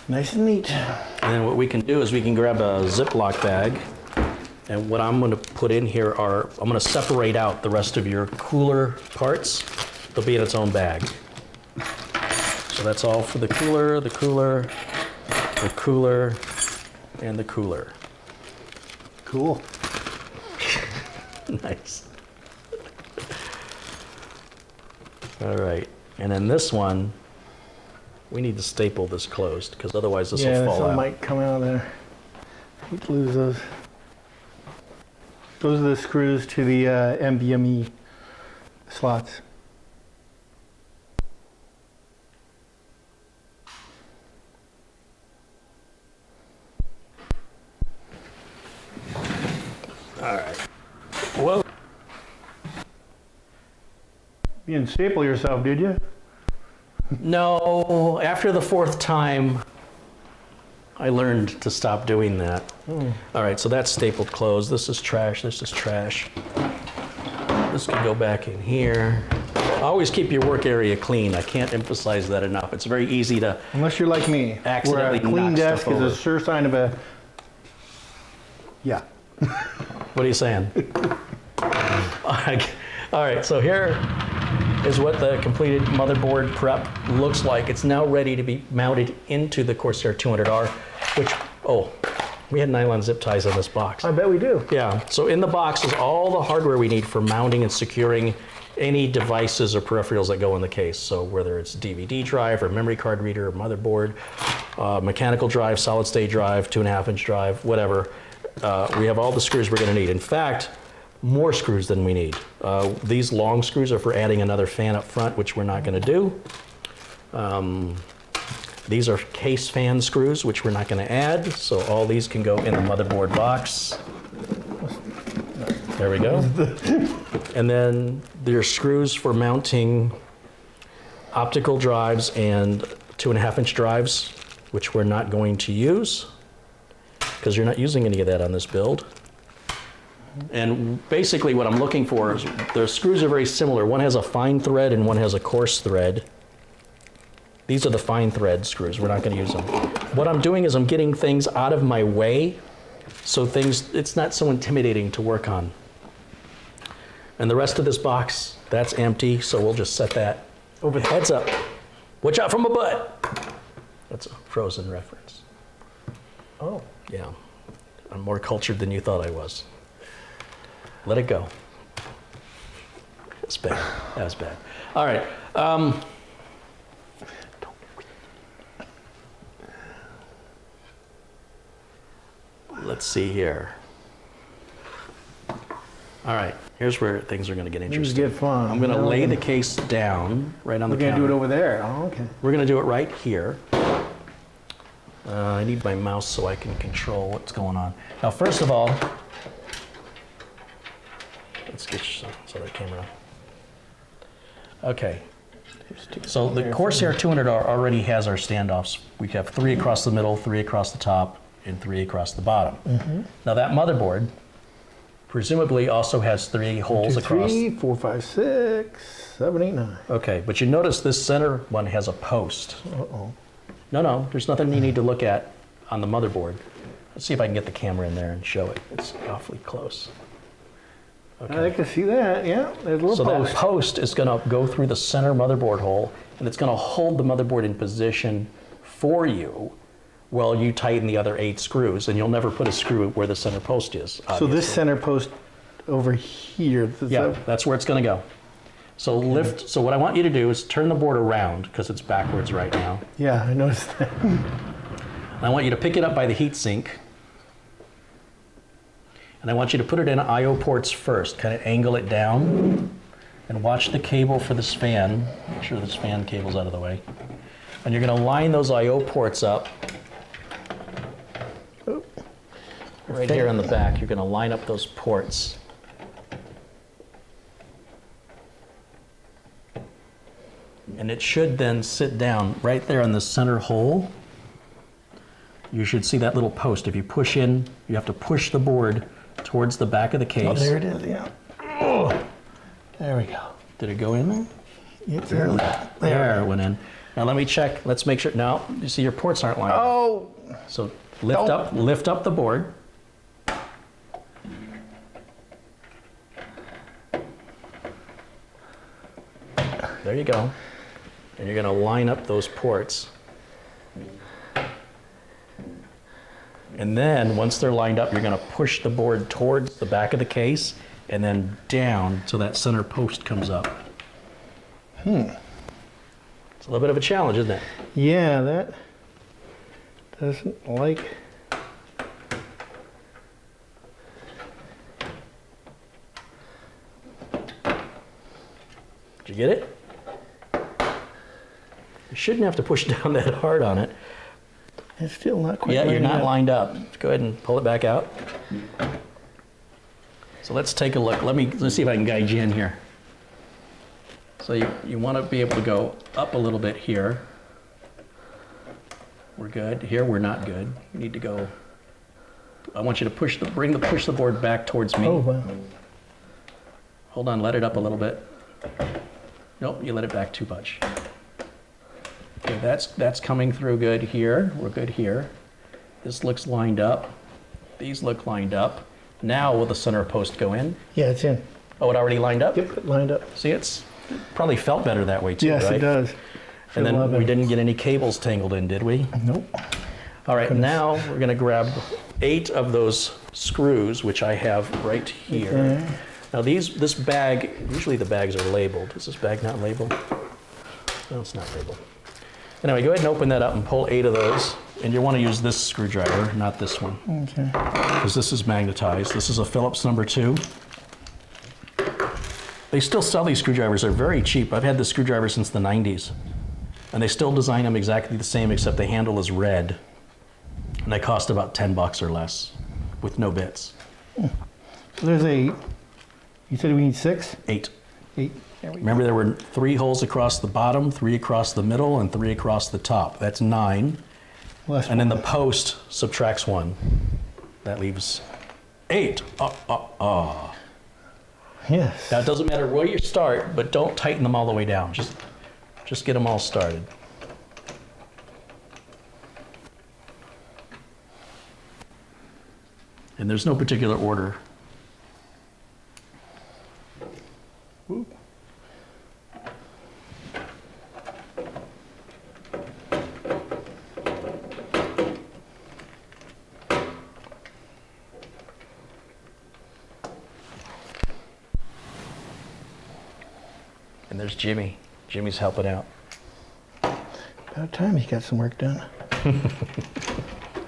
Nice and neat. And then what we can do is we can grab a Ziploc bag, and what I'm going to put in here I'm going to separate out the rest of your cooler parts. They'll be in its own bag. So that's all for the cooler, the cooler, the cooler, and the cooler. Cool. Nice. All right, and then this one, we need to staple this closed because otherwise this will fall some out. might come out of there. Hate to lose those. Those are the screws to the NVMe slots. All right. Whoa. You didn't staple yourself, did you? No, after the fourth time, I learned to stop doing that. All right, so that's stapled closed. This is trash, this is trash. This can go back in here. Always keep your work area clean. I can't emphasize that enough. It's very easy to, Unless you're like me, Accidentally where a clean knock desk stuff is over. a sure sign of a... Yeah. what are you saying? All right, so here is what the completed motherboard prep looks like. It's now ready to be mounted into the Corsair 200R, which, oh, we had nylon zip ties on this box. I bet we do. Yeah, so in the box is all the hardware we need for mounting and securing any devices or peripherals that go in the case. So whether it's DVD drive or memory card reader or motherboard, mechanical drive, solid state drive, 2.5-inch drive, whatever. We have all the screws we're gonna need. In fact, more screws than we need. These long screws are for adding another fan up front, which we're not gonna do. These are case fan screws, which we're not going to add, so all these can go in the motherboard box. There we go. And then there's screws for mounting optical drives and 2.5-inch drives, which we're not going to use because you're not using any of that on this build. And basically what I'm looking for is, the screws are very similar. One has a fine thread and one has a coarse thread. These are the fine thread screws. We're not going to use them. What I'm doing is I'm getting things out of my way so it's not so intimidating to work on. And the rest of this box, that's empty, so we'll just set that over the heads up. Watch out for my butt. That's a Frozen reference. Oh. Yeah. I'm more cultured than you thought I was. Let it go. That's bad. That's bad. All right. Let's see here. All right, here's where things are going to get interesting. Get fun. I'm going to lay the case down right on the counter. We're going to do it over there. Oh, okay. We're going to do it right here. I need my mouse so I can control what's going on. Now, first of all, let's get you some other camera. Okay. So the Corsair 200R already has our standoffs. We have 3 across the middle, 3 across the top, and 3 across the bottom. Now that motherboard presumably also has 3 holes across. 3, 4, 5, 6, 7, 8, 9. Okay, but you notice this center one has a post. Uh-oh. No, there's nothing you need to look at on the motherboard. Let's see if I can get the camera in there and show it. It's awfully close. Okay. I can see that, yeah. There's a little post. That post is going to go through the center motherboard hole, and it's going to hold the motherboard in position for you while you tighten the other 8 screws, and you'll never put a screw where the center post is, obviously. So this center post over here. That's where it's going to go. So lift. So what I want you to do is turn the board around because it's backwards right now. Yeah, I noticed that. I want you to pick it up by the heat sink, and I want you to put it in I/O ports first. Kind of angle it down, and watch the cable for this fan. Make sure this fan cable's out of the way. And you're going to line those I/O ports up. Right here on the back, you're going to line up those ports. And it should then sit down right there in the center hole. You should see that little post. If you push in, you have to push the board towards the back of the case. Oh, there it is, yeah. Oh, there we go. Did it go in there? It's early. There it went in. Now let me check. Let's make sure. Now, you see your ports aren't lined up. Oh! So lift up the board. There you go. And you're going to line up those ports. And then once they're lined up, you're going to push the board towards the back of the case and then down so that center post comes up. It's a little bit of a challenge, isn't it? Yeah, that doesn't like. Did you get it? You shouldn't have to push down that hard on it. It's still not quite. Yeah, you're not up. lined up. Go ahead and pull it back out. So let's take a look. Let's see if I can guide you in here. So you want to be able to go up a little bit here. We're good. Here we're not good. You need to go. I want you to push the board back towards me. Oh wow. Hold on, let it up a little bit. Nope, you let it back too much. Okay, that's coming through good here. We're good here. This looks lined up. These look lined up. Now will the center post go in? Yeah, it's in. Oh, it already lined up? Yep, it lined up. See, it probably felt better that way too, Yes, right? it does. And then we didn't get any cables tangled in, did we? Nope. All right, now we're going to grab 8 of those screws, which I have right here. Okay. Now this bag, usually the bags are labeled. Is this bag not labeled? No, it's not labeled. Anyway, go ahead and open that up and pull 8 of those. And you want to use this screwdriver, not this one. Okay. Because this is magnetized. This is a Phillips number 2. They still sell these screwdrivers. They're very cheap. I've had this screwdriver since the 90s. And they still design them exactly the same, except the handle is red. And they cost about 10 bucks or less with no bits. So there's a, you said we need 6? 8. 8. There we Remember, there were 3 holes across the bottom, 3 across the middle, and 3 across the top. That's 9. Less And then the post subtracts 1. That leaves 8. Yes. Now, it doesn't matter where you start, but don't tighten them all the way down. Just get them all started. And there's no particular order. Ooh. And there's Jimmy. Jimmy's helping out. About time he got some work done.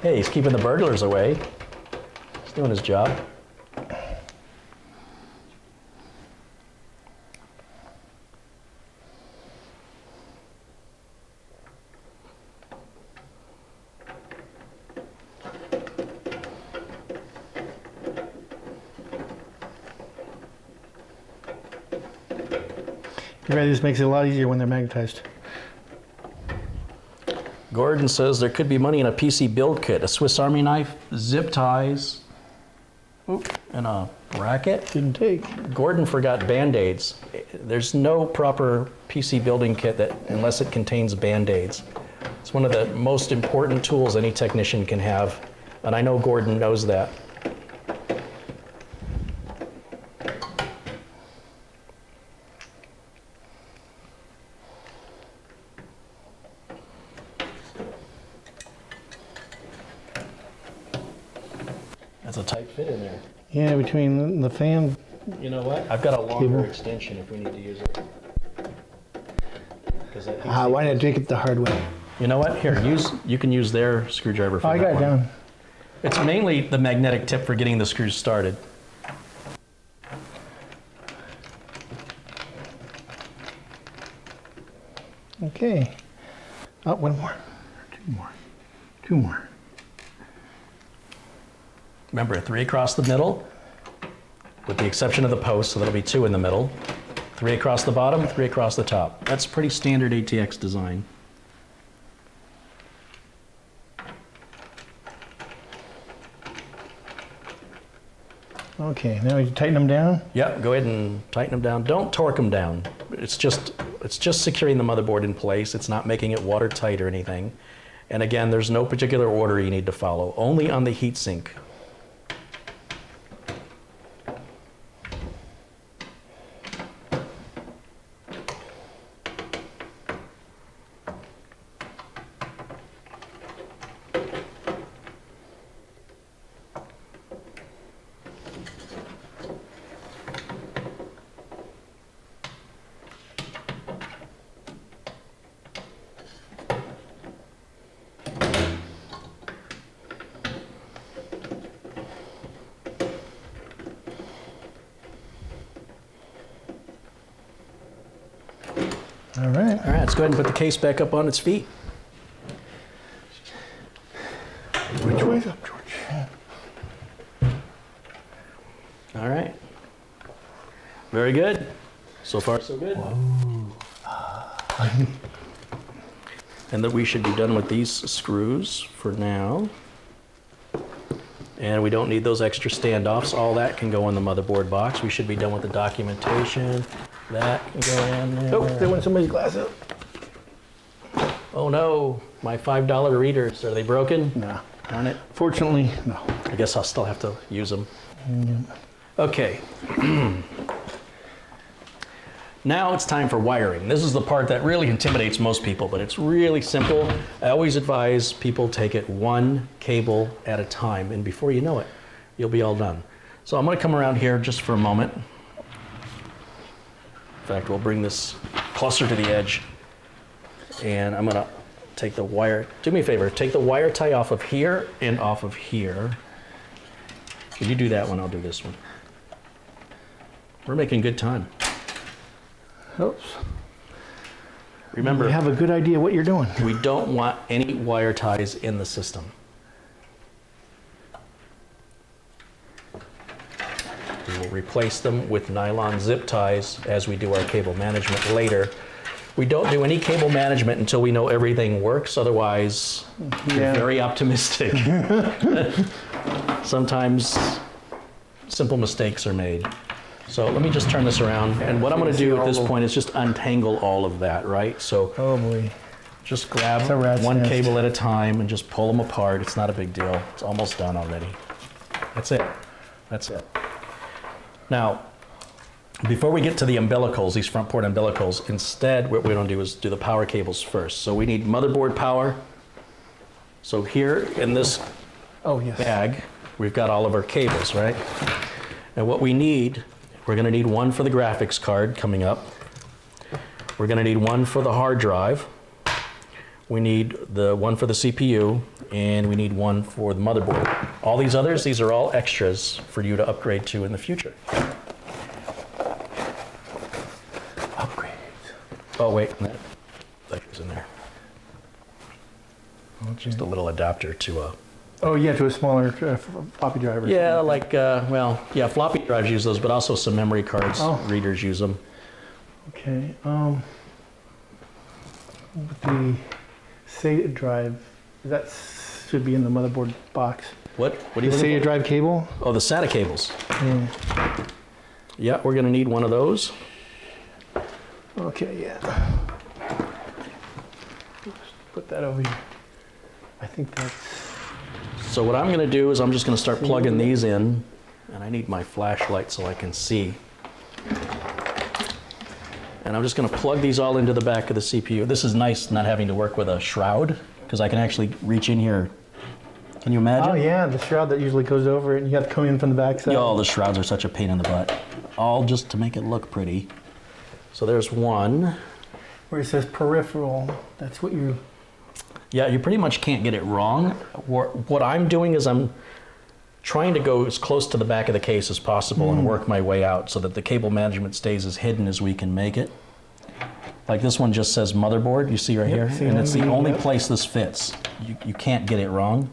Hey, he's keeping the burglars away. He's doing his job. You're right, this makes it a lot easier when they're magnetized. Gordon says there could be money in a PC build kit, a Swiss Army knife, zip ties, and a bracket. Didn't take. Gordon forgot Band-Aids. There's no proper PC building kit that unless it contains Band-Aids. It's one of the most important tools any technician can have, and I know Gordon knows that. That's a tight fit in there. Yeah, between the fan. You know what? I've got a longer Cable. extension if we need to use it. Why not take it the hard way? You know what? Here, you can use their screwdriver for Oh, I that got it one. down. It's mainly the magnetic tip for getting the screws started. Okay. Oh, one more. 2 more. 2 more. Remember, 3 across the middle, with the exception of the post, so that'll be 2 in the middle. 3 across the bottom, 3 across the top. That's pretty standard ATX design. Okay, now we tighten them down. Yep, go ahead and tighten them down. Don't torque them down. It's just securing the motherboard in place. It's not making it watertight or anything. And again, there's no particular order you need to follow, only on the heatsink. All right. All right, let's go ahead and put the case back up on its feet. Which way's up, George? All right. Very good. So far, so good. And that we should be done with these screws for now. And we don't need those extra standoffs. All that can go in the motherboard box. We should be done with the documentation. That can go in there. Oh, there went somebody's glass out. Oh no, my $5 readers, are they broken? No. Darn it. Fortunately, no. I guess I'll still have to use them. Okay. Now it's time for wiring. This is the part that really intimidates most people, but it's really simple. I always advise people take it 1 cable at a time, and before you know it, you'll be all done. So I'm going to come around here just for a moment. In fact, we'll bring this closer to the edge, and I'm going to take the wire. Do me a favor, take the wire tie off of here and off of here. When you do that one, I'll do this one. We're making good time. Oops. Remember, You have a good idea what you're doing. we don't want any wire ties in the system. We will replace them with nylon zip ties as we do our cable management later. We don't do any cable management until we know everything works, otherwise we're very optimistic. Sometimes simple mistakes are made. So let me just turn this around, and what I'm going to do at this point is just untangle all of that, right? So Oh boy. just grab one cable at a time and just pull them apart. It's not a big deal. It's almost done already. That's it. That's it. Now, before we get to the umbilicals, these front port umbilicals, instead what we're going to do is do the power cables first. So we need motherboard power. So here in this bag, we've got all of our cables, right? And what we need, we're going to need one for the graphics card coming up. We're going to need one for the hard drive. We need the one for the CPU, and we need one for the motherboard. All these others, these are all extras for you to upgrade to in the future. Upgrades. Oh wait, that goes in there. Just a little adapter to a... Oh yeah, to a smaller floppy drive. Or Yeah, like, well, yeah, floppy drives use those, but also some memory cards, readers use them. Okay. With the SATA drive, that should be in the motherboard box. What do you The looking SATA for? drive cable. Oh, the SATA cables. Yeah. Yeah, we're gonna need one of those. Okay, yeah. Just put that over here. I think that's... So what I'm gonna do is I'm just gonna start plugging these in, and I need my flashlight so I can see. And I'm just gonna plug these all into the back of the CPU. This is nice not having to work with a shroud, because I can actually reach in here. Can you imagine? Oh yeah, the shroud that usually goes over it, and you have to come in from the back side. Oh, the shrouds are such a pain in the butt. All just to make it look pretty. So there's one. Where it says peripheral, that's what you... Yeah, you pretty much can't get it wrong. What I'm doing is I'm trying to go as close to the back of the case as possible and work my way out so that the cable management stays as hidden as we can make it. Like this one just says motherboard, you see right here? And it's the only place this fits. You can't get it wrong.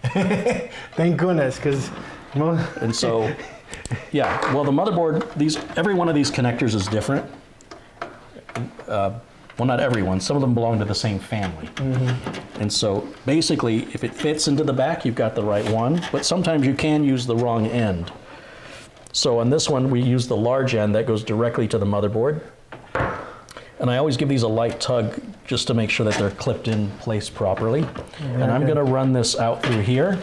Thank goodness, because... And so, yeah, well the motherboard, every one of these connectors is different. Well, not everyone. Some of them belong to the same family. And so basically, if it fits into the back, you've got the right one, but sometimes you can use the wrong end. So on this one, we use the large end that goes directly to the motherboard. And I always give these a light tug just to make sure that they're clipped in place properly. And I'm gonna run this out through here,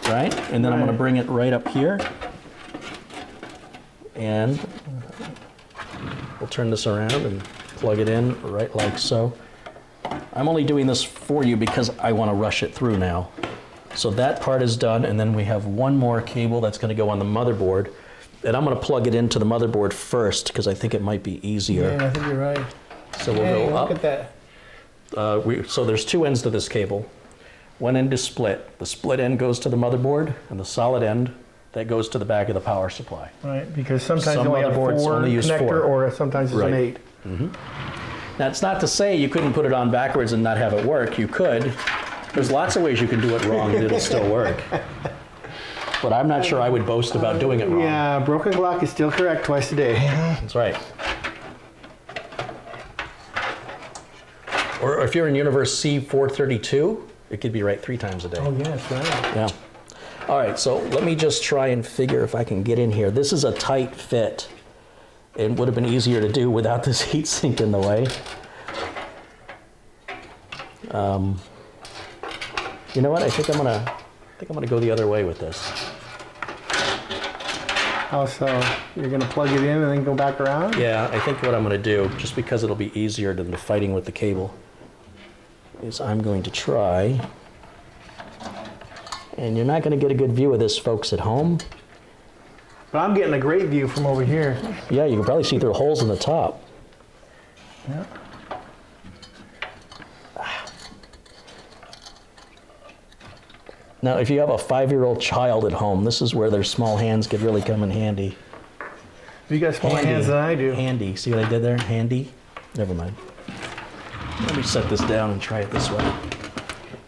right? And then I'm gonna bring it right up here. And we'll turn this around and plug it in right like so. I'm only doing this for you because I want to rush it through now. So that part is done, and then we have one more cable that's going to go on the motherboard, and I'm going to plug it into the motherboard first because I think it might be easier. Yeah, I think you're right. So we'll go up. Look at that. So there's two ends to this cable. One end is split. The split end goes to the motherboard, and the solid end that goes to the back of the power supply. Right, because sometimes Some you only have motherboards four only use connector, four. or sometimes it's an 8. Now, it's not to say you couldn't put it on backwards and not have it work. You could. There's lots of ways you can do it wrong and it'll still work. But I'm not sure I would boast about doing it wrong. Yeah, broken clock is still correct twice a day. That's right. Or if you're in universe C432, it could be right 3 times a day. Oh, yes, right. Yeah. All right, so let me just try and figure if I can get in here. This is a tight fit. It would have been easier to do without this heatsink in the way. You know what? I think I'm gonna go the other way with this. Oh, so you're gonna plug it in and then go back around? Yeah, I think what I'm gonna do, just because it'll be easier than the fighting with the cable, is I'm going to try. And you're not gonna get a good view of this, folks at home. But I'm getting a great view from over here. Yeah, you can probably see through holes in the top. Yeah. Now, if you have a 5-year-old child at home, this is where their small hands could really come in handy. You got smaller hands than I do. Handy. See what I did there? Handy? Never mind. Let me set this down and try it this way.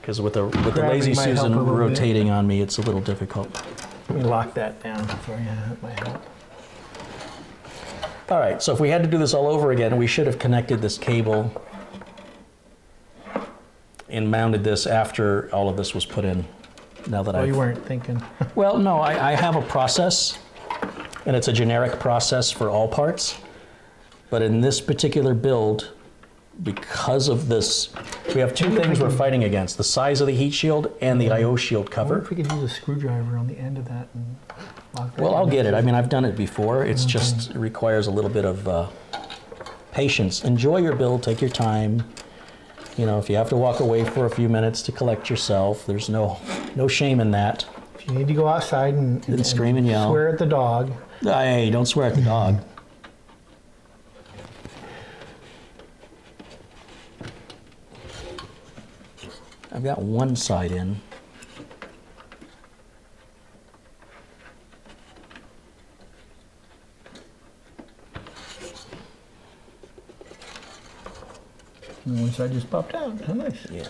Because with the lazy might help Susan a little bit. rotating on me, it's a little difficult. Let me lock that down for you. That might help. All right, so if we had to do this all over again, we should have connected this cable and mounted this after all of this was put in. Now that Well, you weren't thinking. Well, no, I have a process, and it's a generic process for all parts. But in this particular build, because of this, we have two things we're fighting against: the size of the heat shield and the I/O shield I wonder cover. if we could use a screwdriver on the end of that and lock that Well, I'll in. get it. I mean, I've done it before. It's just it requires a little bit of patience. Enjoy your build. Take your time. You know, if you have to walk away for a few minutes to collect yourself, there's no shame in that. If you need to go outside and scream and yell. swear at the dog. Hey, don't swear at the dog. I've got one side in. And one side just popped out. How nice. Yeah.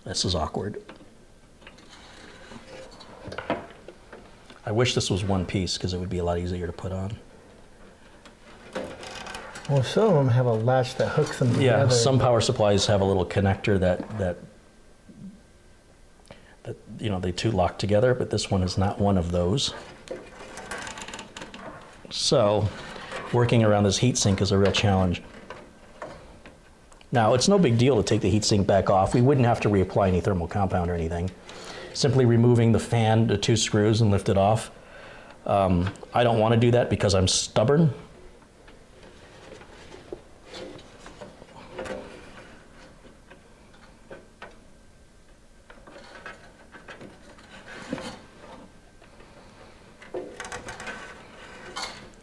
This is awkward. I wish this was one piece because it would be a lot easier to put on. Well, some of them have a latch that hooks them together. Yeah, some power supplies have a little connector that you know, they two lock together, but this one is not one of those. So, working around this heatsink is a real challenge. Now, it's no big deal to take the heatsink back off. We wouldn't have to reapply any thermal compound or anything. Simply removing the fan, the two screws, and lift it off. I don't want to do that because I'm stubborn.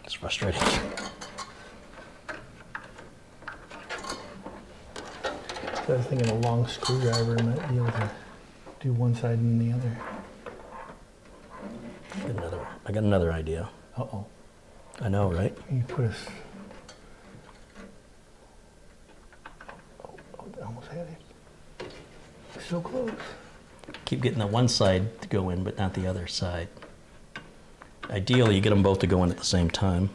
It's frustrating. So I was thinking a long screwdriver might be able to do one side and the other. I got another idea. Uh-oh. I know, right? You put us. Oh, I almost had it. So close. Keep getting the one side to go in, but not the other side. Ideally, you get them both to go in at the same time.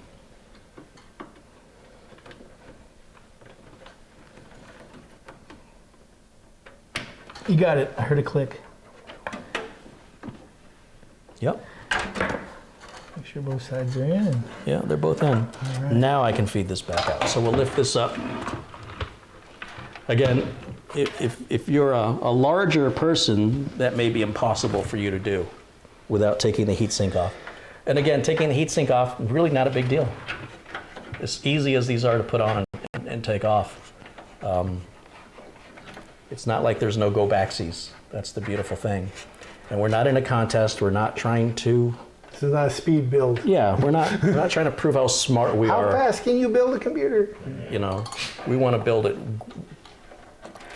You got it. I heard a click. Yep. Make sure both sides are in. Yeah, they're both in. right. Now I can feed this back out. So we'll lift this up. Again, if you're a larger person, that may be impossible for you to do without taking the heatsink off. And again, taking the heatsink off, really not a big deal. As easy as these are to put on and take off. It's not like there's no go-backsies. That's the beautiful thing. And we're not in a contest. We're not trying to... This is not a speed build. Yeah, we're not trying to prove how smart we How are. fast can you build a computer? You know, we want to build it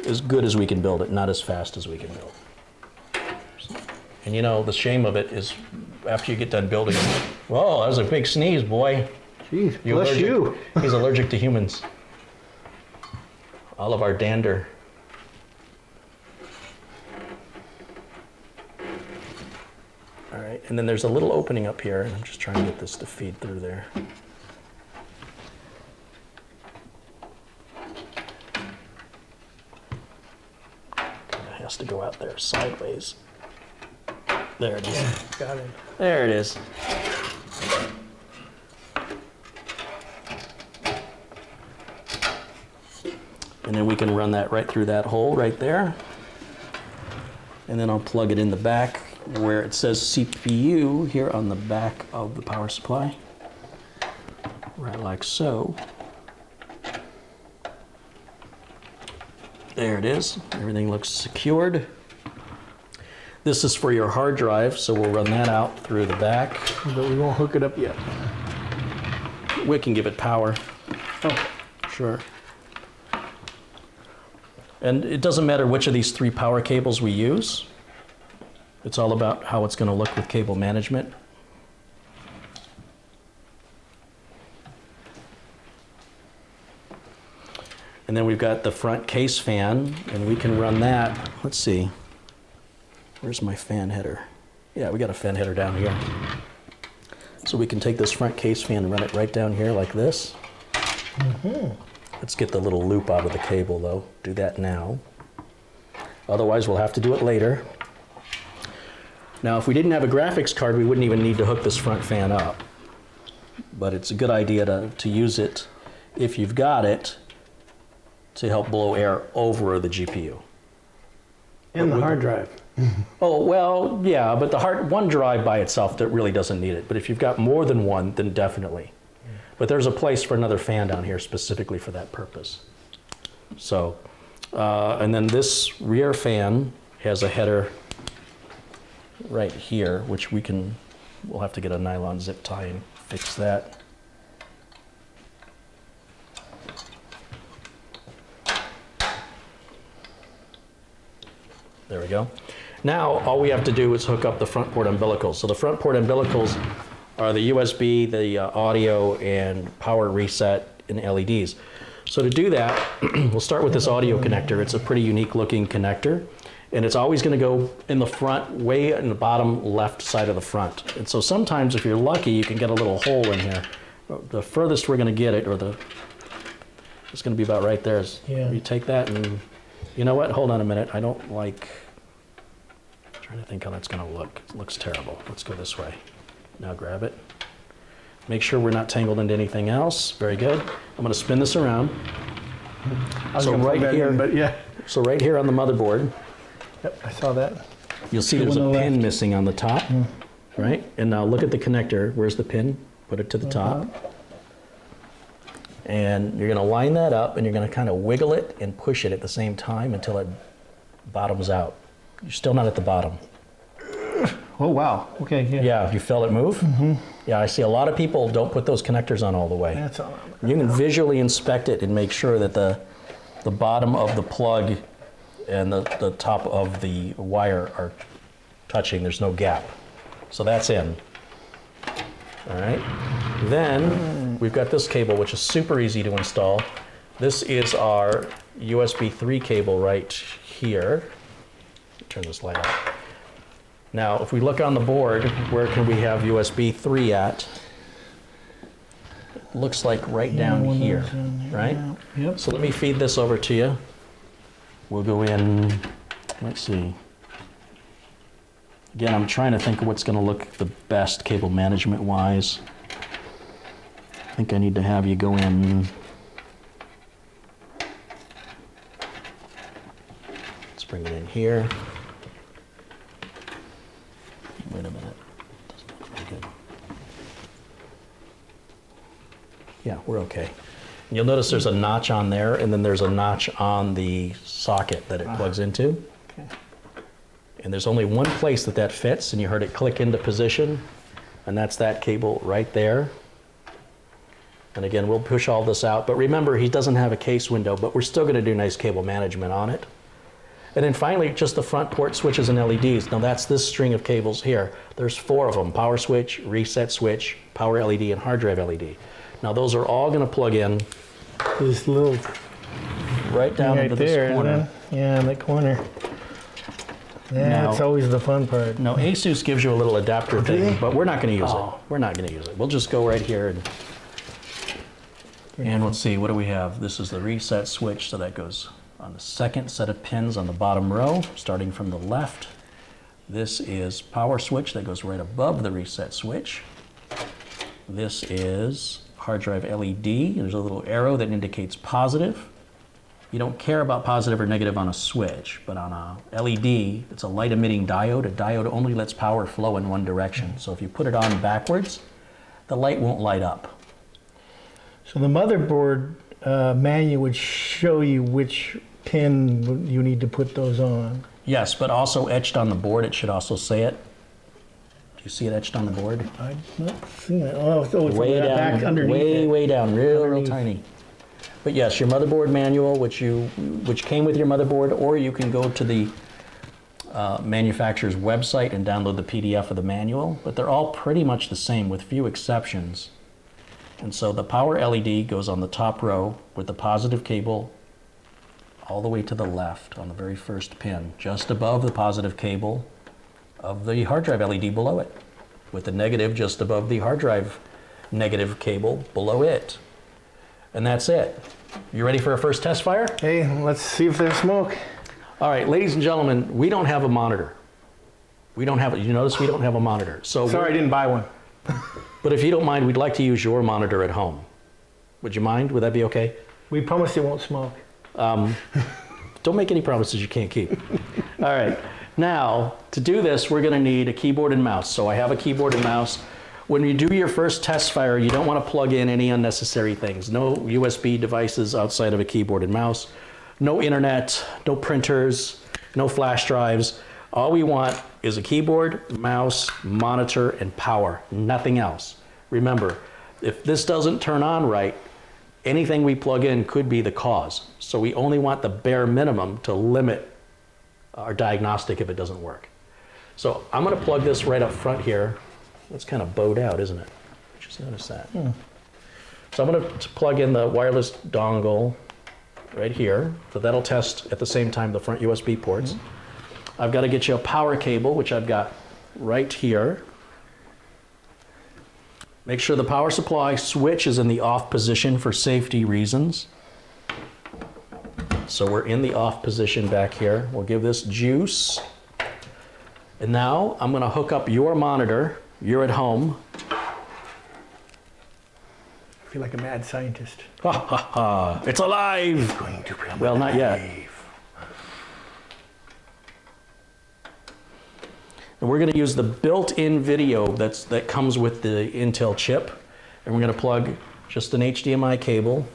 as good as we can build it, not as fast as we can build it. And you know, the shame of it is after you get done building it, whoa, that was a big sneeze, boy. Jeez, You're bless allergic. you. He's allergic to humans. All of our dander. All right, and then there's a little opening up here, and I'm just trying to get this to feed through there. It has to go out there sideways. There it is. Got it. There it is. And then we can run that right through that hole right there. And then I'll plug it in the back where it says CPU here on the back of the power supply. Right like so. There it is. Everything looks secured. This is for your hard drive, so we'll run that out through the back. But we won't hook it up yet. We can give it power. Oh, Sure. And it doesn't matter which of these three power cables we use. It's all about how it's going to look with cable management. And then we've got the front case fan, and we can run that. Let's see. Where's my fan header? Yeah, we got a fan header down here. So we can take this front case fan and run it right down here like this. Let's get the little loop out of the cable though. Do that now. Otherwise we'll have to do it later. Now if we didn't have a graphics card, we wouldn't even need to hook this front fan up. But it's a good idea to use it, if you've got it, to help blow air over the GPU. And the hard drive. Oh, well, yeah, but one drive by itself that really doesn't need it. But if you've got more than one, then definitely. But there's a place for another fan down here specifically for that purpose. So, and then this rear fan has a header right here, which we'll have to get a nylon zip tie and fix that. There we go. Now, all we have to do is hook up the front port umbilicals. So the front port umbilicals are the USB, the audio, and power reset and LEDs. So to do that, we'll start with this audio connector. It's a pretty unique looking connector, and it's always going to go in the front, way in the bottom left side of the front. And so sometimes, if you're lucky, you can get a little hole in here. The furthest we're going to get it, it's going to be about right there. You take that and, you know what? Hold on a minute. I don't like. I'm trying to think how that's going to look. It looks terrible. Let's go this way. Now grab it. Make sure we're not tangled into anything else. Very good. I'm going to spin this around. So right here, so right here on the motherboard. Yep, I saw that. You'll see there's a pin missing on the top, right? And now look at the connector. Where's the pin? Put it to the top. And you're going to line that up, and you're going to kind of wiggle it and push it at the same time until it bottoms out. You're still not at the bottom. Oh, wow. Okay, yeah. Yeah, you felt it move? Yeah, I see a lot of people don't put those connectors on all the way. That's all. You can visually inspect it and make sure that the bottom of the plug and the top of the wire are touching. There's no gap. So that's in. All right. Then we've got this cable, which is super easy to install. This is our USB 3 cable right here. Turn this light off. Now, if we look on the board, where can we have USB 3 at? It looks like right down here, right? Yep. So let me feed this over to you. We'll go in, let's see. Again, I'm trying to think of what's going to look the best cable management wise. I think I need to have you go in. Let's bring it in here. Wait a minute. Doesn't look very good. Yeah, we're okay. And you'll notice there's a notch on there, and then there's a notch on the socket that it plugs into. Okay. And there's only one place that fits, and you heard it click into position, and that's that cable right there. And again, we'll push all this out, but remember, he doesn't have a case window, but we're still going to do nice cable management on it. And then finally, just the front port switches and LEDs. Now that's this string of cables here. There's 4 of them: power switch, reset switch, power LED, and hard drive LED. Now those are all going to plug in This little right down into this corner. Yeah, in that corner. Yeah, that's always the fun part. No, Asus gives you a little adapter thing, but we're not going to use it. We're not going to use it. We'll just go right here and let's see, what do we have? This is the reset switch, so that goes on the second set of pins on the bottom row, starting from the left. This is power switch that goes right above the reset switch. This is hard drive LED. There's a little arrow that indicates positive. You don't care about positive or negative on a switch, but on a LED, it's a light emitting diode. A diode only lets power flow in one direction. So if you put it on backwards, the light won't light up. So the motherboard manual would show you which pin you need to put those on. Yes, but also etched on the board, it should also say it. Do you see it etched on the board? I'm not seeing it. Oh, it's way down, back underneath way down, real Underneath. tiny. But yes, your motherboard manual, which came with your motherboard, or you can go to the manufacturer's website and download the PDF of the manual. But they're all pretty much the same, with few exceptions. And so the power LED goes on the top row with the positive cable all the way to the left on the very first pin, just above the positive cable of the hard drive LED below it, with the negative just above the hard drive negative cable below it. And that's it. You ready for a first test fire? Hey, let's see if there's smoke. All right, ladies and gentlemen, we don't have a monitor. We don't have, you notice we don't have a monitor. So Sorry, I didn't buy one. But if you don't mind, we'd like to use your monitor at home. Would you mind? Would that be okay? We promise it won't smoke. Don't make any promises you can't keep. All right, now to do this, we're gonna need a keyboard and mouse. So I have a keyboard and mouse. When you do your first test fire, you don't wanna plug in any unnecessary things. No USB devices outside of a keyboard and mouse. No internet, no printers, no flash drives. All we want is a keyboard, mouse, monitor, and power, nothing else. Remember, if this doesn't turn on right, anything we plug in could be the cause. So we only want the bare minimum to limit our diagnostic if it doesn't work. So I'm gonna plug this right up front here. It's kind of bowed out, isn't it? Just notice that. So I'm gonna plug in the wireless dongle right here. So that'll test at the same time the front USB ports. I've got to get you a power cable, which I've got right here. Make sure the power supply switch is in the off position for safety reasons. So we're in the off position back here. We'll give this juice. And now I'm going to hook up your monitor. You're at home. I feel like a mad scientist. Ha ha ha! It's alive! It's going to be Well, not yet. And we're going to use the built-in video that comes with the Intel chip. And we're going to plug just an HDMI cable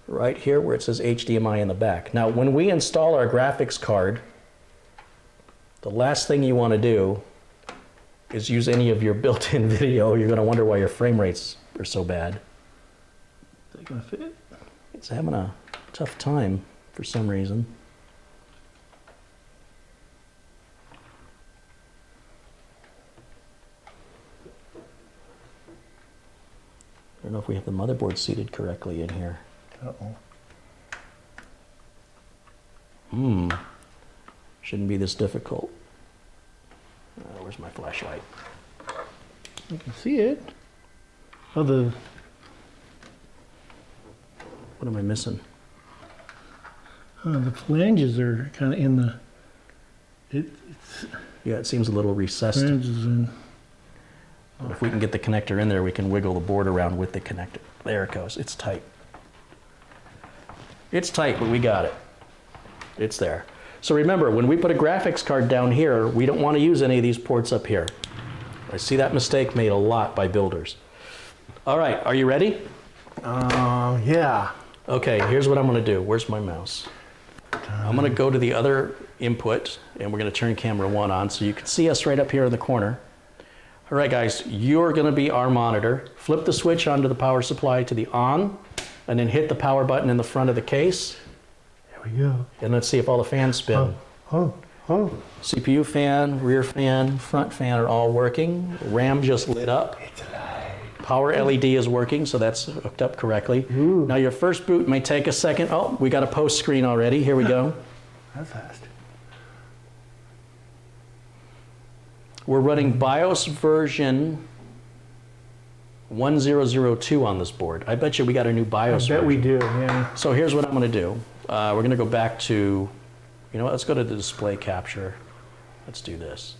right here where it says HDMI in the back. Now, when we install our graphics card, the last thing you want to do is use any of your built-in video. You're going to wonder why your frame rates are so bad. Is that going to fit? It's having a tough time for some reason. I don't know if we have the motherboard seated correctly in here. Shouldn't be this difficult. Where's my flashlight? I can see it. Oh, the What am I missing? the flanges are kind of in the. It's Yeah, it seems a little recessed. flanges in. But if we can get the connector in there, we can wiggle the board around with the connector. There it goes. It's tight. It's tight, but we got it. It's there. So remember, when we put a graphics card down here, we don't want to use any of these ports up here. I see that mistake made a lot by builders. All right, are you ready? Yeah. Okay, here's what I'm going to do. Where's my mouse? I'm going to go to the other input, and we're going to turn camera 1 on so you can see us right up here in the corner. All right, guys, you're going to be our monitor. Flip the switch onto the power supply to the on, and then hit the power button in the front of the case. There we go. And let's see if all the fans spin. Oh. CPU fan, rear fan, front fan are all working. RAM just lit up. It's alive. Power LED is working, so that's hooked up correctly. Ooh. Now your first boot may take a second. Oh, we got a post screen already. Here we go. That's fast. We're running BIOS version 1002 on this board. I bet you we got a new BIOS I bet version. we do, yeah. So here's what I'm going to do. We're going to go back to, you know what, let's go to the display capture. Let's do this.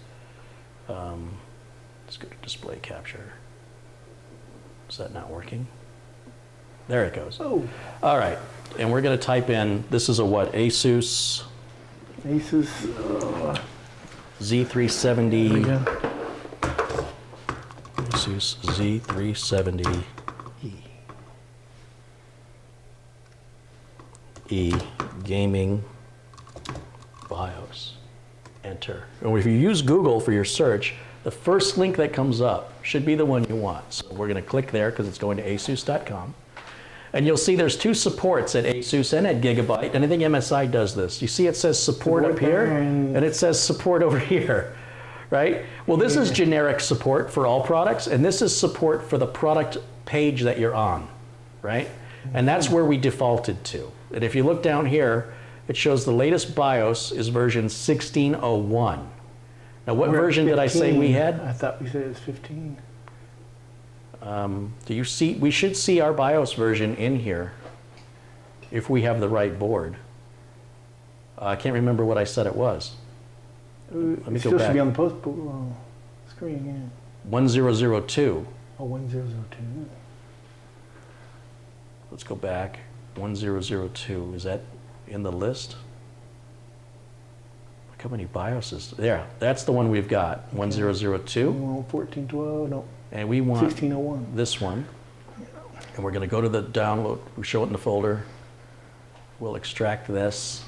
Let's go to display capture. Is that not working? There it goes. Oh. All right, and we're going to type in, this is a what, Asus Asus. Z370. Yeah. Asus Z370 E gaming BIOS. Enter. And if you use Google for your search, the first link that comes up should be the one you want. So we're going to click there because it's going to asus.com. And you'll see there's 2 supports at Asus and at Gigabyte, and I think MSI does this. You see it says support up here, and it says support over here, right? Well, this is generic support for all products, and this is support for the product page that you're on, right? And that's where we defaulted to. And if you look down here, it shows the latest BIOS is version 1601. Now, what We're at version did I say we 15. had? I thought we said it was 15. Do you see? We should see our BIOS version in here if we have the right board. I can't remember what I said it was. Let me It go still should back. be on the post screen, yeah. 1002. Oh, 1002. Let's go back. 1002. Is that in the list? Look how many BIOSes. There, that's the one we've got. 1002. 1412, no, And we want 1601. this one. And we're going to go to the download. We show it in the folder. We'll extract this.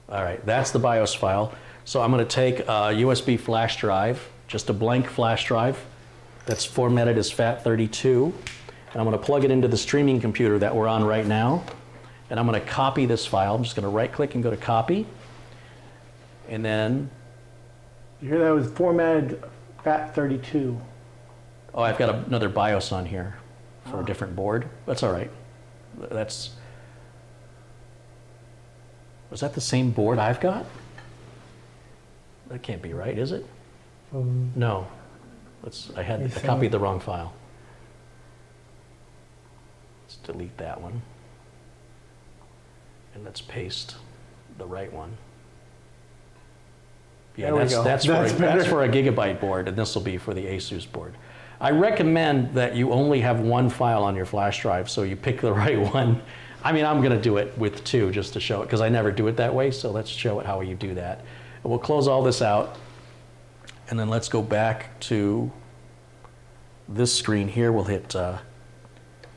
All right, that's the BIOS file. So I'm going to take a USB flash drive, just a blank flash drive that's formatted as FAT32. And I'm going to plug it into the streaming computer that we're on right now. And I'm going to copy this file. I'm just going to right click and go to copy. And then, You hear that was formatted FAT32. oh, I've got another BIOS on here for a different board. That's all right. Was that the same board I've got? That can't be right, is it? No. I copied the wrong file. Let's delete that one. And let's paste the right one. Yeah, There we go. that's That's for a gigabyte board, and this will be for the Asus board. I recommend that you only have one file on your flash drive, so you pick the right one. I mean, I'm going to do it with two just to show it, because I never do it that way, so let's show it how you do that. And we'll close all this out, and then let's go back to this screen here. We'll hit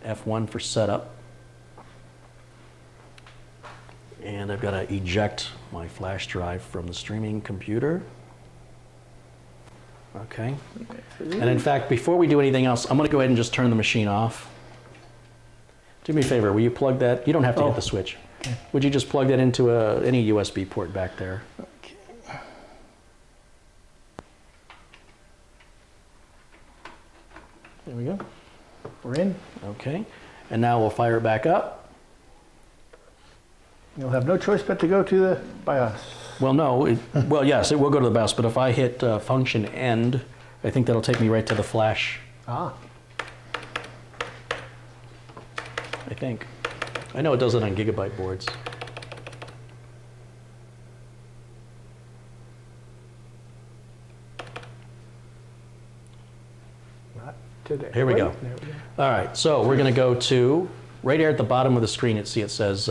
F1 for setup. And I've got to eject my flash drive from the streaming computer. Okay. And in fact, before we do anything else, I'm going to go ahead and just turn the machine off. Do me a favor, will you plug that? You don't have to hit the switch. Okay. Would you just plug that into any USB port back there? Okay. There we go. We're in. Okay. And now we'll fire it back up. You'll have no choice but to go to the BIOS. Well, no. Well, yes, it will go to the BIOS, but if I hit function end, I think that'll take me right to the flash. Ah. I think. I know it does it on gigabyte boards. Not today. Here we go. There we go. All right, so we're going to go to, right here at the bottom of the screen, it says,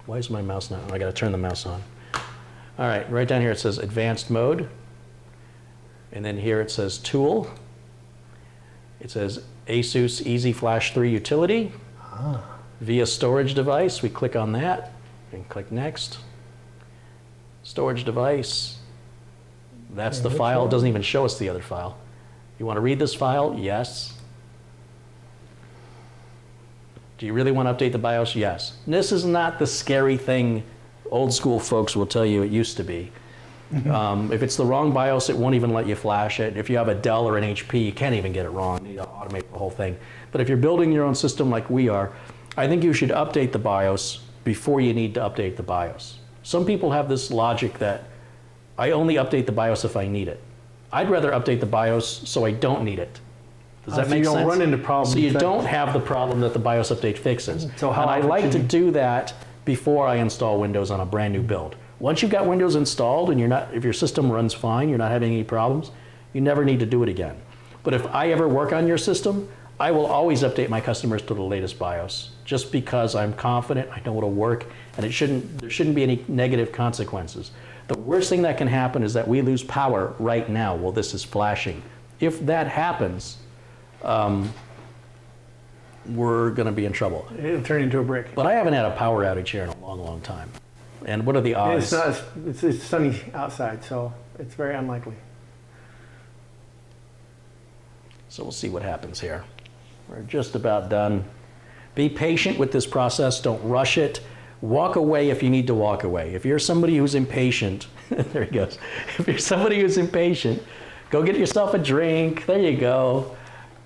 why is my mouse not? I got to turn the mouse on. All right, right down here it says advanced mode. And then here it says tool. It says Asus Easy Flash 3 utility. Via storage device, we click on that and click next. Storage device. That's the file. It doesn't even show us the other file. You want to read this file? Yes. Do you really want to update the BIOS? Yes. This is not the scary thing old school folks will tell you it used to be. If it's the wrong BIOS, it won't even let you flash it. If you have a Dell or an HP, you can't even get it wrong. You need to automate the whole thing. But if you're building your own system like we are, I think you should update the BIOS before you need to update the BIOS. Some people have this logic that I only update the BIOS if I need it. I'd rather update the BIOS so I don't need it. Does that So make you sense? don't run into problems. So you don't have the problem that the BIOS update fixes. So how and I often like should to you- do that before I install Windows on a brand new build. Once you've got Windows installed and if your system runs fine, you're not having any problems, you never need to do it again. But if I ever work on your system, I will always update my customers to the latest BIOS, just because I'm confident, I know it'll work, and there shouldn't be any negative consequences. The worst thing that can happen is that we lose power right now while this is flashing. If that happens, we're going to be in trouble. It'll turn into a brick. But I haven't had a power outage here in a long, long time. And what are the odds? It's sunny outside, so it's very unlikely. So we'll see what happens here. We're just about done. Be patient with this process. Don't rush it. Walk away if you need to walk away. If you're somebody who's impatient, there he goes. If you're somebody who's impatient, go get yourself a drink. There you go.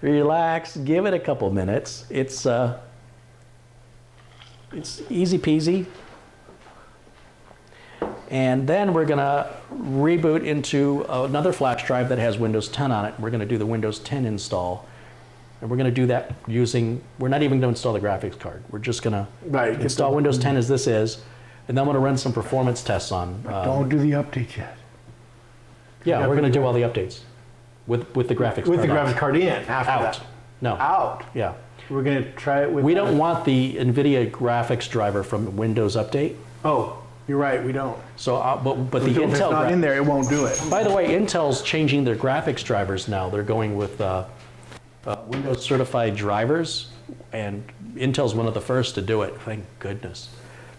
Relax, give it a couple minutes. It's easy peasy. And then we're gonna reboot into another flash drive that has Windows 10 on it. We're gonna do the Windows 10 install. And we're gonna do that using, we're not even gonna install the graphics card. We're just gonna install Windows 10 as this is, and then I'm gonna run some performance tests on. Don't do the updates yet. Yeah, we're gonna do all the updates with the graphics card. With the graphics card in, after Out. that. No. Out. Yeah. We're gonna try it with... We don't want the NVIDIA graphics driver from Windows Update. Oh, you're right, we don't. So, but the If it's Intel... not in there, it won't do it. By the way, Intel's changing their graphics drivers now. They're going with Windows certified drivers, and Intel's one of the first to do it, thank goodness.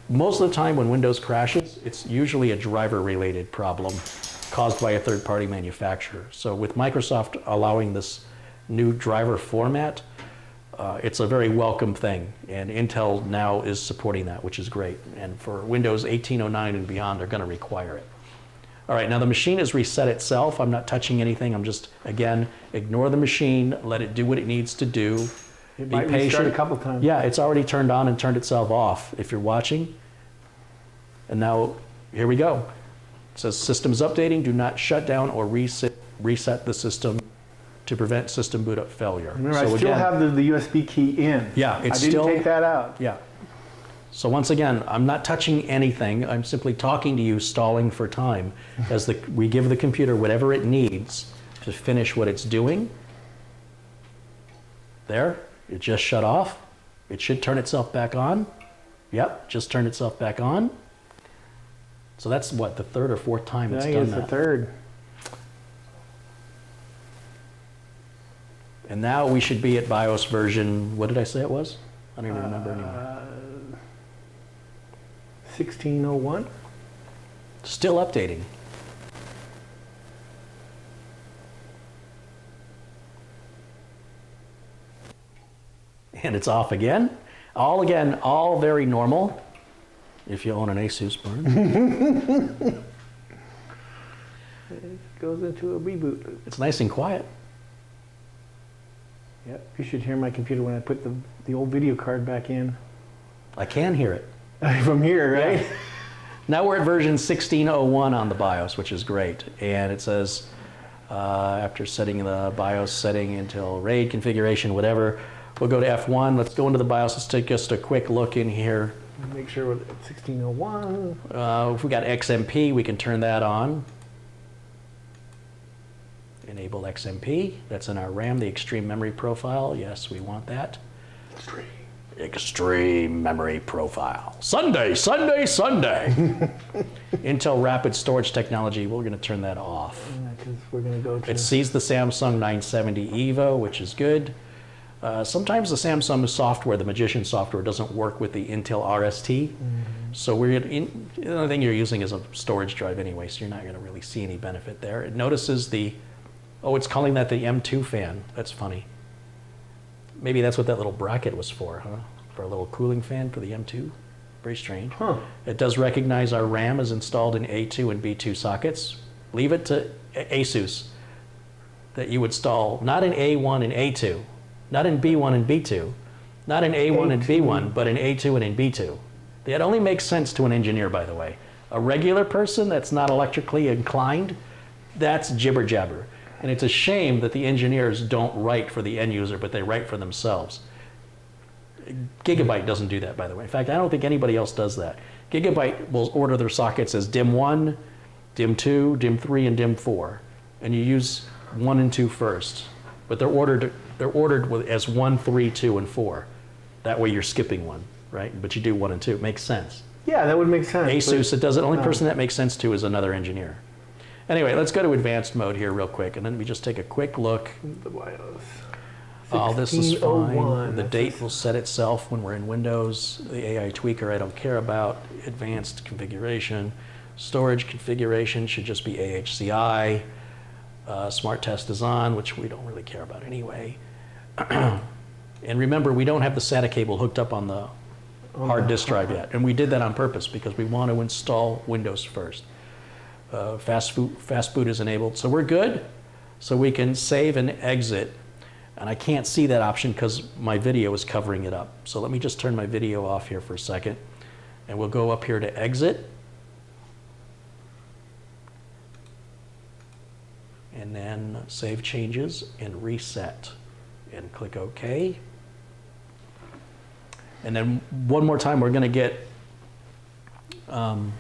Most of the time when Windows crashes, it's usually a driver-related problem caused by a third-party manufacturer. So with Microsoft allowing this new driver format, it's a very welcome thing, and Intel now is supporting that, which is great. And for Windows 1809 and beyond, they're going to require it. All right, now the machine has reset itself. I'm not touching anything. I'm just, again, ignore the machine, let it do what it needs to do. It Be might patient. restart a couple times. Yeah, it's already turned on and turned itself off if you're watching. And now, here we go. It says system is updating. Do not shut down or reset the system to prevent system boot up failure. Remember, So I still again, have the USB key in. Yeah, it's I didn't still... take that out. Yeah. So once again, I'm not touching anything. I'm simply talking to you, stalling for time, as we give the computer whatever it needs to finish what it's doing. There, it just shut off. It should turn itself back on. Yep, just turned itself back on. So that's what, the third or fourth time it's I think done it's the that. third. And now we should be at BIOS version, what did I say it was? I don't even remember anymore. 1601? Still updating. And it's off again. All very normal. If you own an Asus board. It goes into a reboot. It's nice and quiet. Yep, you should hear my computer when I put the old video card back in. I can hear it. From here, right? Yeah. Now we're at version 1601 on the BIOS, which is great. And it says, after setting the BIOS setting until RAID configuration, whatever, we'll go to F1. Let's go into the BIOS. Let's take just a quick look in here. Make sure we're at 1601. If we got XMP, we can turn that on. Enable XMP. That's in our RAM, the extreme memory profile. Yes, we want that. Extreme memory profile. Sunday, Sunday, Sunday. Intel Rapid Storage Technology, we're going to turn that off. Because we're going to go to... It sees the Samsung 970 EVO, which is good. Sometimes the Samsung software, the Magician software, doesn't work with the Intel RST. So the only thing you're using is a storage drive anyway, so you're not going to really see any benefit there. It notices the, oh, it's calling that the M2 fan. That's funny. Maybe that's what that little bracket was for, huh? For a little cooling fan for the M2. Very strange. Huh. It does recognize our RAM is installed in A2 and B2 sockets. Leave it to Asus that you would install not in A1 and A2, not in B1 and B2, not in A1 and B1, but in A2 and in B2. That only makes sense to an engineer, by the way. A regular person that's not electrically inclined, that's jibber jabber. And it's a shame that the engineers don't write for the end user, but they write for themselves. Gigabyte doesn't do that, by the way. In fact, I don't think anybody else does that. Gigabyte will order their sockets as DIMM 1, DIMM 2, DIMM 3, and DIMM 4. And you use 1 and 2 first. But they're ordered as 1, 3, 2, and 4. That way you're skipping one, right? But you do 1 and 2. It makes sense. Yeah, that would make sense. Asus, it does it. The only person that makes sense to is another engineer. Anyway, let's go to advanced mode here real quick, and then we just take a quick look. The BIOS. All this is fine. 1601. The date will set itself when we're in Windows. The AI tweaker I don't care about. Advanced configuration. Storage configuration should just be AHCI. Smart test is on, which we don't really care about anyway. And remember, we don't have the SATA cable hooked up on the hard disk drive yet. And we did that on purpose because we want to install Windows first. Fast boot is enabled. So we're good. So we can save and exit. And I can't see that option because my video is covering it up. So let me just turn my video off here for a second. And we'll go up here to exit. And then save changes and reset. And click OK. And then one more time, we're going to get our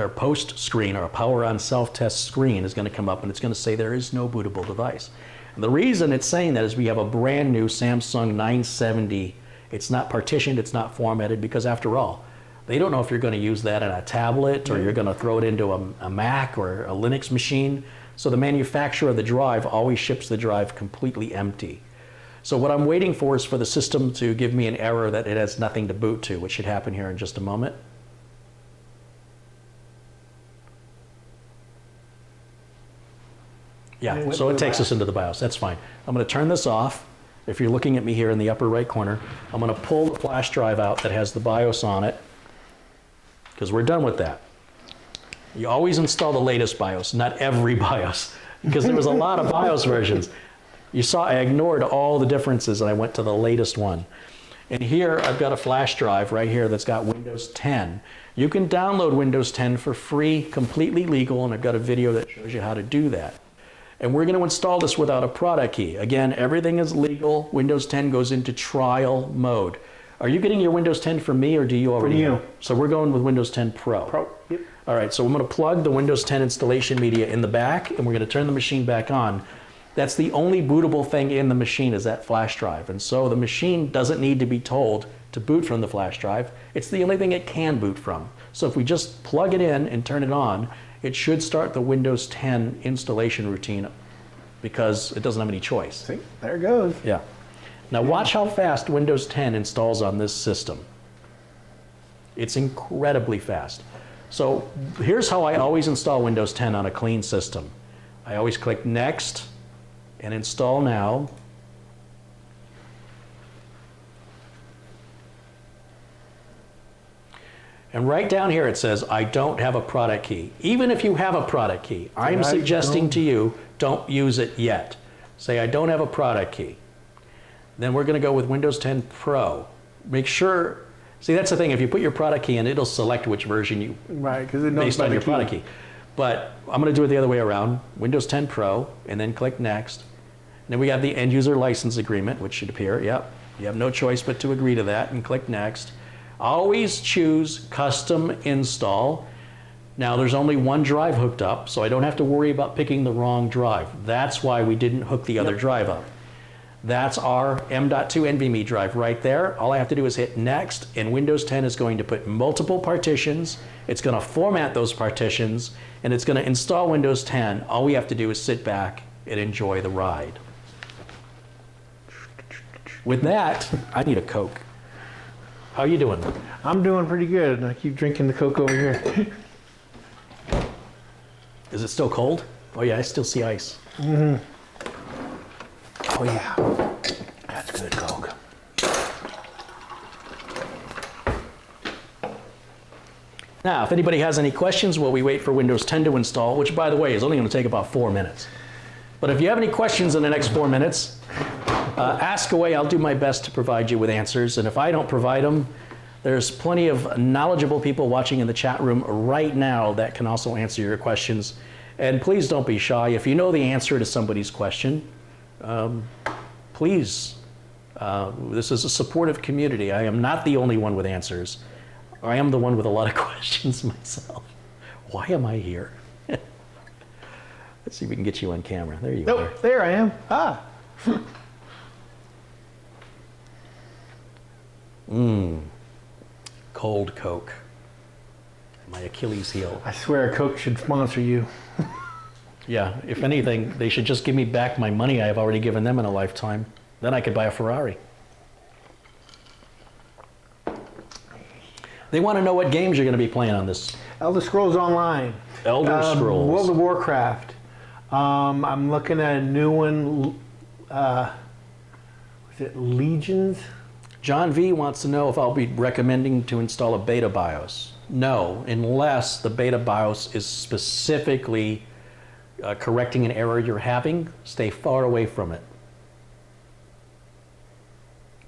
post screen, our power on self-test screen is going to come up, and it's going to say there is no bootable device. And the reason it's saying that is we have a brand new Samsung 970. It's not partitioned, it's not formatted, because after all, they don't know if you're going to use that on a tablet or you're going to throw it into a Mac or a Linux machine. So the manufacturer of the drive always ships the drive completely empty. So what I'm waiting for is for the system to give me an error that it has nothing to boot to, which should happen here in just a moment. Yeah, so it takes us into the BIOS. That's fine. I'm going to turn this off. If you're looking at me here in the upper right corner, I'm going to pull the flash drive out that has the BIOS on it, because we're done with that. You always install the latest BIOS, not every BIOS, because there was a lot of BIOS versions. You saw I ignored all the differences and I went to the latest one. And here I've got a flash drive right here that's got Windows 10. You can download Windows 10 for free, completely legal, and I've got a video that shows you how to do that. And we're going to install this without a product key. Again, everything is legal. Windows 10 goes into trial mode. Are you getting your Windows 10 from me, or do you already? For you. So we're going with Windows 10 Pro. Pro, yep. All right, so I'm going to plug the Windows 10 installation media in the back, and we're going to turn the machine back on. That's the only bootable thing in the machine is that flash drive. And so the machine doesn't need to be told to boot from the flash drive. It's the only thing it can boot from. So if we just plug it in and turn it on, it should start the Windows 10 installation routine because it doesn't have any choice. See, there it goes. Yeah. Now watch how fast Windows 10 installs on this system. It's incredibly fast. So here's how I always install Windows 10 on a clean system. I always click Next and Install Now. And right down here it says, I don't have a product key. Even if you have a product key, I'm suggesting to you, don't use it yet. Say, I don't have a product key. Then we're going to go with Windows 10 Pro. Make sure, see, that's the thing, if you put your product key in, it'll select which version you, right, because it knows based on your product key. But I'm going to do it the other way around, Windows 10 Pro, and then click Next. And then we have the end user license agreement, which should appear. Yep, you have no choice but to agree to that, and click Next. Always choose Custom Install. Now there's only one drive hooked up, so I don't have to worry about picking the wrong drive. That's why we didn't hook the other drive up. That's our M.2 NVMe drive right there. All I have to do is hit Next, and Windows 10 is going to put multiple partitions. It's going to format those partitions, and it's going to install Windows 10. All we have to do is sit back and enjoy the ride. With that, I need a Coke. How you doing? I'm doing pretty good. I keep drinking the Coke over here. Is it still cold? Oh yeah, I still see ice. Mm-hmm. Oh yeah, that's good Coke. Now, if anybody has any questions while we wait for Windows 10 to install, which by the way is only going to take about 4 minutes. But if you have any questions in the next 4 minutes, ask away. I'll do my best to provide you with answers. And if I don't provide them, there's plenty of knowledgeable people watching in the chat room right now that can also answer your questions. And please don't be shy. If you know the answer to somebody's question, please. This is a supportive community. I am not the only one with answers. I am the one with a lot of questions myself. Why am I here? Let's see if we can get you on camera. There you are. There I am. Ah. Cold Coke. My Achilles heel. I swear Coke should sponsor you. Yeah, if anything, they should just give me back my money I have already given them in a lifetime. Then I could buy a Ferrari. They want to know what games you're going to be playing on this. Elder Scrolls Online. Elder Scrolls. World of Warcraft. I'm looking at a new one. Was it Legions? John V wants to know if I'll be recommending to install a beta BIOS. No, unless the beta BIOS is specifically correcting an error you're having, stay far away from it.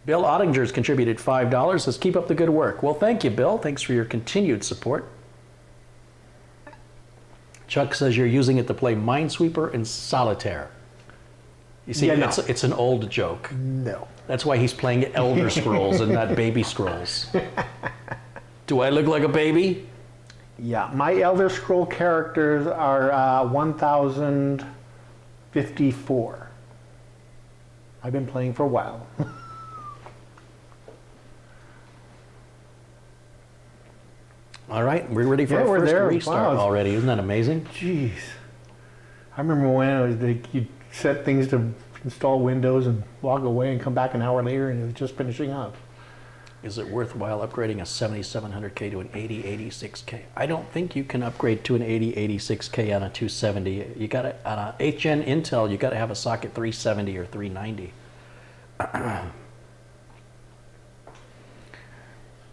Bill Ottinger's contributed $5, says, keep up the good work. Well, thank you, Bill. Thanks for your continued support. Chuck says you're using it to play Minesweeper and Solitaire. You see, Yeah, no. it's an old joke. No. That's why he's playing Elder Scrolls and not Baby Scrolls. Do I look like a baby? Yeah, my Elder Scroll characters are 1054. I've been playing for a while. All right, we're ready for Yeah, our we're first there. restart Wow. already. Isn't that amazing? Jeez. I remember when it was like you set things to install Windows and walk away and come back an hour later and it was just finishing up. Is it worthwhile upgrading a 7700K to an 8086K? I don't think you can upgrade to an 8086K on a 270. You got to, on a 8th gen Intel, you got to have a socket 370 or 390.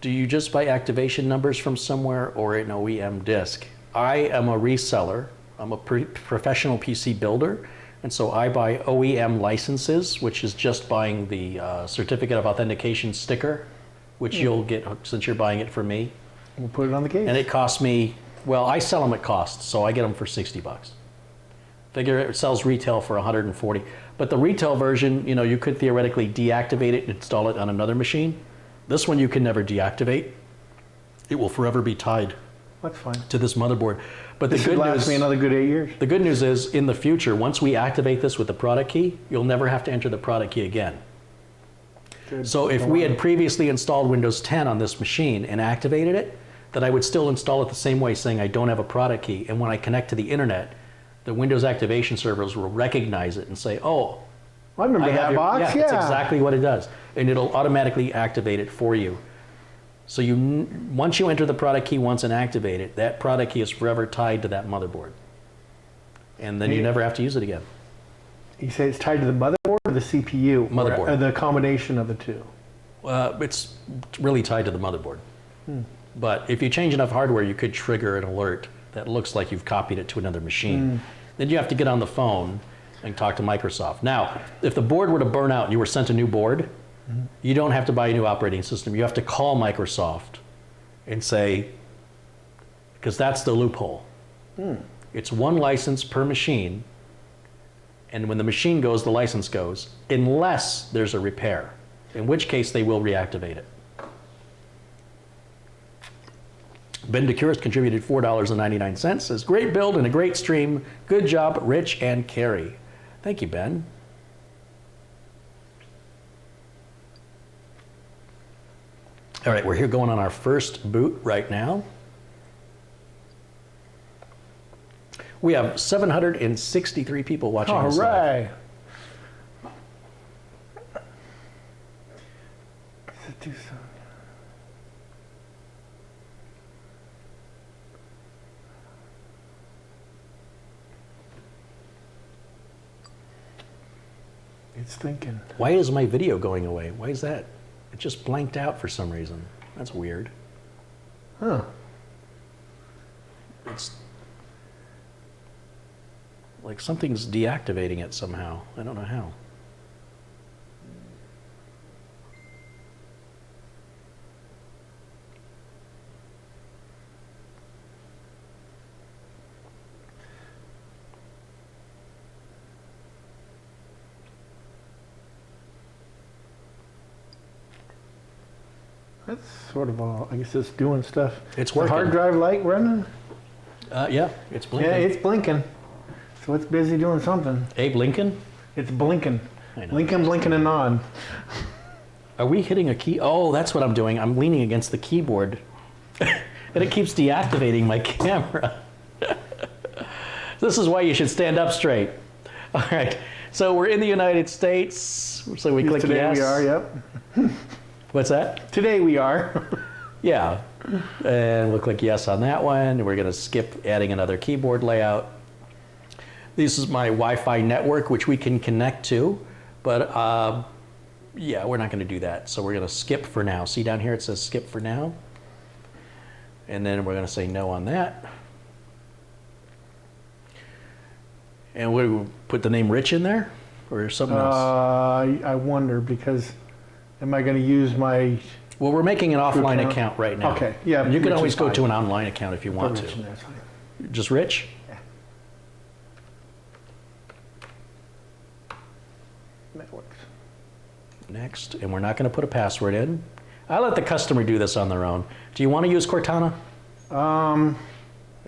Do you just buy activation numbers from somewhere or an OEM disk? I am a reseller. I'm a professional PC builder, and so I buy OEM licenses, which is just buying the certificate of authentication sticker, which you'll get since you're buying it from me. We'll put it on the case. And it costs me, well, I sell them at cost, so I get them for 60 bucks. Figure it sells retail for 140. But the retail version, you know, you could theoretically deactivate it and install it on another machine. This one you can never deactivate. It will forever be tied That's fine. to this motherboard. But This the should good last news, me another good 8 years. the good news is, in the future, once we activate this with the product key, you'll never have to enter the product key again. Good. So if we had previously installed Windows 10 on this machine and activated it, then I would still install it the same way, saying I don't have a product key. And when I connect to the internet, the Windows activation servers will recognize it and say, oh, I remember I have that your, box. yeah, that's exactly what it does. And it'll automatically activate it for you. So once you enter the product key once and activate it, that product key is forever tied to that motherboard. And then you never have to use it again. You say it's tied to the motherboard or the CPU? Motherboard. Or the combination of the two? It's really tied to the motherboard. But if you change enough hardware, you could trigger an alert that looks like you've copied it to another machine. Then you have to get on the phone and talk to Microsoft. Now, if the board were to burn out and you were sent a new board, you don't have to buy a new operating system. You have to call Microsoft and say, because that's the loophole. It's one license per machine, and when the machine goes, the license goes, unless there's a repair, in which case they will reactivate it. Ben DeCuris contributed $4.99, says, great build and a great stream. Good job, Rich and Carrie. Thank you, Ben. All right, we're here going on our first boot right now. We have 763 people watching All this live. right. It's thinking. Why is my video going away? Why is that? It just blanked out for some reason. That's weird. Huh. It's like something's deactivating it somehow. I don't know how. That's sort of all, I guess it's doing stuff. It's The working. hard drive light running? Yeah, it's blinking. Yeah, it's blinking. So it's busy doing something. Abe Lincoln? It's blinking. I know. Blinking and on. Are we hitting a key? Oh, that's what I'm doing. I'm leaning against the keyboard. And it keeps deactivating my camera. This is why you should stand up straight. All right. So we're in the United States. So we click Today yes. we are, yep. What's that? Today we are. Yeah. And we'll click yes on that one. And we're going to skip adding another keyboard layout. This is my Wi-Fi network, which we can connect to. But yeah, we're not going to do that. So we're going to skip for now. See down here it says skip for now. And then we're going to say no on that. And we put the name Rich in there, or something else? I wonder, because am I going to use my... Well, we're making an offline account right now. Okay, yeah. And you can Rich always is go fine. to an online account if you want Rich in to. there, it's fine. Just Rich? Yeah. That works. Next, and we're not going to put a password in. I let the customer do this on their own. Do you want to use Cortana?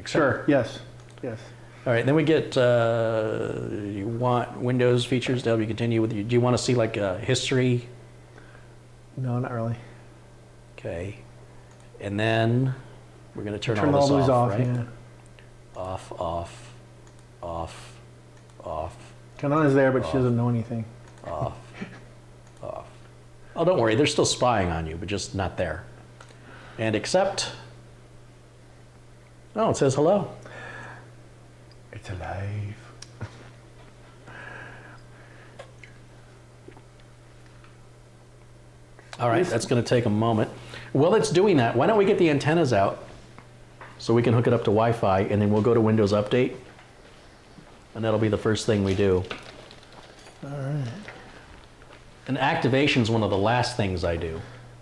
Sure, yes, yes. All right, then we get, you want Windows features to help you continue with you. Do you want to see like history? No, not really. Okay. And then we're going to turn Turn all this these off, right? yeah. Off, off, off, off, Kanana's there, but she doesn't know anything. off, off. Oh, don't worry, they're still spying on you, but just not there. And accept. Oh, it says hello. It's alive. All right, that's going to take a moment. While it's doing that, why don't we get the antennas out so we can hook it up to Wi-Fi, and then we'll go to Windows Update, and that'll be the first thing we do. All right. And activation is one of the last things I do,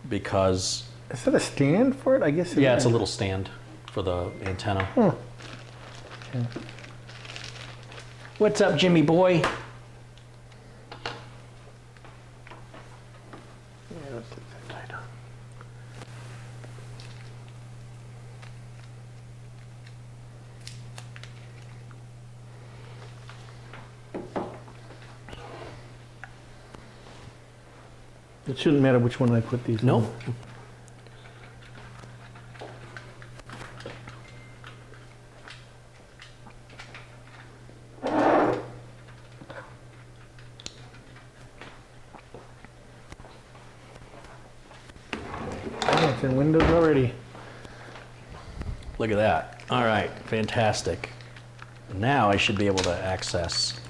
because Is that a stand for it? I guess. yeah, it's a little stand for the antenna. Okay. What's up, Jimmy boy? Yeah, let's get that tight on. It shouldn't matter which one I put these Nope. on. Yeah, it's in Windows already. Look at that. All right, fantastic. Now I should be able to access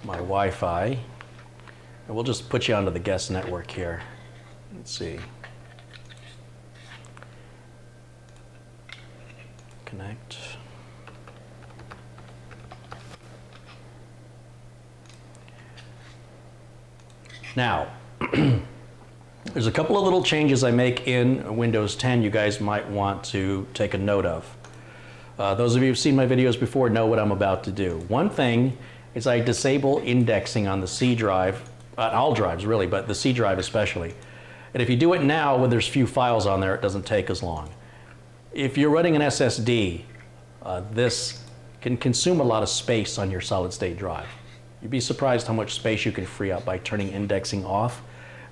my Wi-Fi. And we'll just put you onto the guest network here. Let's see. Connect. Now, there's a couple of little changes I make in Windows 10 you guys might want to take a note of. Those of you who've seen my videos before know what I'm about to do. One thing is I disable indexing on the C drive, all drives really, but the C drive especially. And if you do it now when there's few files on there, it doesn't take as long. If you're running an SSD, this can consume a lot of space on your solid state drive. You'd be surprised how much space you can free up by turning indexing off.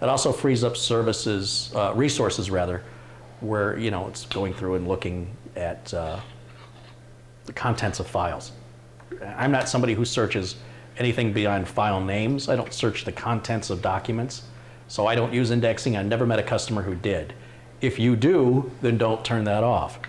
It also frees up resources rather, where it's going through and looking at the contents of files. I'm not somebody who searches anything beyond file names. I don't search the contents of documents, so I don't use indexing. I never met a customer who did. If you do, then don't turn that off.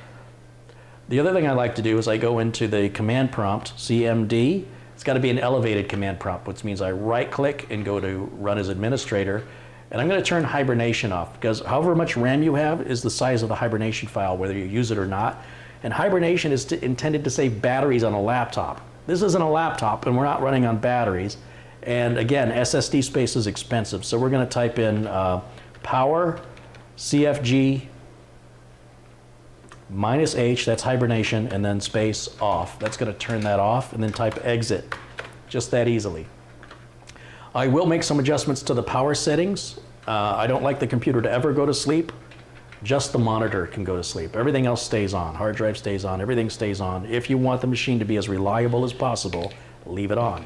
The other thing I like to do is I go into the command prompt, CMD. It's got to be an elevated command prompt, which means I right-click and go to Run as Administrator. And I'm going to turn hibernation off, because however much RAM you have is the size of the hibernation file, whether you use it or not. And hibernation is intended to save batteries on a laptop. This isn't a laptop, and we're not running on batteries. And again, SSD space is expensive, so we're going to type in power CFG -H, that's hibernation, and then space off. That's going to turn that off, and then type exit, just that easily. I will make some adjustments to the power settings. I don't like the computer to ever go to sleep. Just the monitor can go to sleep. Everything else stays on. Hard drive stays on. Everything stays on. If you want the machine to be as reliable as possible, leave it on.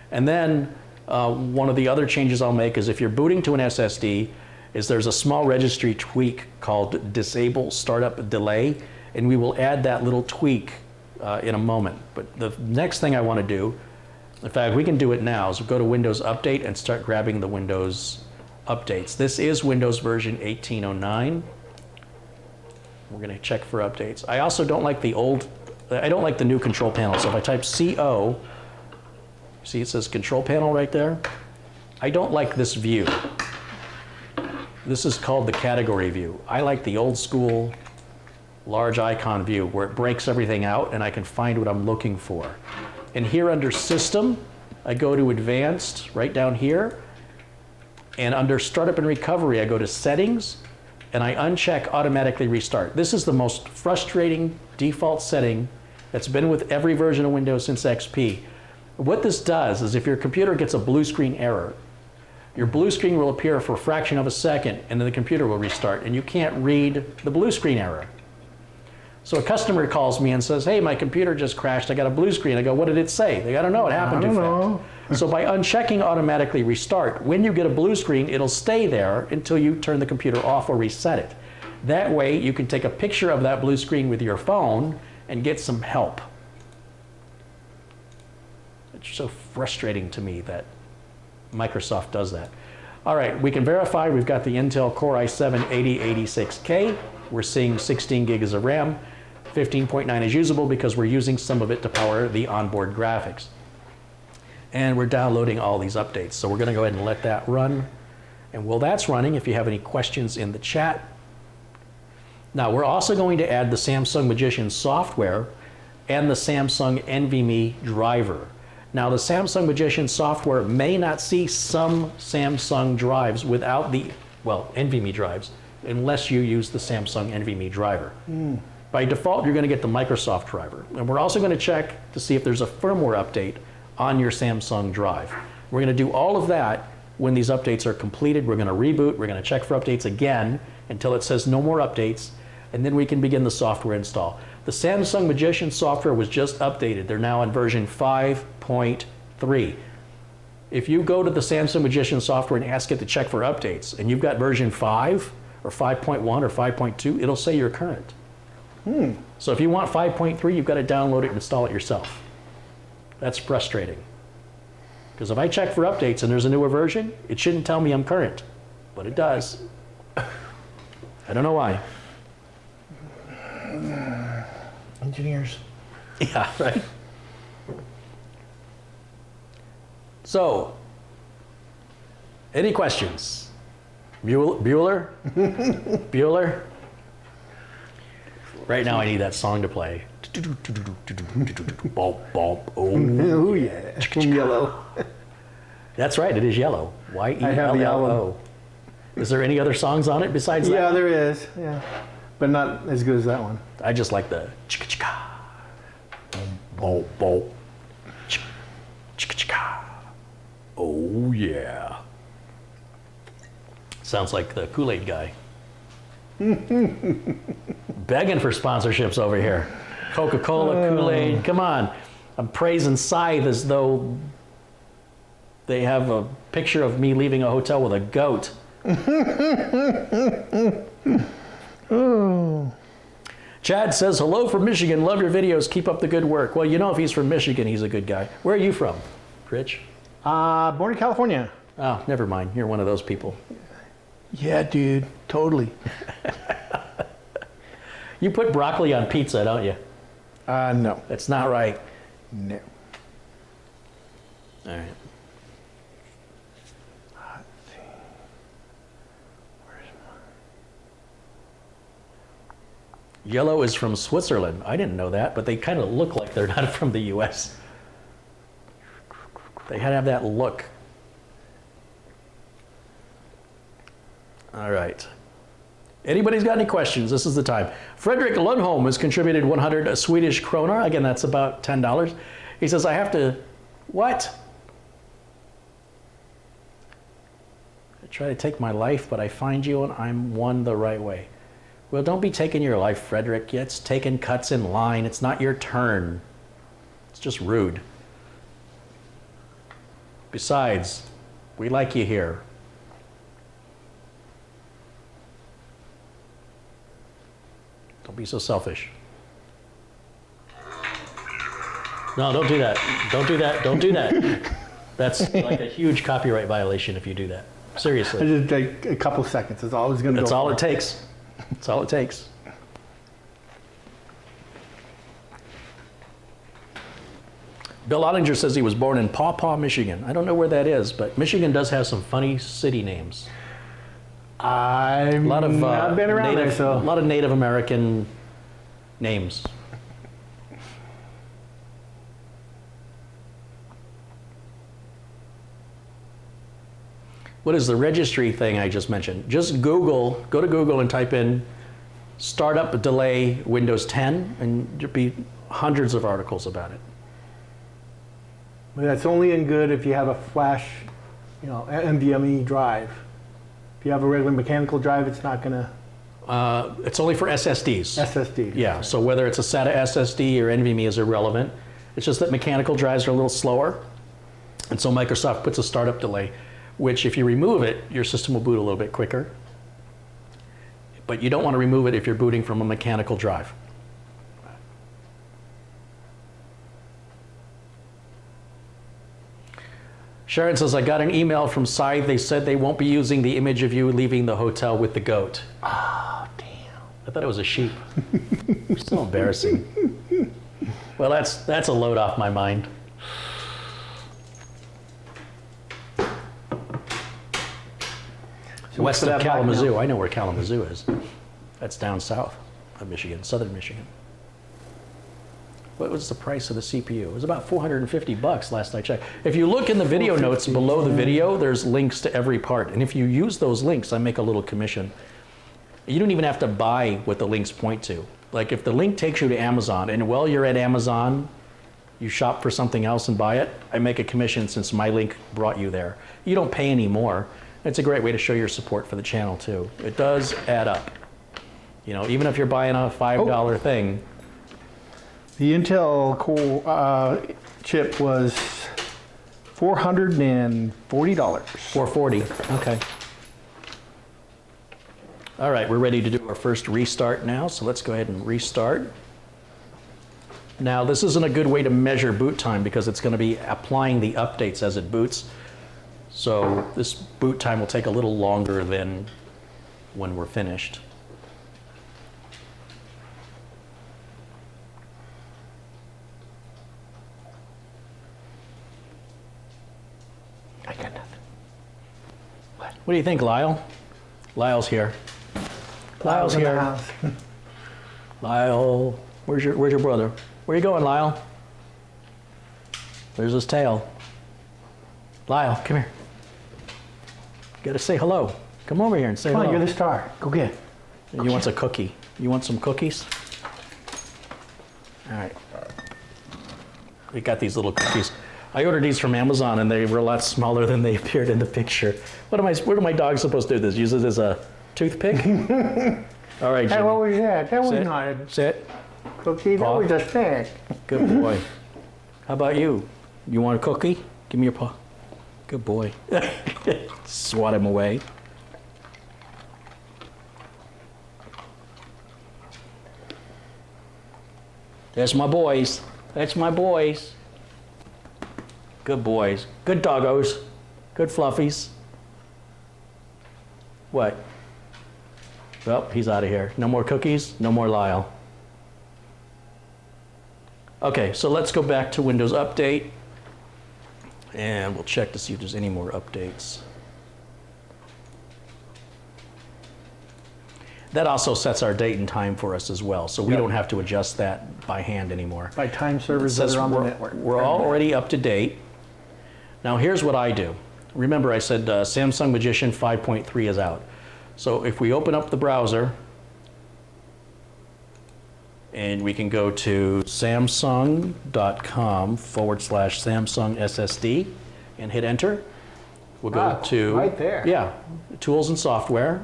And then one of the other changes I'll make is if you're booting to an SSD, there's a small registry tweak called Disable Startup Delay, and we will add that little tweak in a moment. But the next thing I want to do, in fact, we can do it now, is go to Windows Update and start grabbing the Windows updates. This is Windows version 1809. We're going to check for updates. I also don't like I don't like the new control panel. So if I type CO, see it says control panel right there? I don't like this view. This is called the category view. I like the old school large icon view where it breaks everything out and I can find what I'm looking for. And here under System, I go to Advanced, right down here. And under Startup and Recovery, I go to Settings, and I uncheck Automatically Restart. This is the most frustrating default setting that's been with every version of Windows since XP. What this does is if your computer gets a blue screen error, your blue screen will appear for a fraction of a second, and then the computer will restart, and you can't read the blue screen error. So a customer calls me and says, hey, my computer just crashed, I got a blue screen. I go, what did it say? They gotta know, it happened too fast. So by unchecking Automatically Restart, when you get a blue screen, it'll stay there until you turn the computer off or reset it. That way, you can take a picture of that blue screen with your phone and get some help. It's so frustrating to me that Microsoft does that. All right, we can verify we've got the Intel Core i7-8086k. We're seeing 16 gigs of RAM. 15.9 is usable because we're using some of it to power the onboard graphics. And we're downloading all these updates. So we're gonna go ahead and let that run. And while that's running, if you have any questions in the chat. Now we're also going to add the Samsung Magician software and the Samsung NVMe driver. Now the Samsung Magician software may not see some Samsung drives without the, well, NVMe drives, unless you use the Samsung NVMe driver. By default, you're going to get the Microsoft driver. And we're also going to check to see if there's a firmware update on your Samsung drive. We're going to do all of that when these updates are completed. We're going to reboot, we're going to check for updates again until it says no more updates, and then we can begin the software install. The Samsung Magician software was just updated. They're now on version 5.3. If you go to the Samsung Magician software and ask it to check for updates, and you've got version 5, or 5.1 or 5.2, it'll say you're current. So if you want 5.3, you've got to download it and install it yourself. That's frustrating. Because if I check for updates and there's a newer version, it shouldn't tell me I'm current, but it does. I don't know why. Engineers. Yeah, right. So, any questions? Bueller? Bueller? Right now I need that song to play. Oh yeah, yellow. That's right, it is yellow. I have the album. Y-E-L-L-O. Is there any other songs on it besides that? Yeah, there is. Yeah, but not as good as that one. I just like the chicka chicka. Boom, boom. Chicka chicka. Oh yeah. Sounds like the Kool-Aid guy. Begging for sponsorships over here. Coca-Cola, Kool-Aid, come on. I'm praising Scythe as though they have a picture of me leaving a hotel with a goat. Chad says, hello from Michigan, love your videos, keep up the good work. Well, you know if he's from Michigan, he's a good guy. Where are you from, Rich? Born in California. Oh, never mind, you're one of those people. Yeah, dude, totally. You put broccoli on pizza, don't you? No. That's not right. No. All right. Let's see. Where's my... Yellow is from Switzerland. I didn't know that, but they kind of look like they're not from the US. They had to have that look. All right. Anybody's got any questions? This is the time. Frederick Lundholm has contributed 100 Swedish krona. Again, that's about $10. He says, I have to, what? I try to take my life, but I find you and I'm one the right way. Well, don't be taking your life, Frederick. It's taking cuts in line. It's not your turn. It's just rude. Besides, we like you here. Don't be so selfish. No, don't do that. Don't do that. Don't do that. That's like a huge copyright violation if you do that. Seriously. I just take a couple seconds. That's all I was going to go. That's all it takes. That's all it takes. Bill Ottinger says he was born in Paw Paw, Michigan. I don't know where that is, but Michigan does have some funny city names. I've not been around there, so. A lot of Native American Names. What is the registry thing I just mentioned? Just go to Google and type in startup delay Windows 10, and there'll be hundreds of articles about it. But that's only in good if you have a flash, NVMe drive. If you have a regular mechanical drive, it's not going to. It's only for SSDs. SSD. Yeah, so whether it's a SATA SSD or NVMe is irrelevant. It's just that mechanical drives are a little slower. And so Microsoft puts a startup delay, which if you remove it, your system will boot a little bit quicker. But you don't want to remove it if you're booting from a mechanical drive. Sharon says, I got an email from Scythe. They said they won't be using the image of you leaving the hotel with the goat. Oh, damn. I thought it was a sheep. So embarrassing. Well, that's a load off my mind. So West of Kalamazoo. I know where Kalamazoo is. That's down south of Michigan, southern Michigan. What was the price of the CPU? It was about $450 last I checked. If you look in the video notes below the video, there's links to every part. And if you use those links, I make a little commission. You don't even have to buy what the links point to. Like if the link takes you to Amazon, and while you're at Amazon, you shop for something else and buy it, I make a commission since my link brought you there. You don't pay any more. It's a great way to show your support for the channel too. It does add up. Even if you're buying a $5 thing. The Intel Core chip was $440. $440, okay. All right, we're ready to do our first restart now, so let's go ahead and restart. Now, this isn't a good way to measure boot time because it's going to be applying the updates as it boots. So this boot time will take a little longer than when we're finished. I got nothing. What do you think, Lyle? Lyle's here. Lyle's in the here. house. Lyle, where's your brother? Where you going, Lyle? There's his tail. Lyle, come here. You gotta say hello. Come over here and say hello. Come on, you're the star. Go get it. You want a cookie? You want some cookies? All right. We got these little cookies. I ordered these from Amazon and they were a lot smaller than they appeared in the picture. What are my dogs supposed to do this? Use it as a toothpick? All right, Jimmy. Hey, what was that? That was not a Sit. cookie. Paw. That was a snack. Good boy. How about you? You want a cookie? Give me your paw. Good boy. Swat him away. That's my boys. That's my boys. Good boys. Good doggos. Good fluffies. What? Well, he's out of here. No more cookies, no more Lyle. Okay, so let's go back to Windows Update. And we'll check to see if there's any more updates. That also sets our date and time for us as well, so we don't have to adjust that by hand anymore. By time servers that are on the network. We're already up to date. Now here's what I do. Remember I said Samsung Magician 5.3 is out. So if we open up the browser, and we can go to samsung.com/Samsung SSD and hit enter. We'll go to, right there. Yeah, tools and software.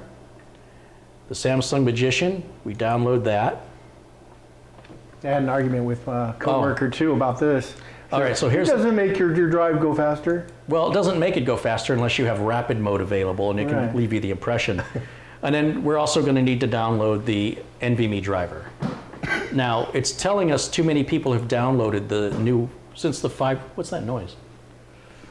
The Samsung Magician, we download that. I had an argument with a coworker too about this. All right, so here's... It doesn't make your drive go faster. Well, it doesn't make it go faster unless you have rapid mode available, and it can leave you the impression. And then we're also going to need to download the NVMe driver. Now, it's telling us too many people have downloaded the new, since the what's that noise?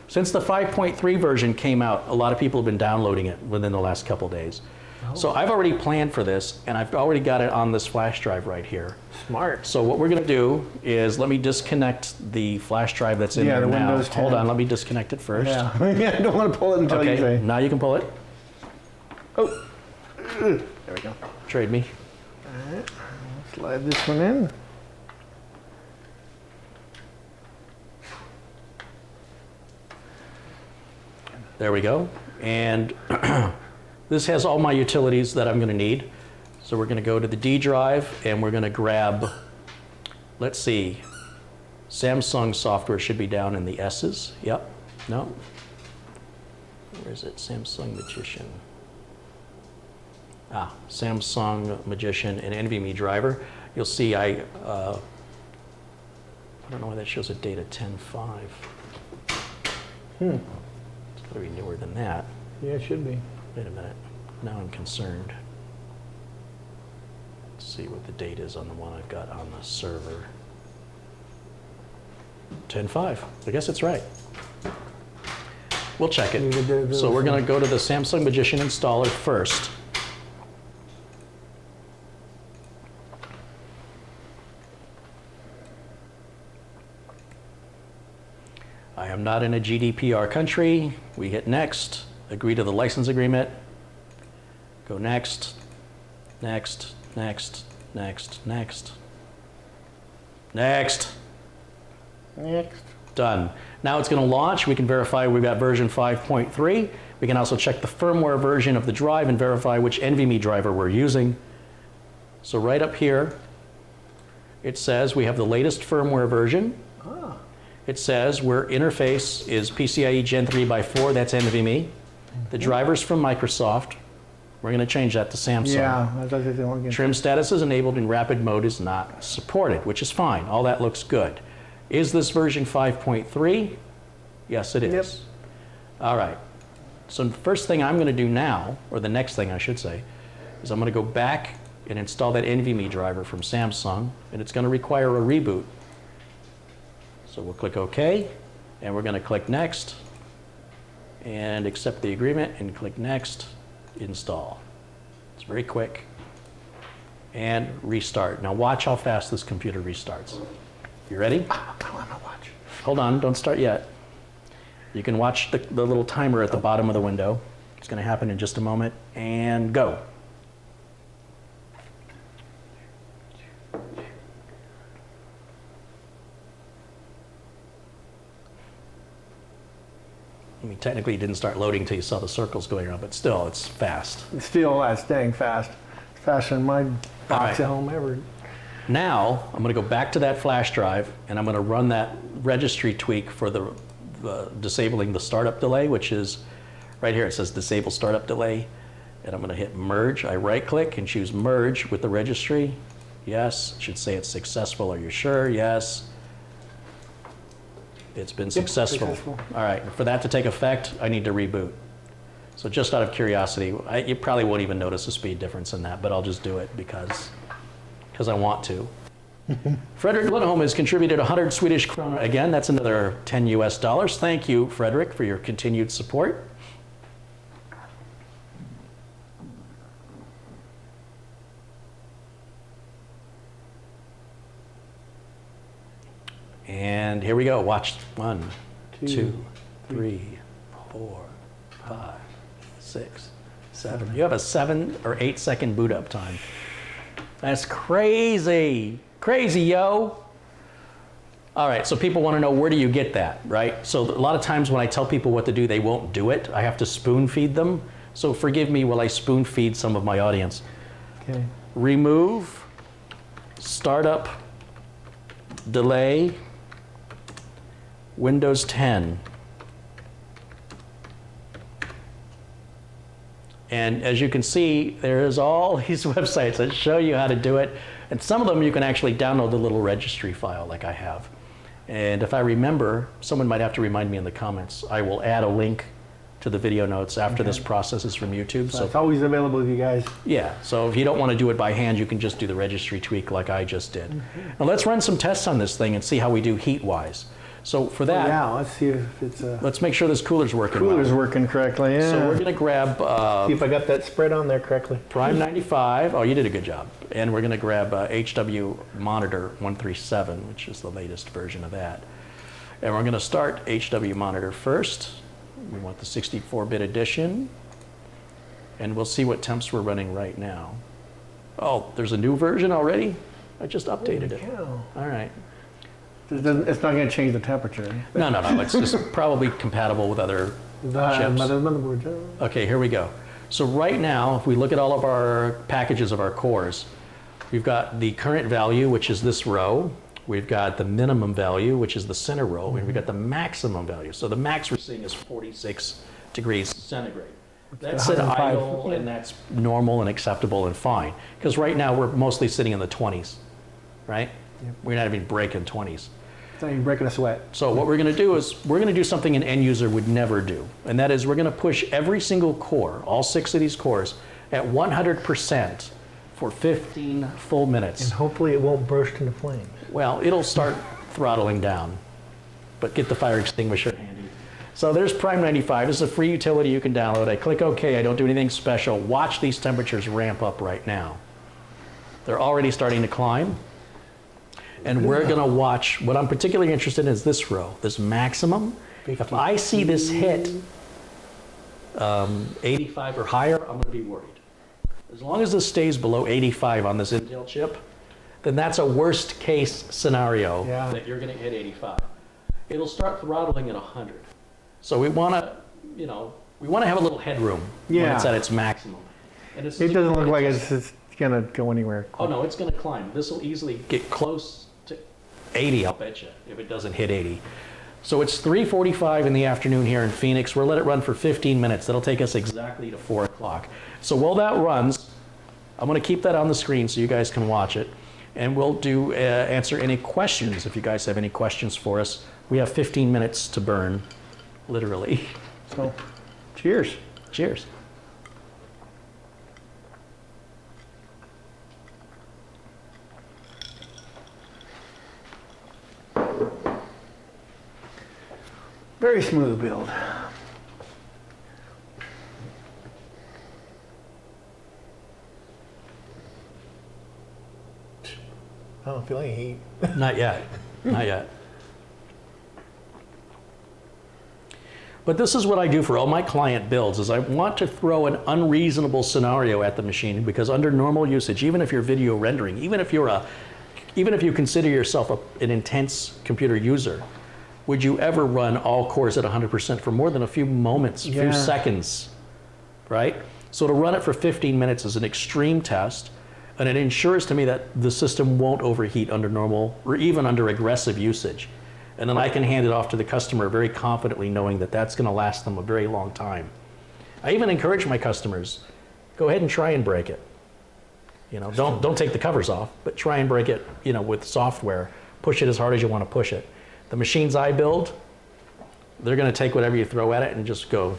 Since the 5.3 version came out, a lot of people have been downloading it within the last couple days. Oh. So I've already planned for this, and I've already got it on this flash drive right here. Smart. So what we're going to do is let me disconnect the flash drive that's in there the now. Windows 10. Hold on, let me disconnect it first. Yeah, I don't want to pull it until you say. Now you can pull it. Oh, there we go. Trade me. Alright, slide this one in. There we go. And this has all my utilities that I'm going to need. So we're going to go to the D drive and we're going to grab, let's see, Samsung software should be down in the S's. Yep. No. Where is it? Samsung Magician. Ah, Samsung Magician and NVMe driver. You'll see I don't know why that shows a date of 10.5. It's got to be newer than that. Yeah, it should be. Wait a minute. Now I'm concerned. Let's see what the date is on the one I've got on the server. 10.5. I guess it's right. We'll check it. So we're going to go to the Samsung Magician installer first. I am not in a GDPR country. We hit next, agree to the license agreement, go next, next, next, next, next, next. Next. Done. Now it's going to launch. We can verify we've got version 5.3. We can also check the firmware version of the drive and verify which NVMe driver we're using. So right up here, it says we have the latest firmware version. It says our interface is PCIe Gen 3x4, that's NVMe. The driver's from Microsoft. We're going to change that to Samsung. Yeah, I thought they weren't Trim status is enabled and rapid mode is not supported, which is fine. All that looks good. Is this version 5.3? Yes, it is. Yep. All right. So the first thing I'm going to do now, or the next thing I should say, is I'm going to go back and install that NVMe driver from Samsung, and it's going to require a reboot. So we'll click OK, and we're going to click Next, and accept the agreement, and click Next, Install. It's very quick. And restart. Now watch how fast this computer restarts. You ready? I want to watch. Hold on, don't start yet. You can watch the little timer at the bottom of the window. It's going to happen in just a moment, and go. I mean, technically it didn't start loading until you saw the circles going around, but still, it's fast. It's still dang fast. It's faster than my box at home ever. Now, I'm going to go back to that flash drive, and I'm going to run that registry tweak for the disabling the startup delay, which is right here. It says disable startup delay, and I'm going to hit merge. I right-click and choose merge with the registry. Yes. It should say it's successful. Are you sure? Yes. It's been successful. All right. For that to take effect, I need to reboot. So just out of curiosity, you probably won't even notice a speed difference in that, but I'll just do it because I want to. Frederick Lindholm has contributed 100 Swedish krona. Again, that's another 10 US dollars. Thank you, Frederick, for your continued support. And here we go. Watch. 1, 2, 3, 4, 5, 6, 7. You have a 7 or 8 second boot up time. That's crazy. Crazy, yo. All right, so people want to know, where do you get that, right? So a lot of times when I tell people what to do, they won't do it. I have to spoon feed them. So forgive me while I spoon feed some of my audience. Okay. Remove, startup, delay, Windows 10. And as you can see, there's all these websites that show you how to do it. And some of them you can actually download the little registry file like I have. And if I remember, someone might have to remind me in the comments, I will add a link to the video notes after this process is from YouTube. So it's always available to you guys. Yeah, so if you don't want to do it by hand, you can just do the registry tweak like I just did. Now let's run some tests on this thing and see how we do heat-wise. So for that, yeah, let's see if it's let's make sure this cooler's working cooler's well. working correctly. Yeah. So we're going to grab see if I got that spread on there correctly. Prime 95. Oh, you did a good job. And we're going to grab HW Monitor 137, which is the latest version of that. And we're going to start HW Monitor first. We want the 64-bit edition. And we'll see what temps we're running right now. Oh, there's a new version already? I just updated it. Cow. All right. It's not going to change the temperature. No, no, no. It's just probably compatible with other chips. Motherboard. Okay, here we go. So right now, if we look at all of our packages of our cores, we've got the current value, which is this row. We've got the minimum value, which is the center row, and we've got the maximum value. So the max we're seeing is 46 degrees centigrade. That's at idle, and that's normal and acceptable and fine. Because right now, we're mostly sitting in the 20s, right? Yep. We're not even breaking 20s. It's not even breaking a sweat. So what we're going to do is we're going to do something an end user would never do. And that is we're going to push every single core, all 6 of these cores, at 100% for 15 full minutes. And hopefully it won't burst into flames. Well, it'll start throttling down, but get the fire extinguisher handy. So there's Prime 95. This is a free utility you can download. I click OK. I don't do anything special. Watch these temperatures ramp up right now. They're already starting to climb. And we're going to watch, what I'm particularly interested in is this row, this maximum. If I see this hit 85 or higher, I'm going to be worried. As long as this stays below 85 on this Intel chip, then that's a worst case scenario that you're going to hit 85. It'll start throttling at 100. So we want to, you know, we want to have a little headroom when it's at its maximum. And it doesn't look like it's going to go anywhere. Oh no, it's going to climb. This will easily get close to 80, I'll bet you, if it doesn't hit 80. So it's 3:45 in the afternoon here in Phoenix. We'll let it run for 15 minutes. That'll take us exactly to 4 o'clock. So while that runs, I'm going to keep that on the screen so you guys can watch it. And we'll do answer any questions if you guys have any questions for us. We have 15 minutes to burn, literally. So, cheers. Cheers. Very smooth build. I don't feel any heat. Not yet. Not yet. But this is what I do for all my client builds, is I want to throw an unreasonable scenario at the machine, because under normal usage, even if you're video rendering, even if you consider yourself an intense computer user, would you ever run all cores at 100% for more than a few moments, a few seconds, right? So to run it for 15 minutes is an extreme test, and it ensures to me that the system won't overheat under normal or even under aggressive usage. And then I can hand it off to the customer very confidently, knowing that that's going to last them a very long time. I even encourage my customers, go ahead and try and break it. You know, don't take the covers off, but try and break it, you know, with software. Push it as hard as you want to push it. The machines I build, they're going to take whatever you throw at it and just go.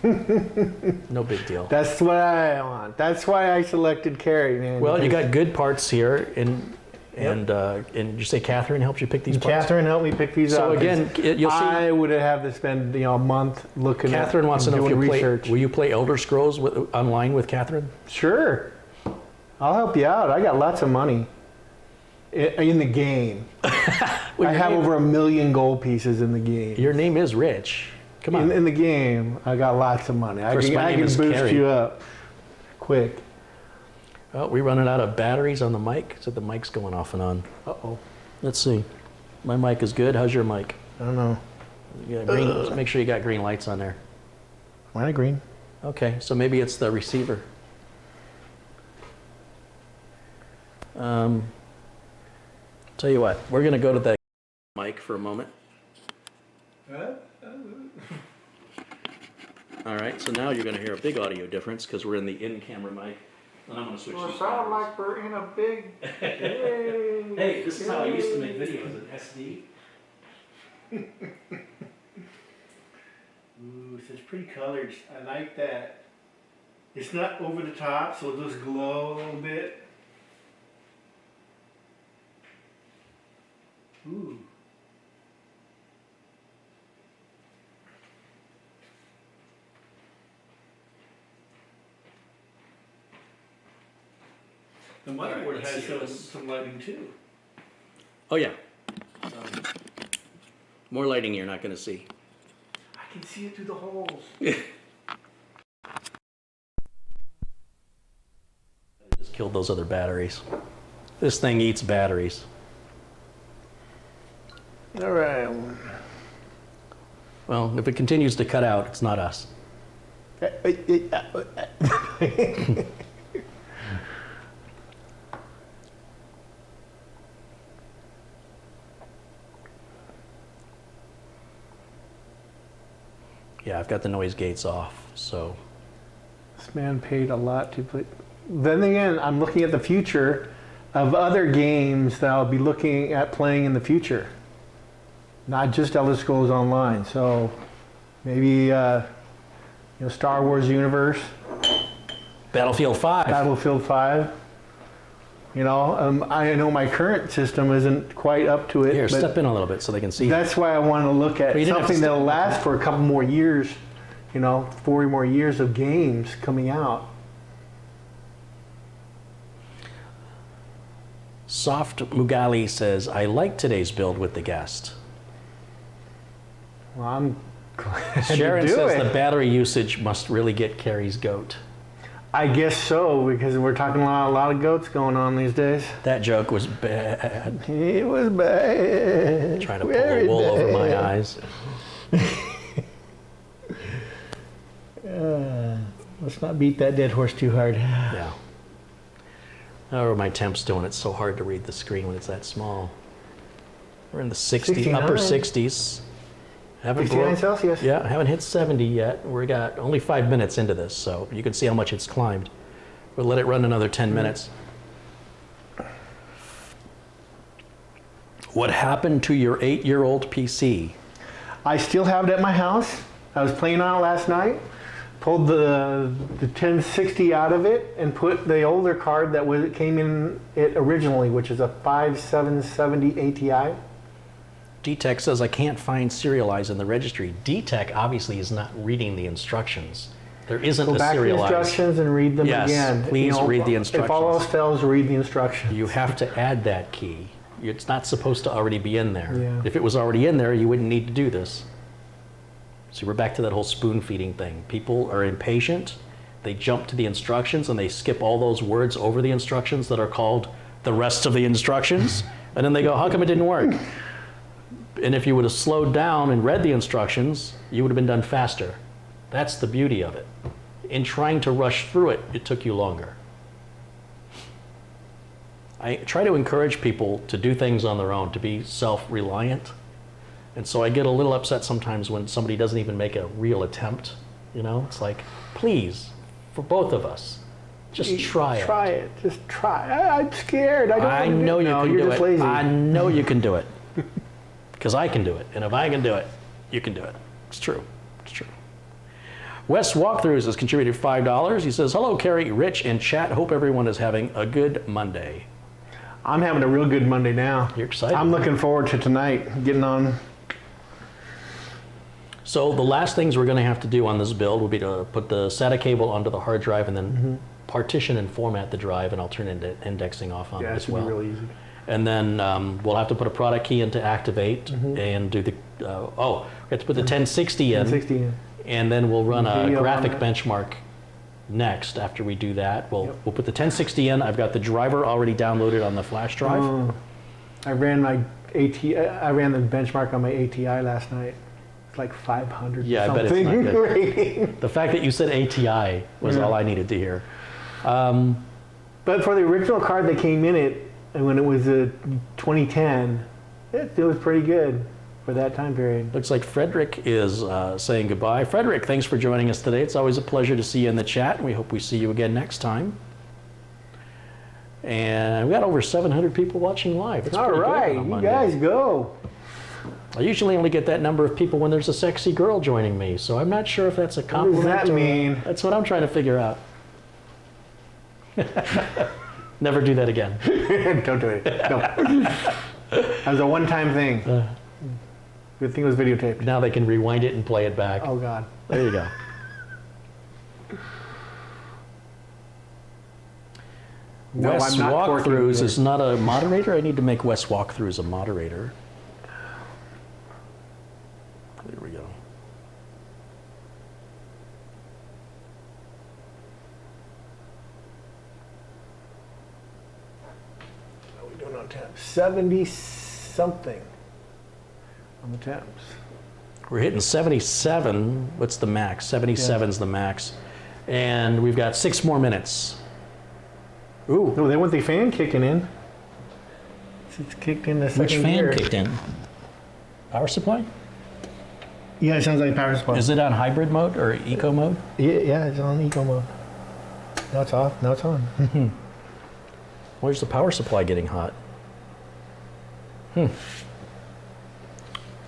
No big deal. That's what I want. That's why I selected Carrie, man. Well, you got good parts here, and you say Catherine helped you pick these parts? Catherine helped me pick these up. So again, you'll see. I would have had to spend a month looking at Catherine wants to know if you research. Will you play Elder Scrolls online with Catherine? Sure. I'll help you out. I got lots of money in the game. I have over 1 million gold pieces in the game. Your name is Rich. Come on. In the game, I got lots of money. I First, my name can is boost Carrie. you up quick. Oh, we're running out of batteries on the mic, so the mic's going off and on. Uh-oh. Let's see. My mic is good. How's your mic? I don't know. You got green, just make sure you got green lights on there. Mine are green. Okay, so maybe it's the receiver. Tell you what, we're going to go to the mic for a moment. All right, so now you're going to hear a big audio difference because we're in the in-camera mic. And I'm going to switch these sound cameras. like we're in a big... Hey, this is how I used to make videos in SD. Ooh, such pretty colors. I like that. It's not over the top, so it'll just glow a little bit. Ooh. The motherboard has some lighting too. Oh yeah. More lighting you're not going to see. I can see it through the holes. Just Killed those other batteries. This thing eats batteries. All right. Well, if it continues to cut out, it's not us. Yeah, I've got the noise gates off, so. This man paid a lot to play. Then again, I'm looking at the future of other games that I'll be looking at playing in the future. Not just Elder Scrolls Online. So maybe Star Wars universe, Battlefield 5. Battlefield 5. I know my current system isn't quite up to it. Here, but step in a little bit so they can see. that's why I want to look at Well, you didn't have to something that'll step- last for a couple more years. 4 more years of games coming out. Soft Mugali says, I like today's build with the guest. Well, I'm glad Sharon to do says it. the battery usage must really get Carrie's goat. I guess so, because we're talking a lot of goats going on these days. That joke was bad. It was bad. Trying to pull Very the wool over my bad. eyes. Let's not beat that dead horse too hard. Yeah. How are my temps doing? It's so hard to read the screen when it's that small. We're in the 60, upper 69. 60s. Haven't 69 broke- Celsius. Yeah, haven't hit 70 yet. We got only 5 minutes into this, so you can see how much it's climbed. We'll let it run another 10 minutes. What happened to your 8-year-old PC? I still have it at my house. I was playing on it last night. Pulled the 1060 out of it and put the older card that came in it originally, which is a 5770 ATI. DTech says I can't find serialize in the registry. DTech obviously is not reading the instructions. There isn't Go a back to the serialize. instructions and read them Yes, again. please read the If all else instructions. fails, read the instructions. You have to add that key. It's not supposed to already be in there. Yeah. If it was already in there, you wouldn't need to do this. So we're back to that whole spoon feeding thing. People are impatient. They jump to the instructions and they skip all those words over the instructions that are called the rest of the instructions. And then they go, how come it didn't work? And if you would have slowed down and read the instructions, you would have been done faster. That's the beauty of it. In trying to rush through it, it took you longer. I try to encourage people to do things on their own, to be self-reliant. And so I get a little upset sometimes when somebody doesn't even make a real attempt. It's like, please, for both of us, just try it. Try it. Just try. I'm scared. I know you can you're do just it. lazy. I know you can do it. Because I can do it. And if I can do it, you can do it. It's true. It's true. Wes Walkthroughs has contributed $5. He says, hello, Carrie, Rich, and chat. Hope everyone is having a good Monday. I'm having a real good Monday now. You're excited. I'm looking forward to tonight, getting on. So the last things we're going to have to do on this build will be to put the SATA cable onto the hard drive and then partition and format the drive, and I'll turn indexing off on it Yeah, as it's going to well. be really easy. And then we'll have to put a product key in to activate and do the, we have to put the 1060 in, 1060 in. and then we'll run a Video on graphic that. benchmark next after we do that. We'll Yep. put the 1060 in. I've got the driver already downloaded on the flash drive. I ran the benchmark on my ATI last night. It's like 500 Yeah, I bet it's something not good. rating. The fact that you said ATI was all I needed to hear. But for the original card that came in it, and when it was 2010, it was pretty good for that time period. Looks like Frederick is saying goodbye. Frederick, thanks for joining us today. It's always a pleasure to see you in the chat. We hope we see you again next time. And we got over 700 people watching live. That's All pretty good right, on a you Monday. guys go. I usually only get that number of people when there's a sexy girl joining me, so I'm not sure if that's a What does compliment. that or- mean? That's what I'm trying to figure out. Never do that again. Don't do it. No. That was a one-time thing. Good thing it was videotaped. Now they can rewind it and play it back. Oh, God. There you go. No, Wes I'm not twerking Walkthroughs either. is not a moderator. I need to make Wes Walkthroughs a moderator. There we go. doing on temps? 70 something on the temps. We're hitting 77. What's the max? 77's the max. And we've got 6 more minutes. Ooh. No, they want the fan kicking in. It's kicked in the second Which fan gear. kicked in? Power supply? Yeah, it sounds like power supply. Is it on hybrid mode or eco mode? Yeah, it's on eco mode. Now it's off. Now it's on. Where's the power supply getting hot?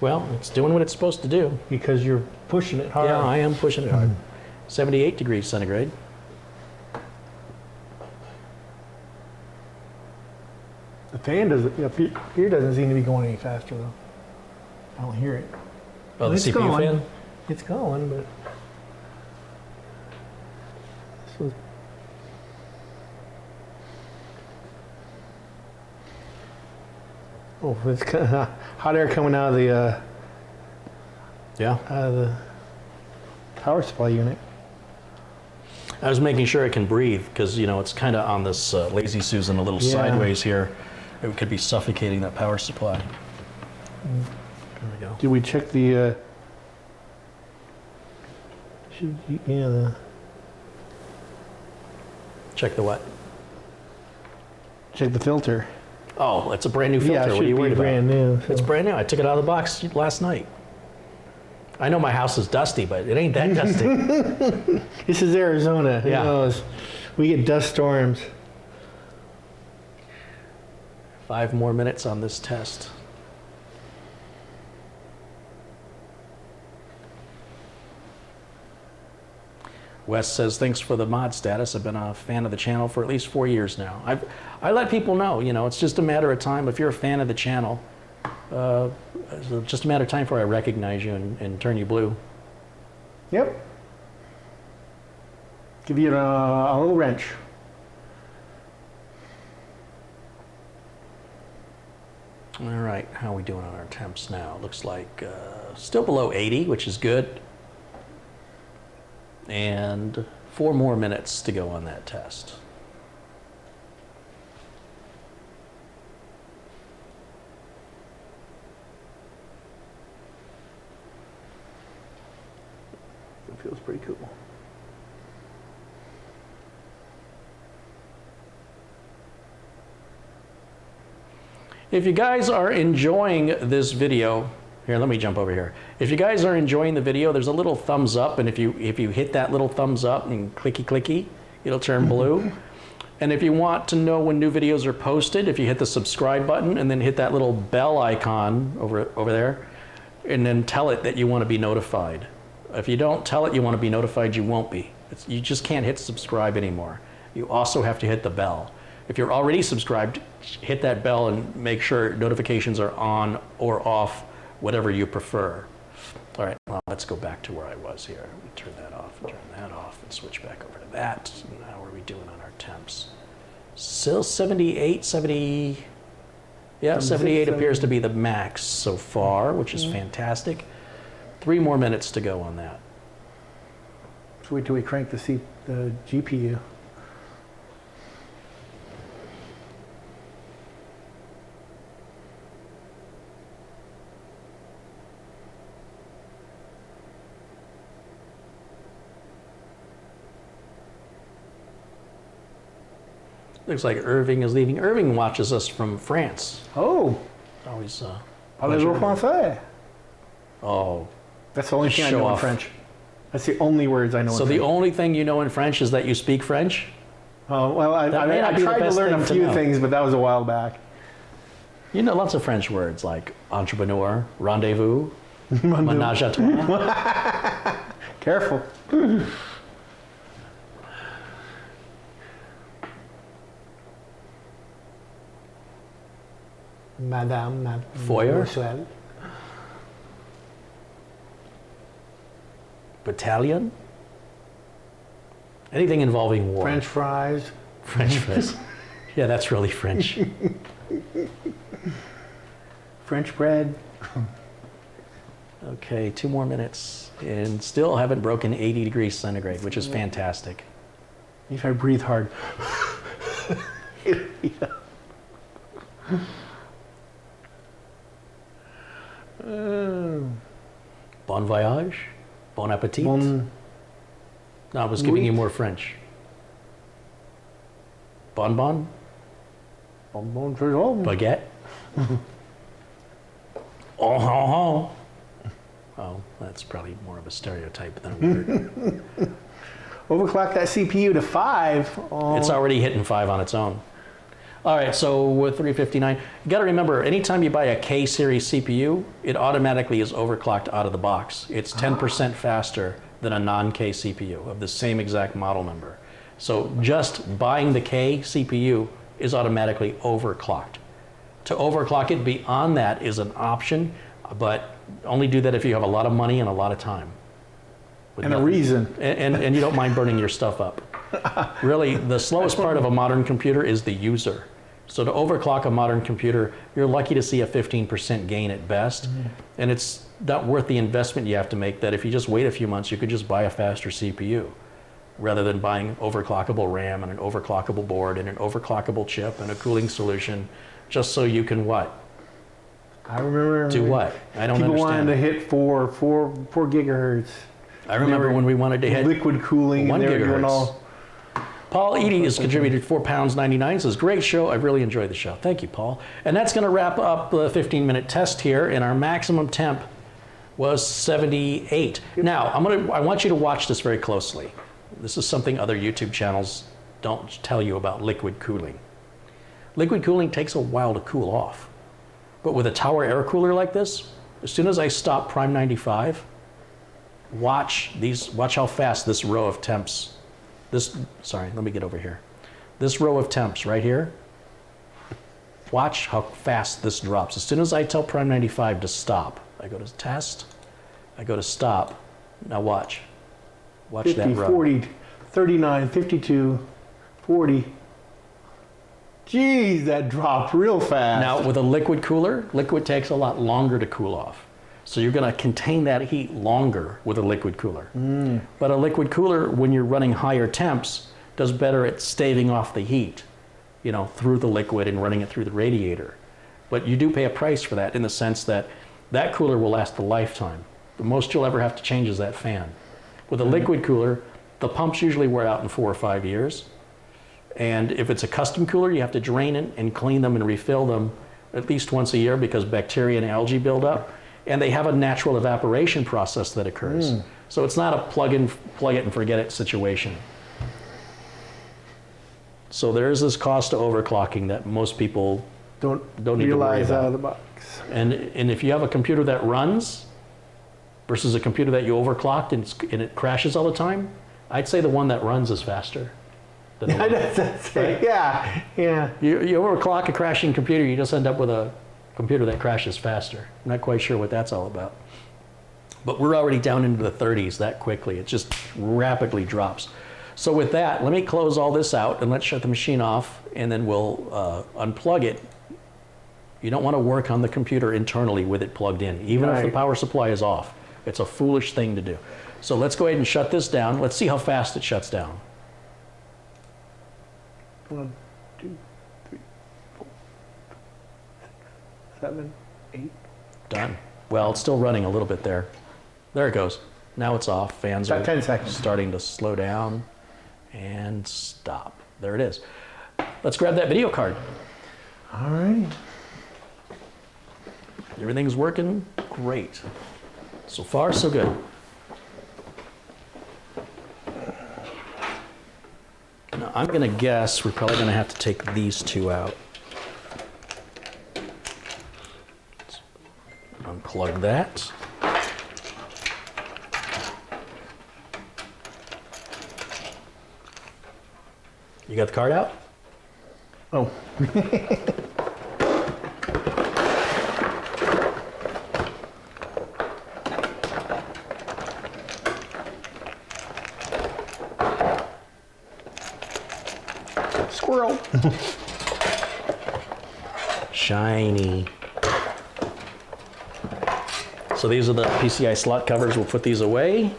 Well, it's doing what it's supposed to do. Because you're pushing it hard. Yeah, I am pushing it hard. 78 degrees centigrade. The fan doesn't. Yeah, here doesn't seem to be going any faster though. I don't hear it. Oh, the It's CPU going. fan? It's going, but this was. Oh, it's kind of hot air coming out of the Yeah. Power supply unit. I was making sure it can breathe because, you know, it's kind of on this lazy Susan a little Yeah. sideways here. It could be suffocating that power supply. There we go. Did we check the? The Check the what? check the filter. Oh, it's a brand new filter. Yeah, it What should are you be worried brand about? new. It's so- brand new. I took it out of the box last night. I know my house is dusty, but it ain't that dusty. This is Arizona. Who Yeah. knows? We get dust storms. 5 more minutes on this test. Wes says, thanks for the mod status. I've been a fan of the channel for at least 4 years now. I let people know, you know, it's just a matter of time. If you're a fan of the channel, it's just a matter of time before I recognize you and turn you blue. Yep. Give you a little wrench. All right, how are we doing on our temps now? Looks like still below 80, which is good. And 4 more minutes to go on that test. It feels pretty cool. If you guys are enjoying this video, here, let me jump over here. If you guys are enjoying the video, there's a little thumbs up, and if you hit that little thumbs up and clicky, it'll turn blue. And if you want to know when new videos are posted, if you hit the subscribe button and then hit that little bell icon over there, and then tell it that you want to be notified. If you don't tell it you want to be notified, you won't be. You just can't hit subscribe anymore. You also have to hit the bell. If you're already subscribed, hit that bell and make sure notifications are on or off, whatever you prefer. All right, well, let's go back to where I was here. We turn that off and switch back over to that. And how are we doing on our temps? Still 78, 70. Yeah, 78 appears to be the max so far, which is fantastic. 3 more minutes to go on that. So wait till we crank the GPU. Looks like Irving is leaving. Irving watches us from France. Oh, Always. parlez-vous français? Oh. That's the only thing I Show know in off. French. That's the only words I know So in the French. only thing you know in French is that you speak French? Oh, well, I That may not be the tried to best learn thing a to few know. things, but that was a while back. You know lots of French words like entrepreneur, rendezvous, menage à trois. Careful. Madame. Foyer? Mademoiselle. Battalion? Anything involving war. French fries. French fries. Yeah, that's really French. French bread. Okay, 2 more minutes. And still haven't broken 80 degrees centigrade, which is fantastic. If I breathe hard. Bon voyage? Bon appetit? Bon, No, I was giving you more French. Bonbon? bon, bon, bon. Baguette? Oh, ho, ho. Oh, that's probably more of a stereotype than a word. Overclock that CPU to 5. Oh. It's already hitting 5 on its own. All right, so with 359, you got to remember, anytime you buy a K series CPU, it automatically is overclocked out of the box. It's 10% faster than a non-K CPU of the same exact model number. So just buying the K CPU is automatically overclocked. To overclock it beyond that is an option, but only do that if you have a lot of money and a lot of time. And a reason. And you don't mind burning your stuff up. Really, the slowest part of a modern computer is the user. So to overclock a modern computer, you're lucky to see a 15% gain at best. And it's not worth the investment you have to make that if you just wait a few months, you could just buy a faster CPU rather than buying overclockable RAM and an overclockable board and an overclockable chip and a cooling solution just so you can what? I remember. Do what? I don't people understand. wanted to hit 4 gigahertz. I remember when we wanted to hit liquid cooling 1 and they were doing gigahertz. all. Paul Eady has contributed £4.99. Says, great show. I really enjoyed the show. Thank you, Paul. And that's going to wrap up the 15-minute test here. And our maximum temp was 78. Now, I want you to watch this very closely. This is something other YouTube channels don't tell you about liquid cooling. Liquid cooling takes a while to cool off. But with a tower air cooler like this, as soon as I stop Prime 95, watch how fast this row of temps, sorry, let me get over here. This row of temps right here, watch how fast this drops. As soon as I tell Prime 95 to stop, I go to test, I go to stop. Now watch. Watch 50, that row. 40, 39, 52, 40. Geez, that dropped real fast. Now with a liquid cooler, liquid takes a lot longer to cool off. So you're going to contain that heat longer with a liquid cooler. But a liquid cooler, when you're running higher temps, does better at staving off the heat, through the liquid and running it through the radiator. But you do pay a price for that in the sense that that cooler will last a lifetime. The most you'll ever have to change is that fan. With a liquid cooler, the pumps usually wear out in 4 or 5 years. And if it's a custom cooler, you have to drain it and clean them and refill them at least once a year because bacteria and algae build up. And they have a natural evaporation process that occurs. So it's not a plug it and forget it situation. So there's this cost to overclocking that most people don't need to worry realize about. out of the box. And if you have a computer that runs versus a computer that you overclocked and it crashes all the time, I'd say the one that runs is faster. Than the one. That's it. Yeah, yeah. You overclock a crashing computer, you just end up with a computer that crashes faster. I'm not quite sure what that's all about. But we're already down into the 30s that quickly. It just rapidly drops. So with that, let me close all this out and let's shut the machine off and then we'll unplug it. You don't want to work on the computer internally with it plugged in, even if the power supply is off. It's a foolish thing to do. So let's go ahead and shut this down. Let's see how fast it shuts down. 1, 2, 3, 4, 7, 8. Done. Well, it's still running a little bit there. There it goes. Now it's off. Fans About are 10 seconds. starting to slow down and stop. There it is. Let's grab that video card. All right. Everything's working great. So far, so good. Now, I'm going to guess we're probably going to have to take these two out. Let's unplug that. You got the card out? Oh. Squirrel. Shiny. So these are the PCI slot covers. We'll put these away.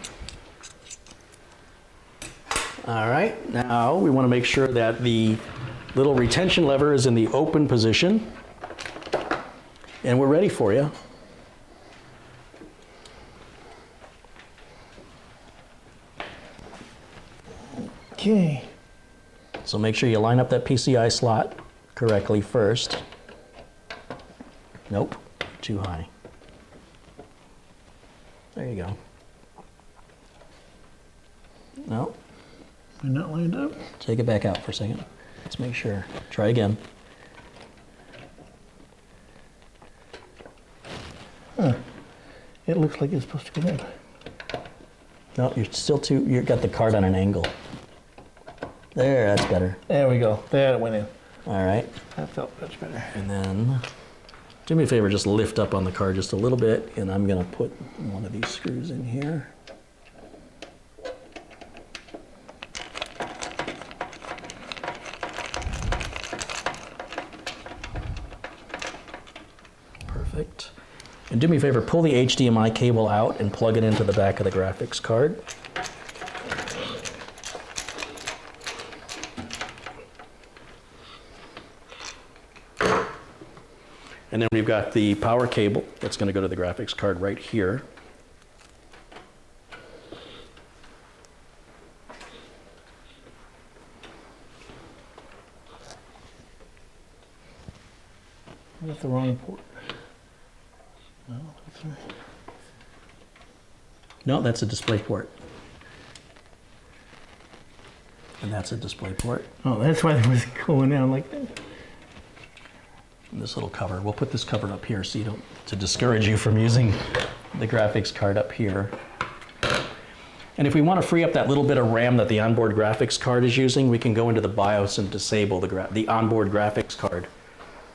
All right, now we want to make sure that the little retention lever is in the open position. And we're ready for you. Okay. So make sure you line up that PCI slot correctly first. Nope, too high. There you go. No. They're not lined up. Take it back out for a second. Let's make sure. Try again. Huh. It looks like it's supposed to go in. No, you're still too, you've got the card on an angle. There, that's better. There we go. There it went in. All right. That felt much better. And then, do me a favor, just lift up on the card just a little bit, and I'm gonna put one of these screws in here. Perfect. And do me a favor, pull the HDMI cable out and plug it into the back of the graphics card. And then we've got the power cable that's going to go to the graphics card right here. That's the wrong port. No, that's right. No, that's a display port. And that's a display port. Oh, that's why it was going down like that. And this little cover, we'll put this cover up here so you don't, to discourage you from using the graphics card up here. And if we want to free up that little bit of RAM that the onboard graphics card is using, we can go into the BIOS and disable the onboard graphics card.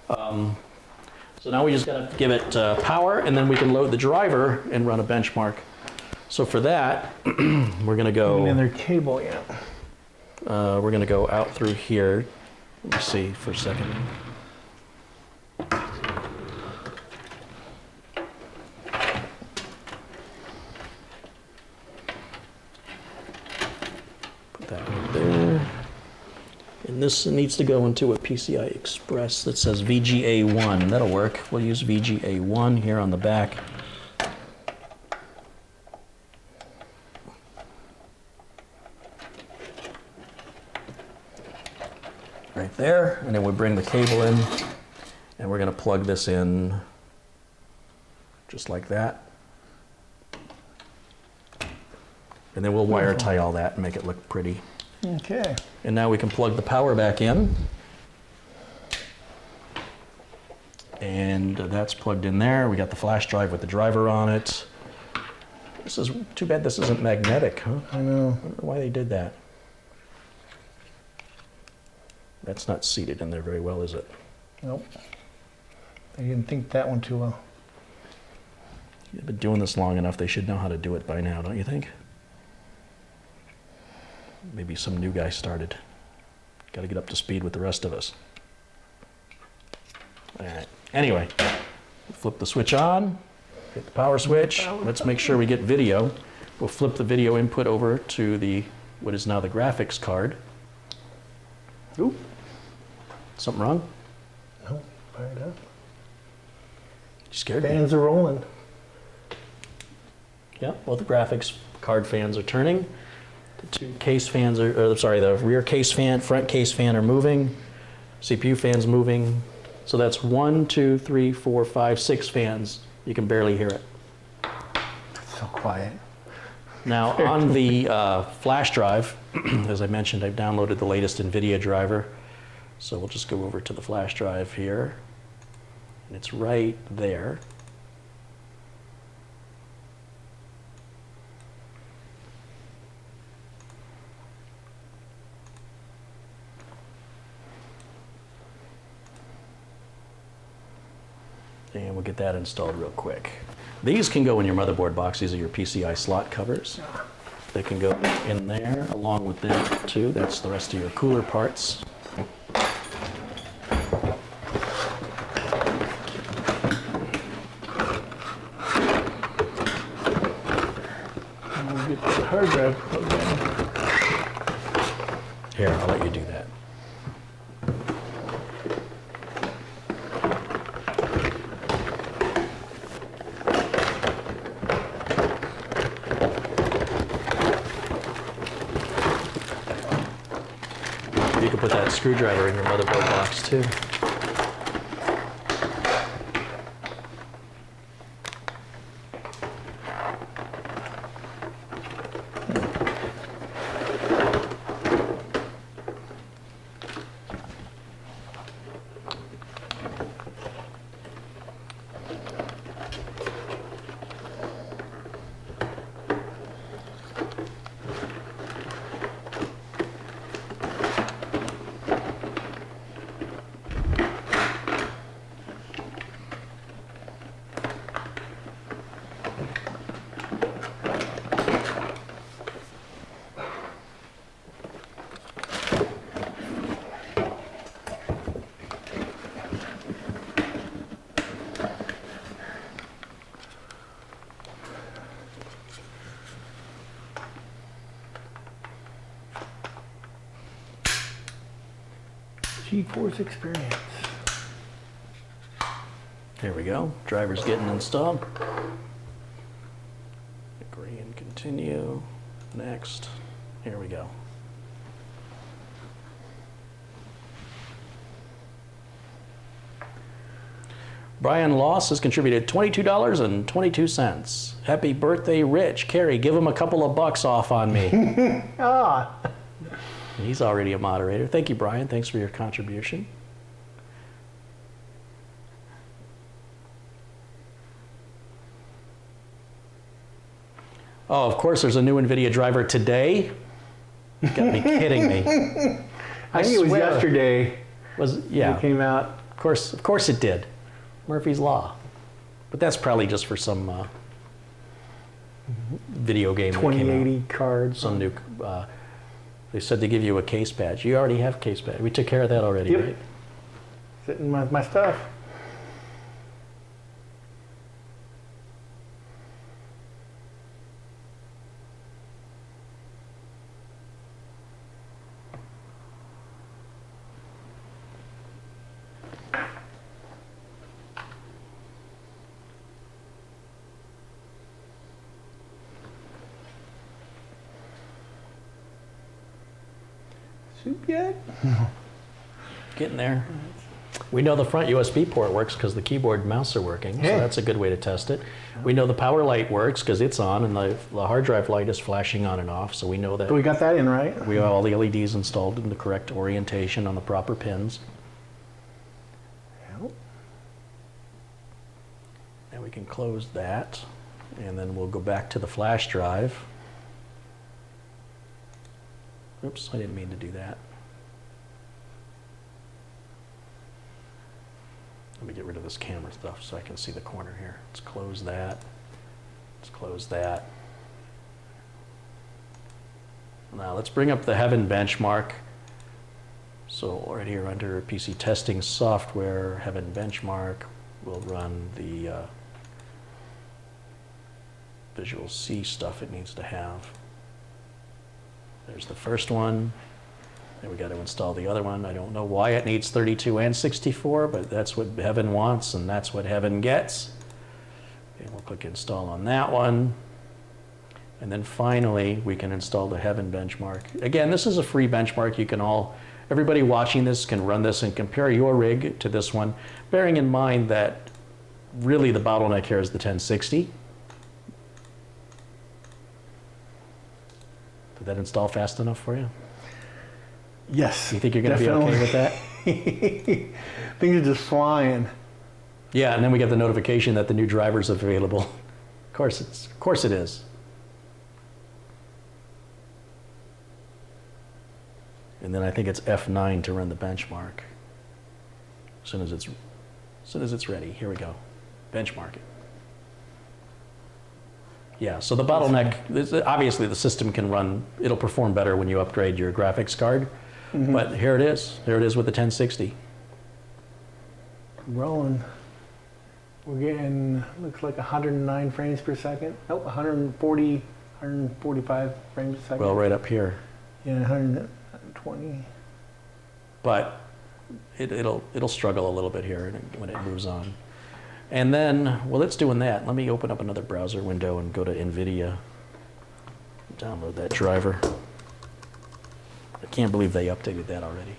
So now we just got to give it power, and then we can load the driver and run a benchmark. So for that, we're going to go. Another cable, yeah. We're going to go out through here. Let me see for a second. Put that right there. And this needs to go into a PCI Express that says VGA1. That'll work. We'll use VGA1 here on the back. Right there. And then we bring the cable in, and we're going to plug this in just like that. And then we'll wire tie all that and make it look pretty. Okay. And now we can plug the power back in. And that's plugged in there. We got the flash drive with the driver on it. This is too bad this isn't magnetic, huh? I know. I don't know why they did that. That's not seated in there very well, is it? Nope. They didn't think that one too well. You've been doing this long enough, they should know how to do it by now, don't you think? Maybe some new guy started. Got to get up to speed with the rest of us. All right. Anyway, flip the switch on, hit the power switch. Let's make sure we get video. We'll flip the video input over to what is now the graphics card. Ooh. Something wrong? No, fired up. You scared me? Fans are rolling. Yeah, both the graphics card fans are turning. The two case fans the rear case fan, front case fan are moving. CPU fan's moving. So that's 1, 2, 3, 4, 5, 6 fans. You can barely hear it. It's so quiet. Now on the flash drive, as I mentioned, I've downloaded the latest NVIDIA driver. So we'll just go over to the flash drive here. And it's right there. And we'll get that installed real quick. These can go in your motherboard box. These are your PCI slot covers. They can go in there along with that too. That's the rest of your cooler parts. And we'll get the hard drive plugged in. Here, I'll let you do that. screwdriver in your motherboard box too. GeForce experience. Here we go. Driver's getting installed. Agree and continue. Next. Here we go. Brian Loss has contributed $22.22. Happy birthday, Rich. Carrie, give him a couple of bucks off on me. Ah, He's already a moderator. Thank you, Brian. Thanks for your contribution. Oh, of course, there's a new NVIDIA driver today. You gotta be kidding me. I think it was swear. yesterday. Yeah. It came out. Of course it did. Murphy's Law. But that's probably just for some video game that came out. 2080 cards. Some new, they said they give you a case badge. You already have case badge. We took care of that already, Yep. right? Sitting with my stuff. Soup yet? Getting there. We know the front USB port works because the keyboard and mouse are working, so Hey. that's a good way to test it. We know the power light works because it's on and the hard drive light is flashing on and off, so we know that So we got that in, right? we have all the LEDs installed in the correct orientation on the proper pins. Yep. And we can close that, and then we'll go back to the flash drive. Oops, I didn't mean to do that. Let me get rid of this camera stuff so I can see the corner here. Let's close that. Let's close that. Now let's bring up the Heaven benchmark. So right here under PC testing software, Heaven benchmark, we'll run the Visual C stuff it needs to have. There's the first one. Then we got to install the other one. I don't know why it needs 32 and 64, but that's what Heaven wants, and that's what Heaven gets. And we'll click install on that one. And then finally, we can install the Heaven benchmark. Again, this is a free benchmark. You can everybody watching this can run this and compare your rig to this one, bearing in mind that really the bottleneck here is the 1060. Did that install fast enough for you? Yes. You think you're going to be okay with that? Things are just flying. Yeah, and then we get the notification that the new driver's available. Of course it is. And then I think it's F9 to run the benchmark. As soon as it's ready, here we go. Benchmark it. Yeah, so the bottleneck, obviously the system can run, it'll perform better when you upgrade your graphics card. Mm-hmm. But here it is with the 1060. Rolling. We're getting, looks like 109 frames per second. Nope, 145 frames per second. Well, right up here. Yeah, 120. But it'll struggle a little bit here when it moves on. And then, while it's doing that, let me open up another browser window and go to NVIDIA. Download that driver. I can't believe they updated that already.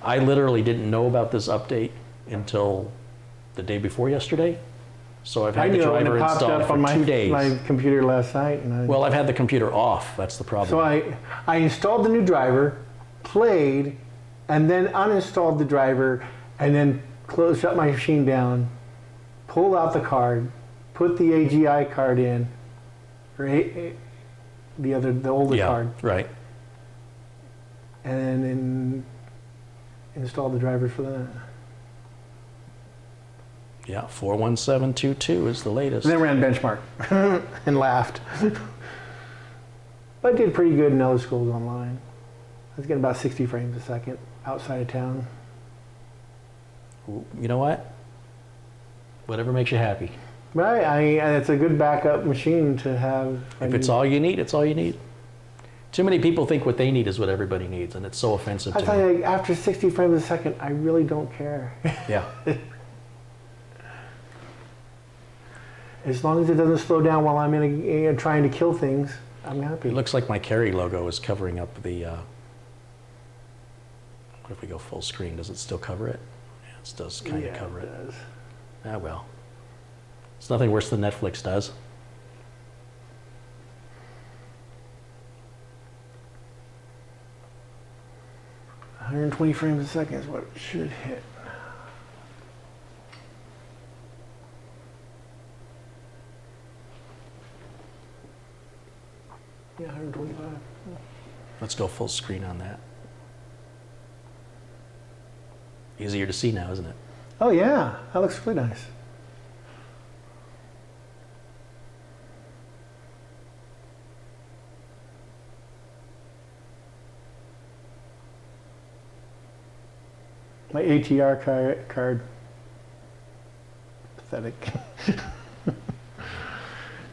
I literally didn't know about this update until the day before yesterday. So I've had the and driver it popped installed up for on 2 days. my computer last night. And Well, I've had the computer off. That's the problem. so I installed the new driver, played, and then uninstalled the driver, and then shut my machine down, pulled out the card, put the AGI card in, or the older yeah, card, right. and then installed the drivers for that. Yeah, 41722 is the latest. And then ran benchmark and laughed. But I did pretty good in other schools online. I was getting about 60 frames a second outside of town. You know what? Whatever makes you happy. Right, it's a good backup machine to have. If it's all you need, it's all you need. Too many people think what they need is what everybody needs, and it's so offensive I to tell me. you, after 60 frames a second, I really don't care. Yeah. As long as it doesn't slow down while I'm trying to kill things, I'm happy. It looks like my Carry logo is covering up the... what if we go full screen? Does it still cover it? Yeah, it does kind of cover it. Does. Ah, well. It's nothing worse than Netflix does. – 120 frames a second is what it should hit. Yeah, 125. Let's go full screen on that. Easier to see now, isn't it? Oh yeah, that looks really nice. My ATR card. Pathetic.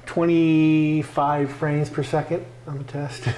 25 frames per second on the test.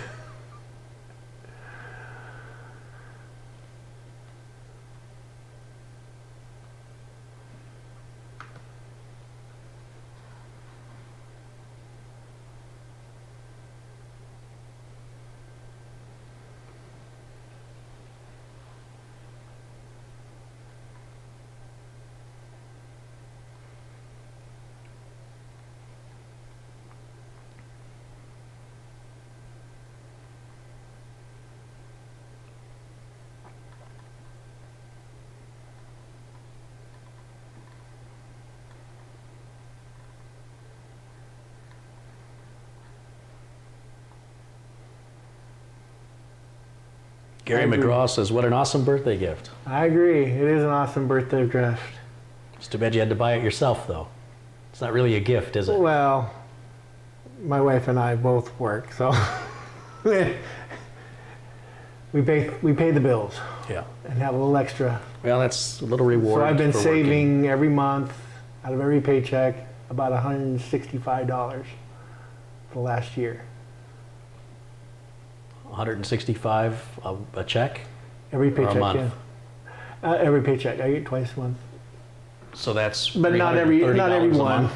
Gary McGraw says, what an awesome birthday gift. I agree. It is an awesome birthday gift. It's too bad you had to buy it yourself, though. It's not really a gift, is it? Well, my wife and I both work, so we pay the bills Yeah. and have a little extra. Well, that's a little reward. So I've been for saving working. every month out of every paycheck about $165 for the last year. 165 a check? Every Or a paycheck, month? yeah. Every paycheck. I get twice a month. So that's But not every $330 a one. month?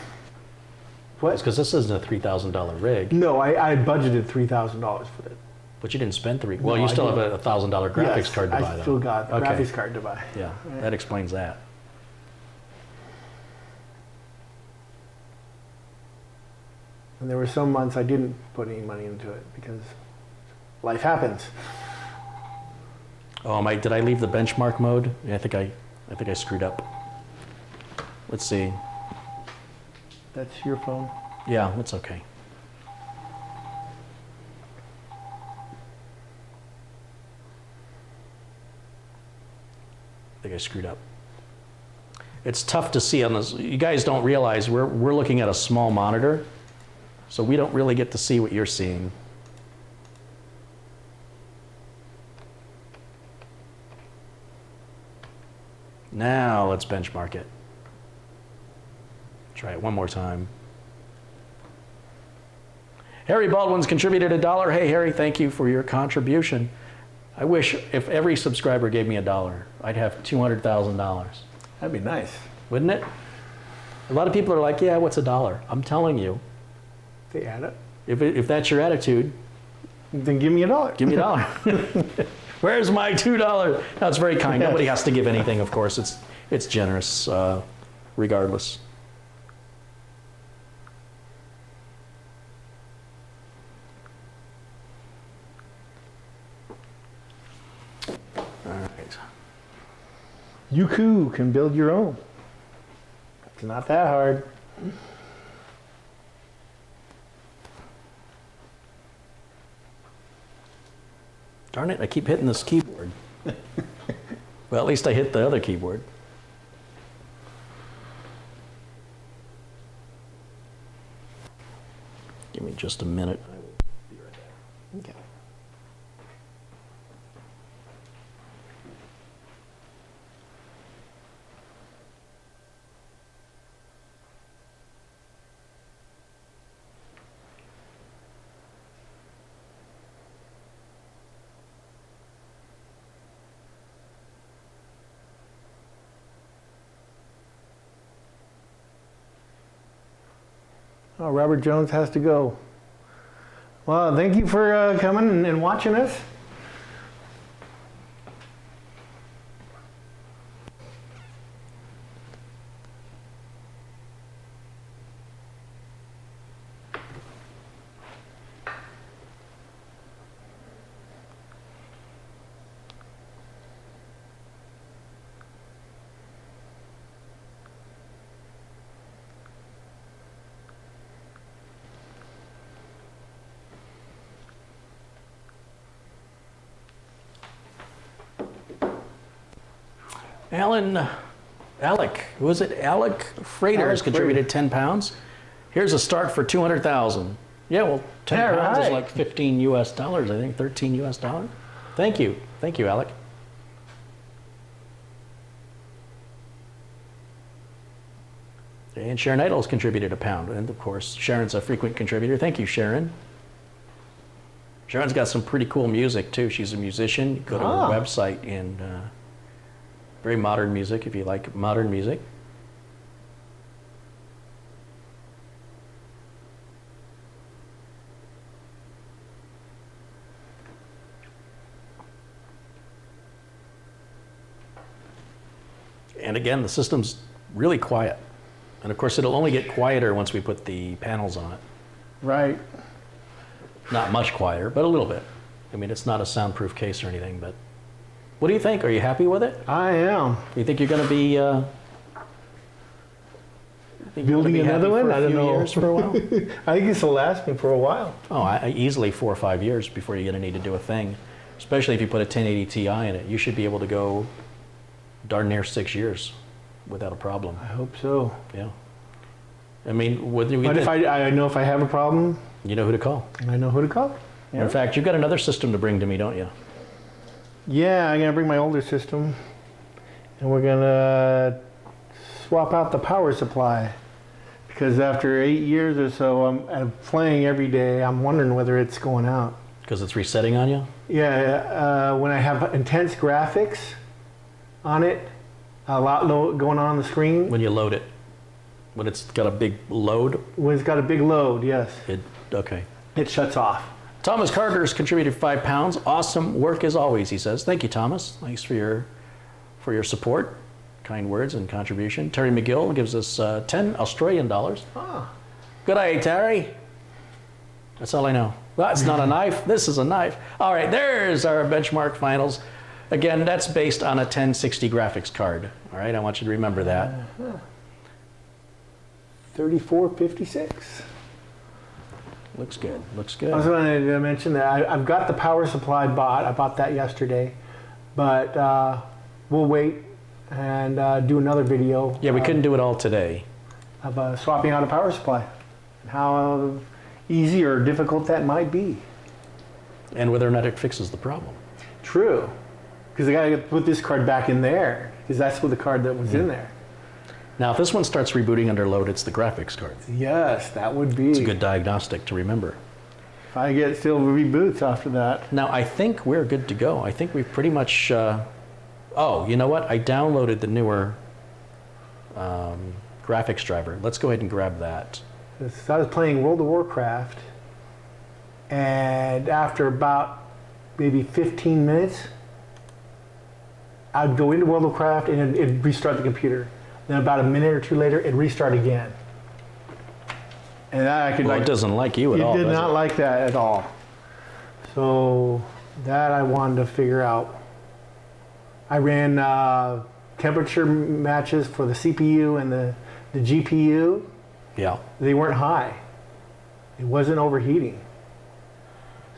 What? Because this isn't a $3,000 rig, No, I budgeted $3,000 for it. but you didn't spend three. Well, No, you I still have didn't. a $1,000 graphics Yes, card to buy, I though. still got a Okay. graphics card to buy. Yeah, Right. that explains that. And there were some months I didn't put any money into it because life happens. Oh, did I leave the benchmark mode? Yeah, I think I screwed up. Let's see. That's your phone. Yeah, it's okay. I think I screwed up. It's tough to see on this. You guys don't realize we're looking at a small monitor, so we don't really get to see what you're seeing. Now let's benchmark it. Try it one more time. Harry Baldwin's contributed $1. Hey Harry, thank you for your contribution. I wish if every subscriber gave me $1, I'd have $200,000. That'd be nice. Wouldn't it? A lot of people are like, yeah, what's $1? I'm telling you, They add it. if that's your attitude, Then give me $1. give me $1. Where's my $2? No, it's very kind. Nobody has to give anything, of course. It's generous, regardless. All right. You can build your own. It's not that hard. Darn it, I keep hitting this keyboard. Well, at least I hit the other keyboard. Give me just a minute. I will be right back. Okay. Oh, Robert Jones has to go. Well, thank you for coming and watching us. Alec, who was it? Alec Freighter has contributed 10 pounds. Here's a start for 200,000. Yeah, well, 10 pounds is like 15 US dollars, I think, 13 US dollars. Thank you, Alec. And Sharon Idle's contributed £1. And of course, Sharon's a frequent contributor. Thank you, Sharon. Sharon's got some pretty cool music too. She's a musician. You go to her website and very modern music if you like modern music. And again, the system's really quiet. And of course, it'll only get quieter once we put the panels on it. Right. Not much quieter, but a little bit. I mean, it's not a soundproof case or anything, but what do you think? Are you happy with it? I am. You think you're going to be building another one? I don't know. Years for a while? I think this will last me for a while. Oh, easily 4 or 5 years before you're going to need to do a thing. Especially if you put a 1080 Ti in it. You should be able to go darn near 6 years without a problem. I hope so. Yeah. I mean, but if I know if I have a problem, you know who to call. I know who to call. Yeah. In fact, you've got another system to bring to me, don't you? Yeah, I'm gonna bring my older system, and we're gonna swap out the power supply because after 8 years or so, I'm playing every day. I'm wondering whether it's going out. Because it's resetting on you? Yeah, when I have intense graphics on it, a lot going on the screen. When you load it, when it's got a big load? When it's got a big load, yes. Okay. It shuts off. Thomas Carter's contributed £5. Awesome work as always, he says. Thank you, Thomas. Thanks for your support, kind words and contribution. Terry McGill gives us 10 Australian dollars. Ah. Good eye, Terry. That's all I know. Well, that's not a knife. This is a knife. All right, there's our benchmark finals. Again, that's based on a 1060 graphics card. All right, I want you to remember that. 3456. Looks good, looks good. I was going to mention that I've got the power supply bought. I bought that yesterday, but we'll wait and do another video. Yeah, we couldn't do it all today. Of swapping out a power supply, and how easy or difficult that might be. And whether or not it fixes the problem. True, because I got to put this card back in there, because that's what the card that was in there. Now, if this one starts rebooting under load, it's the graphics card. Yes, that would be. It's a good diagnostic to remember. If I get still reboots after that. Now, I think we're good to go. I think we've pretty much, oh, you know what? I downloaded the newer graphics driver. Let's go ahead and grab that. So I was playing World of Warcraft, and after about maybe 15 minutes, I'd go into World of Warcraft and it'd restart the computer. Then about a minute or two later, it'd restart again. And that I could Well, it doesn't like you at all, It did does not it? like that at all. So that I wanted to figure out. I ran temperature matches for the CPU and the GPU. Yeah. They weren't high. It wasn't overheating.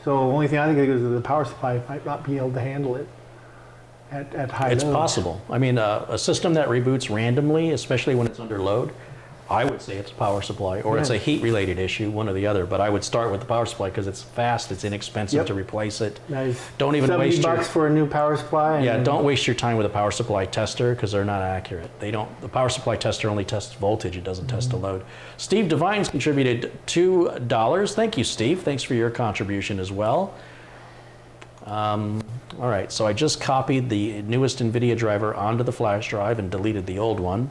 So the only thing I think is the power supply might not be able to handle it at high It's load. possible. I mean, a system that reboots randomly, especially when it's under load, I would say it's a power supply, or it's a heat-related issue, one or the other. But I would start with the power supply because it's fast, it's inexpensive to replace it. Nice. Don't even waste $70 for a new power supply. Yeah, don't waste your time with a power supply tester because they're not accurate. They don't. The power supply tester only tests voltage; it doesn't test the load. Steve Devine's contributed $2. Thank you, Steve. Thanks for your contribution as well. All right, so I just copied the newest NVIDIA driver onto the flash drive and deleted the old one.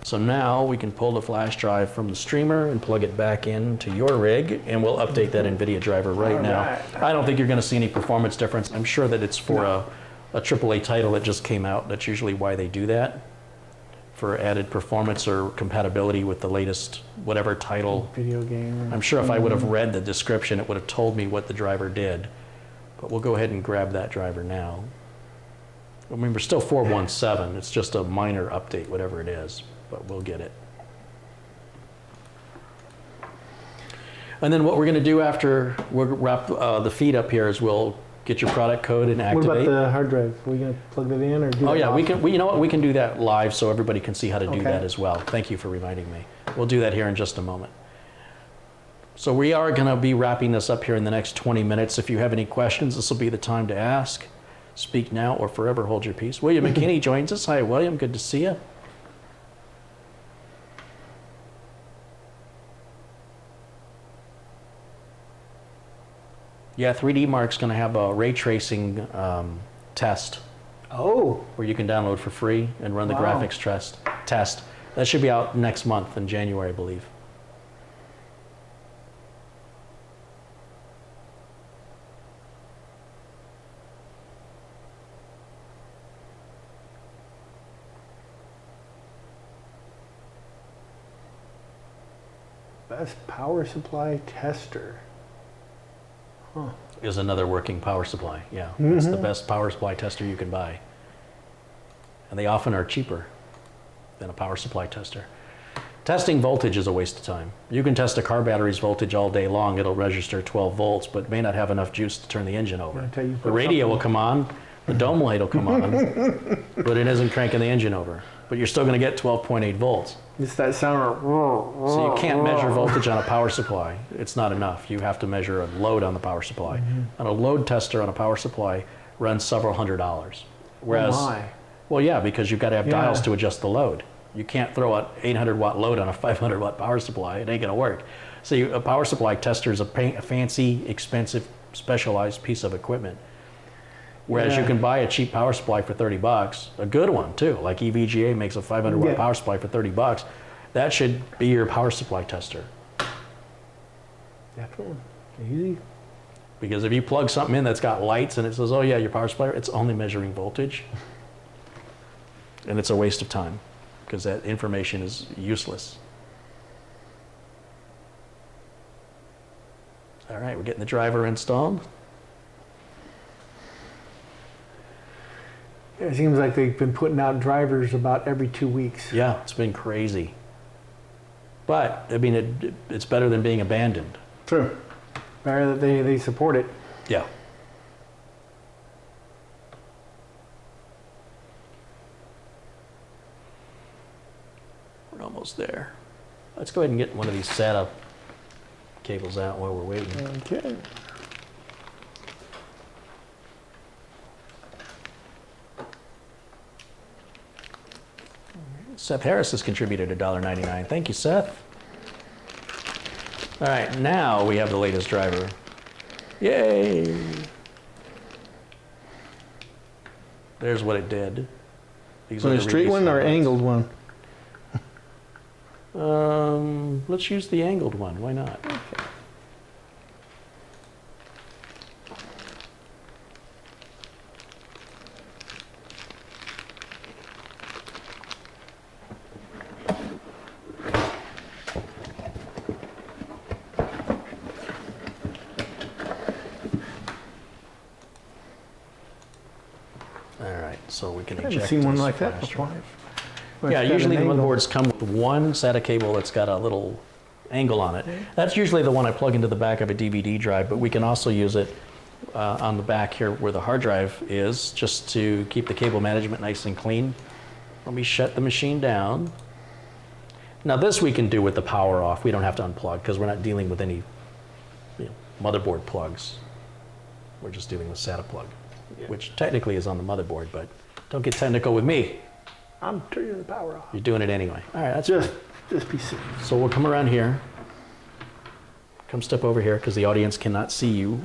So now we can pull the flash drive from the streamer and plug it back into your rig, and we'll update that NVIDIA driver right now. I don't think you're going to see any performance difference. I'm sure that it's for a AAA title that just came out. That's usually why they do that, for added performance or compatibility with the latest whatever title. Video game. I'm sure if I would have read the description, it would have told me what the driver did. But we'll go ahead and grab that driver now. I mean, we're still 4.17. It's just a minor update, whatever it is, but we'll get it. And then what we're going to do after we wrap the feed up here is we'll get your product code and activate. What about the hard drive? Are we going to plug that in or do Oh that yeah, off? we can. You know what? We can do that live so everybody can see how to do that as well. Thank you for reminding me. We'll do that here in just a moment. So we are going to be wrapping this up here in the next 20 minutes. If you have any questions, this will be the time to ask. Speak now or forever hold your peace. William McKinney joins us. Hi, William. Good to see you. Yeah, 3D Mark's going to have a ray tracing test. Oh. Where you can download for free and run the graphics test. That should be out next month in January, I believe. Best power supply tester. Huh. Is another working power supply. Yeah, it's the best power supply tester you can buy. And they often are cheaper than a power supply tester. Testing voltage is a waste of time. You can test a car battery's voltage all day long. It'll register 12 volts, but may not have enough juice to turn the engine over. The radio will come on, the dome light will come on, but it isn't cranking the engine over. But you're still going to get 12.8 volts. It's that sound. So you can't measure voltage on a power supply. It's not enough. You have to measure a load on the power supply. And a load tester on a power supply runs several $100s. Whereas, well, yeah, because you've got to have dials to adjust the load. You can't throw an 800 watt load on a 500 watt power supply. It ain't going to work. So a power supply tester is a fancy, expensive, specialized piece of equipment. Whereas you can buy a cheap power supply for $30, a good one too, like EVGA makes a 500 watt power supply for $30. That should be your power supply tester. Definitely. Easy. Because if you plug something in that's got lights and it says, oh yeah, your power supply, it's only measuring voltage. And it's a waste of time because that information is useless. All right, we're getting the driver installed. It seems like they've been putting out drivers about every 2 weeks. Yeah, it's been crazy. But, I mean, it's better than being abandoned. True. Better that they support it. Yeah. We're almost there. Let's go ahead and get one of these SATA cables out while we're waiting. Okay. Seth Harris has contributed $1.99. Thank you, Seth. All right, now we have the latest driver. Yay! There's what it did. So a straight one or angled one? Let's use the angled one. Why not? Okay. so we can I haven't eject seen one this like that flash before. drive. Well, Yeah, it's got usually an the angle. motherboards come with one SATA cable that's got a little angle on it. That's usually the one I plug into the back of a DVD drive, but we can also use it on the back here where the hard drive is, just to keep the cable management nice and clean. Let me shut the machine down. Now this we can do with the power off. We don't have to unplug because we're not dealing with any motherboard plugs. We're just dealing with SATA plug, which technically is on the motherboard, but don't get technical with me. I'm turning the power off. You're doing it anyway. All right, that's Just PC. So we'll come around here. Come step over here because the audience cannot see you.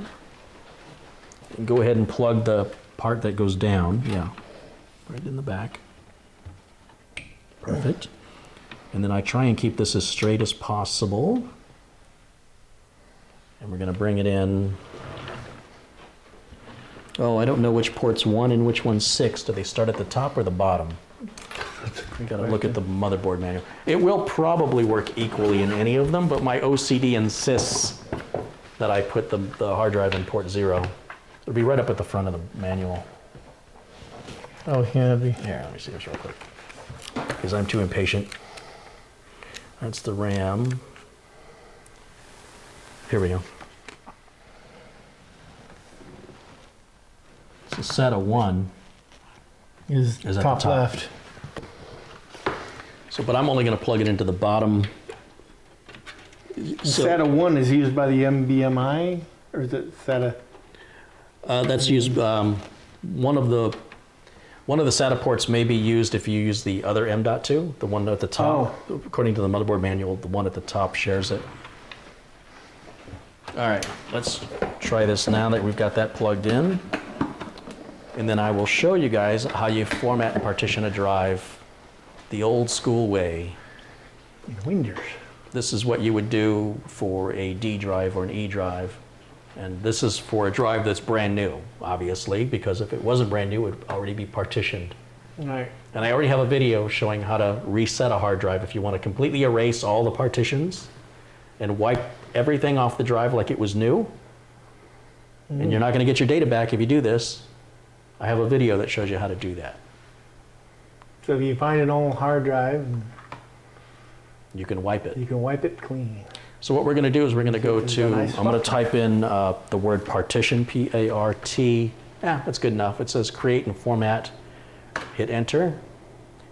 And go ahead and plug the part that goes down. Yeah, right in the back. Perfect. And then I try and keep this as straight as possible. And we're going to bring it in. Oh, I don't know which port's 1 and which one's 6. Do they start at the top or the bottom? We got to look at the motherboard manual. It will probably work equally in any of them, but my OCD insists that I put the hard drive in port 0. It'll be right up at the front of the manual. Oh, yeah, that'd be. Here, let me see this real quick. Because I'm too impatient. That's the RAM. Here we go. So SATA 1 Is at the top top. left. So, but I'm only going to plug it into the bottom. So, SATA 1 is used by the NVMe, or is it SATA? that's used. One of the SATA ports may be used if you use the other M.2, the one at the top. Oh. According to the motherboard manual, the one at the top shares it. All right, let's try this now that we've got that plugged in. And then I will show you guys how you format and partition a drive the old school way. Winders. This is what you would do for a D drive or an E drive. And this is for a drive that's brand new, obviously, because if it wasn't brand new, it would already be partitioned. Right. And I already have a video showing how to reset a hard drive if you want to completely erase all the partitions and wipe everything off the drive like it was new. And you're not going to get your data back if you do this. I have a video that shows you how to do that. So if you find an old hard drive, You can wipe it. you can wipe it clean. So what we're going to do is we're going to go It's a to, nice I'm going to spot. type in the word partition, P-A-R-T. Yeah, that's good enough. It says create and format. Hit enter.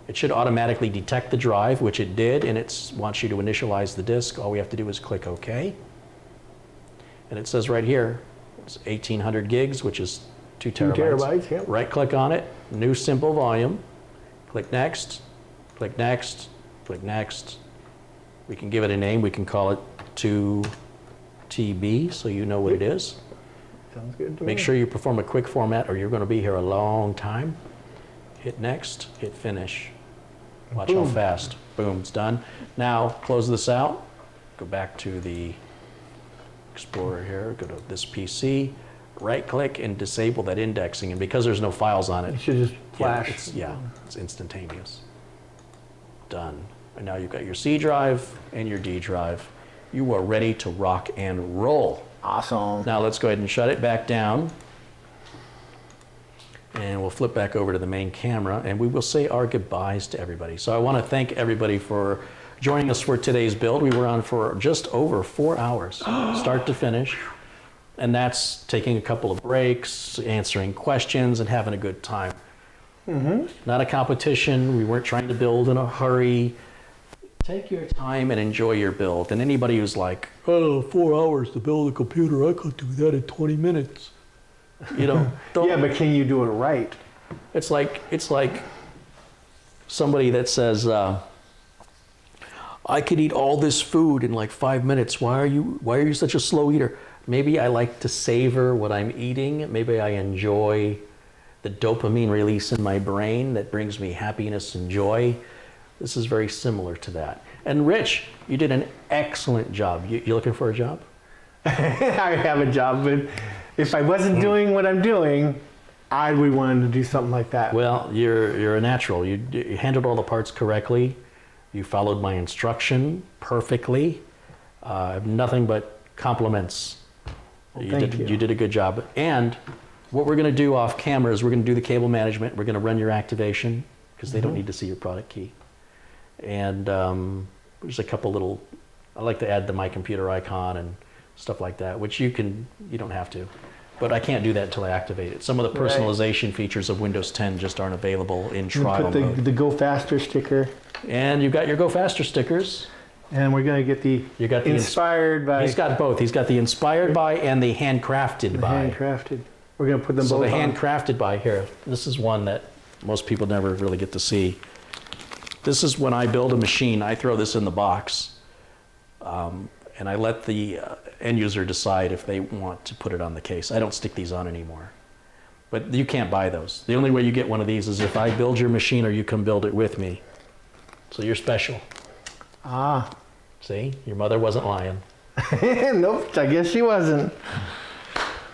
It should automatically detect the drive, which it did, and it wants you to initialize the disk. All we have to do is click OK. And it says right here, it's 1800 gigs, which is 2 terabytes. 2 terabytes, yep. Right click on it, new simple volume. Click next, click next, click next. We can give it a name. We can call it 2TB, so you know what it is. Sounds good to me. Make sure you perform a quick format or you're going to be here a long time. Hit next, hit finish. Watch how Boom. fast. Boom, it's done. Now, close this out. Go back to the Explorer here. Go to this PC. Right click and disable that indexing. And because there's no files on it, It should just flash. it's instantaneous. Done. And now you've got your C drive and your D drive. You are ready to rock and roll. Awesome. Now let's go ahead and shut it back down. And we'll flip back over to the main camera and we will say our goodbyes to everybody. So I want to thank everybody for joining us for today's build. We were on for just over 4 hours, start to finish. And that's taking a couple of breaks, answering questions, and having a good time. Not a competition. We weren't trying to build in a hurry. Take your time and enjoy your build. And anybody who's like, oh, 4 hours to build a computer, I could do that in 20 minutes. You know, don't, Yeah, but can you do it right? it's like somebody that says, I could eat all this food in like 5 minutes. Why are you such a slow eater? Maybe I like to savor what I'm eating. Maybe I enjoy the dopamine release in my brain that brings me happiness and joy. This is very similar to that. And Rich, you did an excellent job. You looking for a job? I have a job, but if I wasn't doing what I'm doing, I would want to do something like that. Well, you're a natural. You handled all the parts correctly. You followed my instruction perfectly. I have nothing but compliments. Well, thank you. You did a good job. And what we're going to do off camera is we're going to do the cable management. We're going to run your activation because they don't need to see your product key. And there's a couple little, I like to add the My Computer icon and stuff like that, which you don't have to. But I can't do that until I activate it. Some of the personalization features of Windows 10 just aren't available in trial mode. Put the Go Faster sticker. And you've got your Go Faster stickers. And we're going to get the inspired by. He's got both. He's got the inspired by and the handcrafted by. Handcrafted. We're going to put them both on. So the on. handcrafted by here. This is one that most people never really get to see. This is when I build a machine. I throw this in the box. And I let the end user decide if they want to put it on the case. I don't stick these on anymore. But you can't buy those. The only way you get one of these is if I build your machine or you come build it with me. So you're special. Ah. See? Your mother wasn't lying. Nope, I guess she wasn't.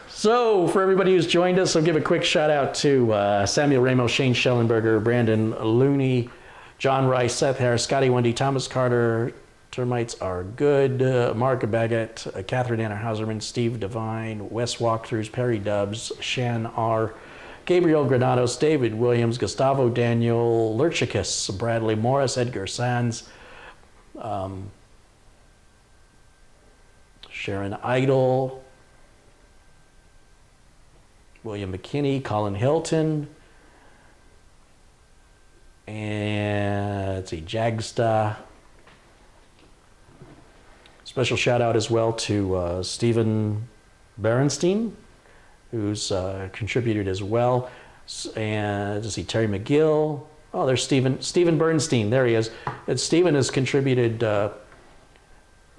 So for everybody who's joined us, I'll give a quick shout out to Samuel Ramos, Shane Schellenberger, Brandon Looney, John Rice, Seth Harris, Scotty Wendy, Thomas Carter, Termites Are Good, Mark Baggett, Catherine Anna Hauserman, Steve Devine, Wes Walkthroughs, Perry Dubs, Shan R., Gabriel Granados, David Williams, Gustavo Daniel, Lurchicus, Bradley Morris, Edgar Sands, Sharon Idle, William McKinney, Colin Hilton, and let's see, Jagsta. Special shout out as well to Stephen Berenstein, who's contributed as well. And let's see, Terry McGill. Oh, there's Stephen Bernstein. There he is. And Stephen has contributed, it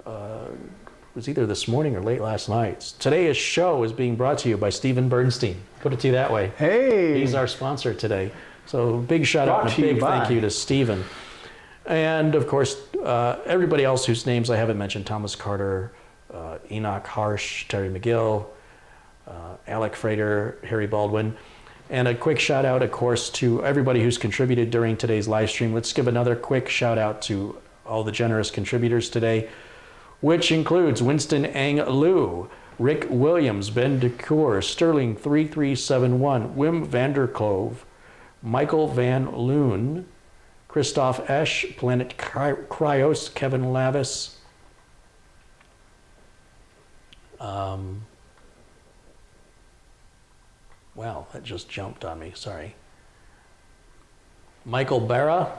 was either this morning or late last night. Today's show is being brought to you by Stephen Bernstein. Put it to you that way. Hey! He's our sponsor today. So big shout out and a big thank you to Stephen. And of course, everybody else whose names I haven't mentioned, Thomas Carter, Enoch Harsh, Terry McGill, Alec Frater, Harry Baldwin. And a quick shout out, of course, to everybody who's contributed during today's live stream. Let's give another quick shout out to all the generous contributors today, which includes Winston Ang Liu, Rick Williams, Ben DeCour, Sterling 3371, Wim Vanderclove, Michael Van Loon, Christoph Esch, Planet Cryos, Kevin Lavis, wow, that just jumped on me, sorry. Michael Barra,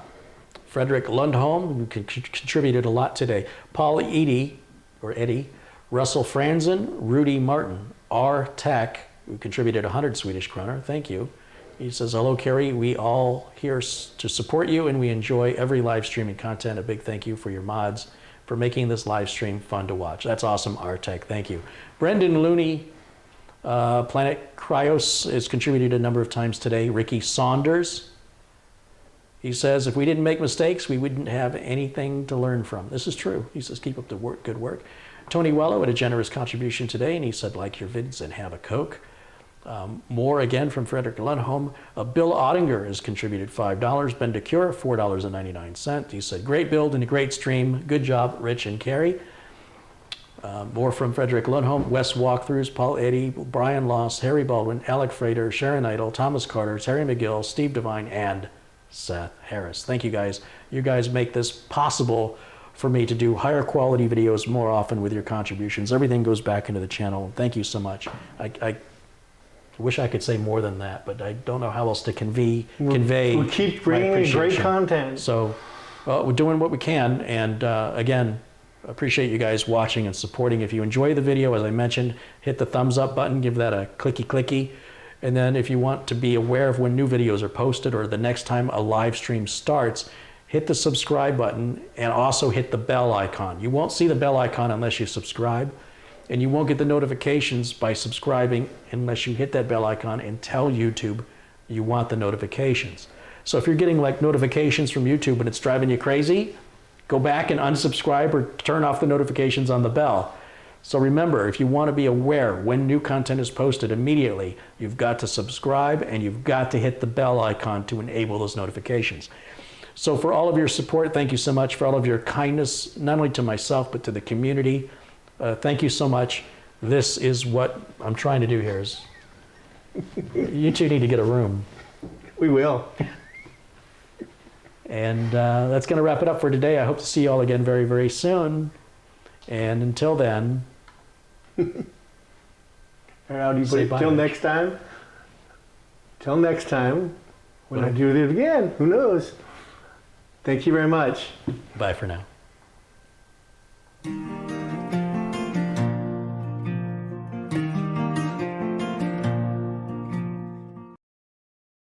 Frederick Lundholm, who contributed a lot today, Paul Eddie, Russell Franzen, Rudy Martin, R. Tech, who contributed 100 Swedish kroner, thank you. He says, hello, Kerry. We all here to support you, and we enjoy every live streaming content. A big thank you for your mods for making this live stream fun to watch. That's awesome, Artec. Thank you. Brendan Looney, Planet Cryos, has contributed a number of times today. Ricky Saunders, he says, if we didn't make mistakes, we wouldn't have anything to learn from. This is true. He says, keep up the good work. Tony Wello had a generous contribution today, and he said, like your vids and have a Coke. More again from Frederick Lundholm. Bill Ottinger has contributed $5. Ben DeCure, $4.99. He said, great build and a great stream. Good job, Rich and Carrie. More from Frederick Lundholm. Wes Walkthroughs, Paul Eddy, Brian Loss, Harry Baldwin, Alec Frater, Sharon Idle, Thomas Carter, Terry McGill, Steve Devine, and Seth Harris. Thank you guys. You guys make this possible for me to do higher quality videos more often with your contributions. Everything goes back into the channel. Thank you so much. I wish I could say more than that, but I don't know how else to convey. We'll keep bringing great content. So we're doing what we can, and again, appreciate you guys watching and supporting. If you enjoy the video, as I mentioned, hit the thumbs up button, give that a clicky, and then if you want to be aware of when new videos are posted or the next time a live stream starts, hit the subscribe button and also hit the bell icon. You won't see the bell icon unless you subscribe. And you won't get the notifications by subscribing unless you hit that bell icon and tell YouTube you want the notifications. So if you're getting like notifications from YouTube and it's driving you crazy, go back and unsubscribe or turn off the notifications on the bell. So remember, if you want to be aware when new content is posted immediately, you've got to subscribe and you've got to hit the bell icon to enable those notifications. So for all of your support, thank you so much. For all of your kindness, not only to myself, but to the community, thank you so much. This is what I'm trying to do here, is You two need to get a room. We will. And that's going to wrap it up for today. I hope to see you all again very, very soon. And until then, How do you put Say it? bye, Till Rich. next time. Till next time. When I do it again, who knows? Thank you very much. bye for now.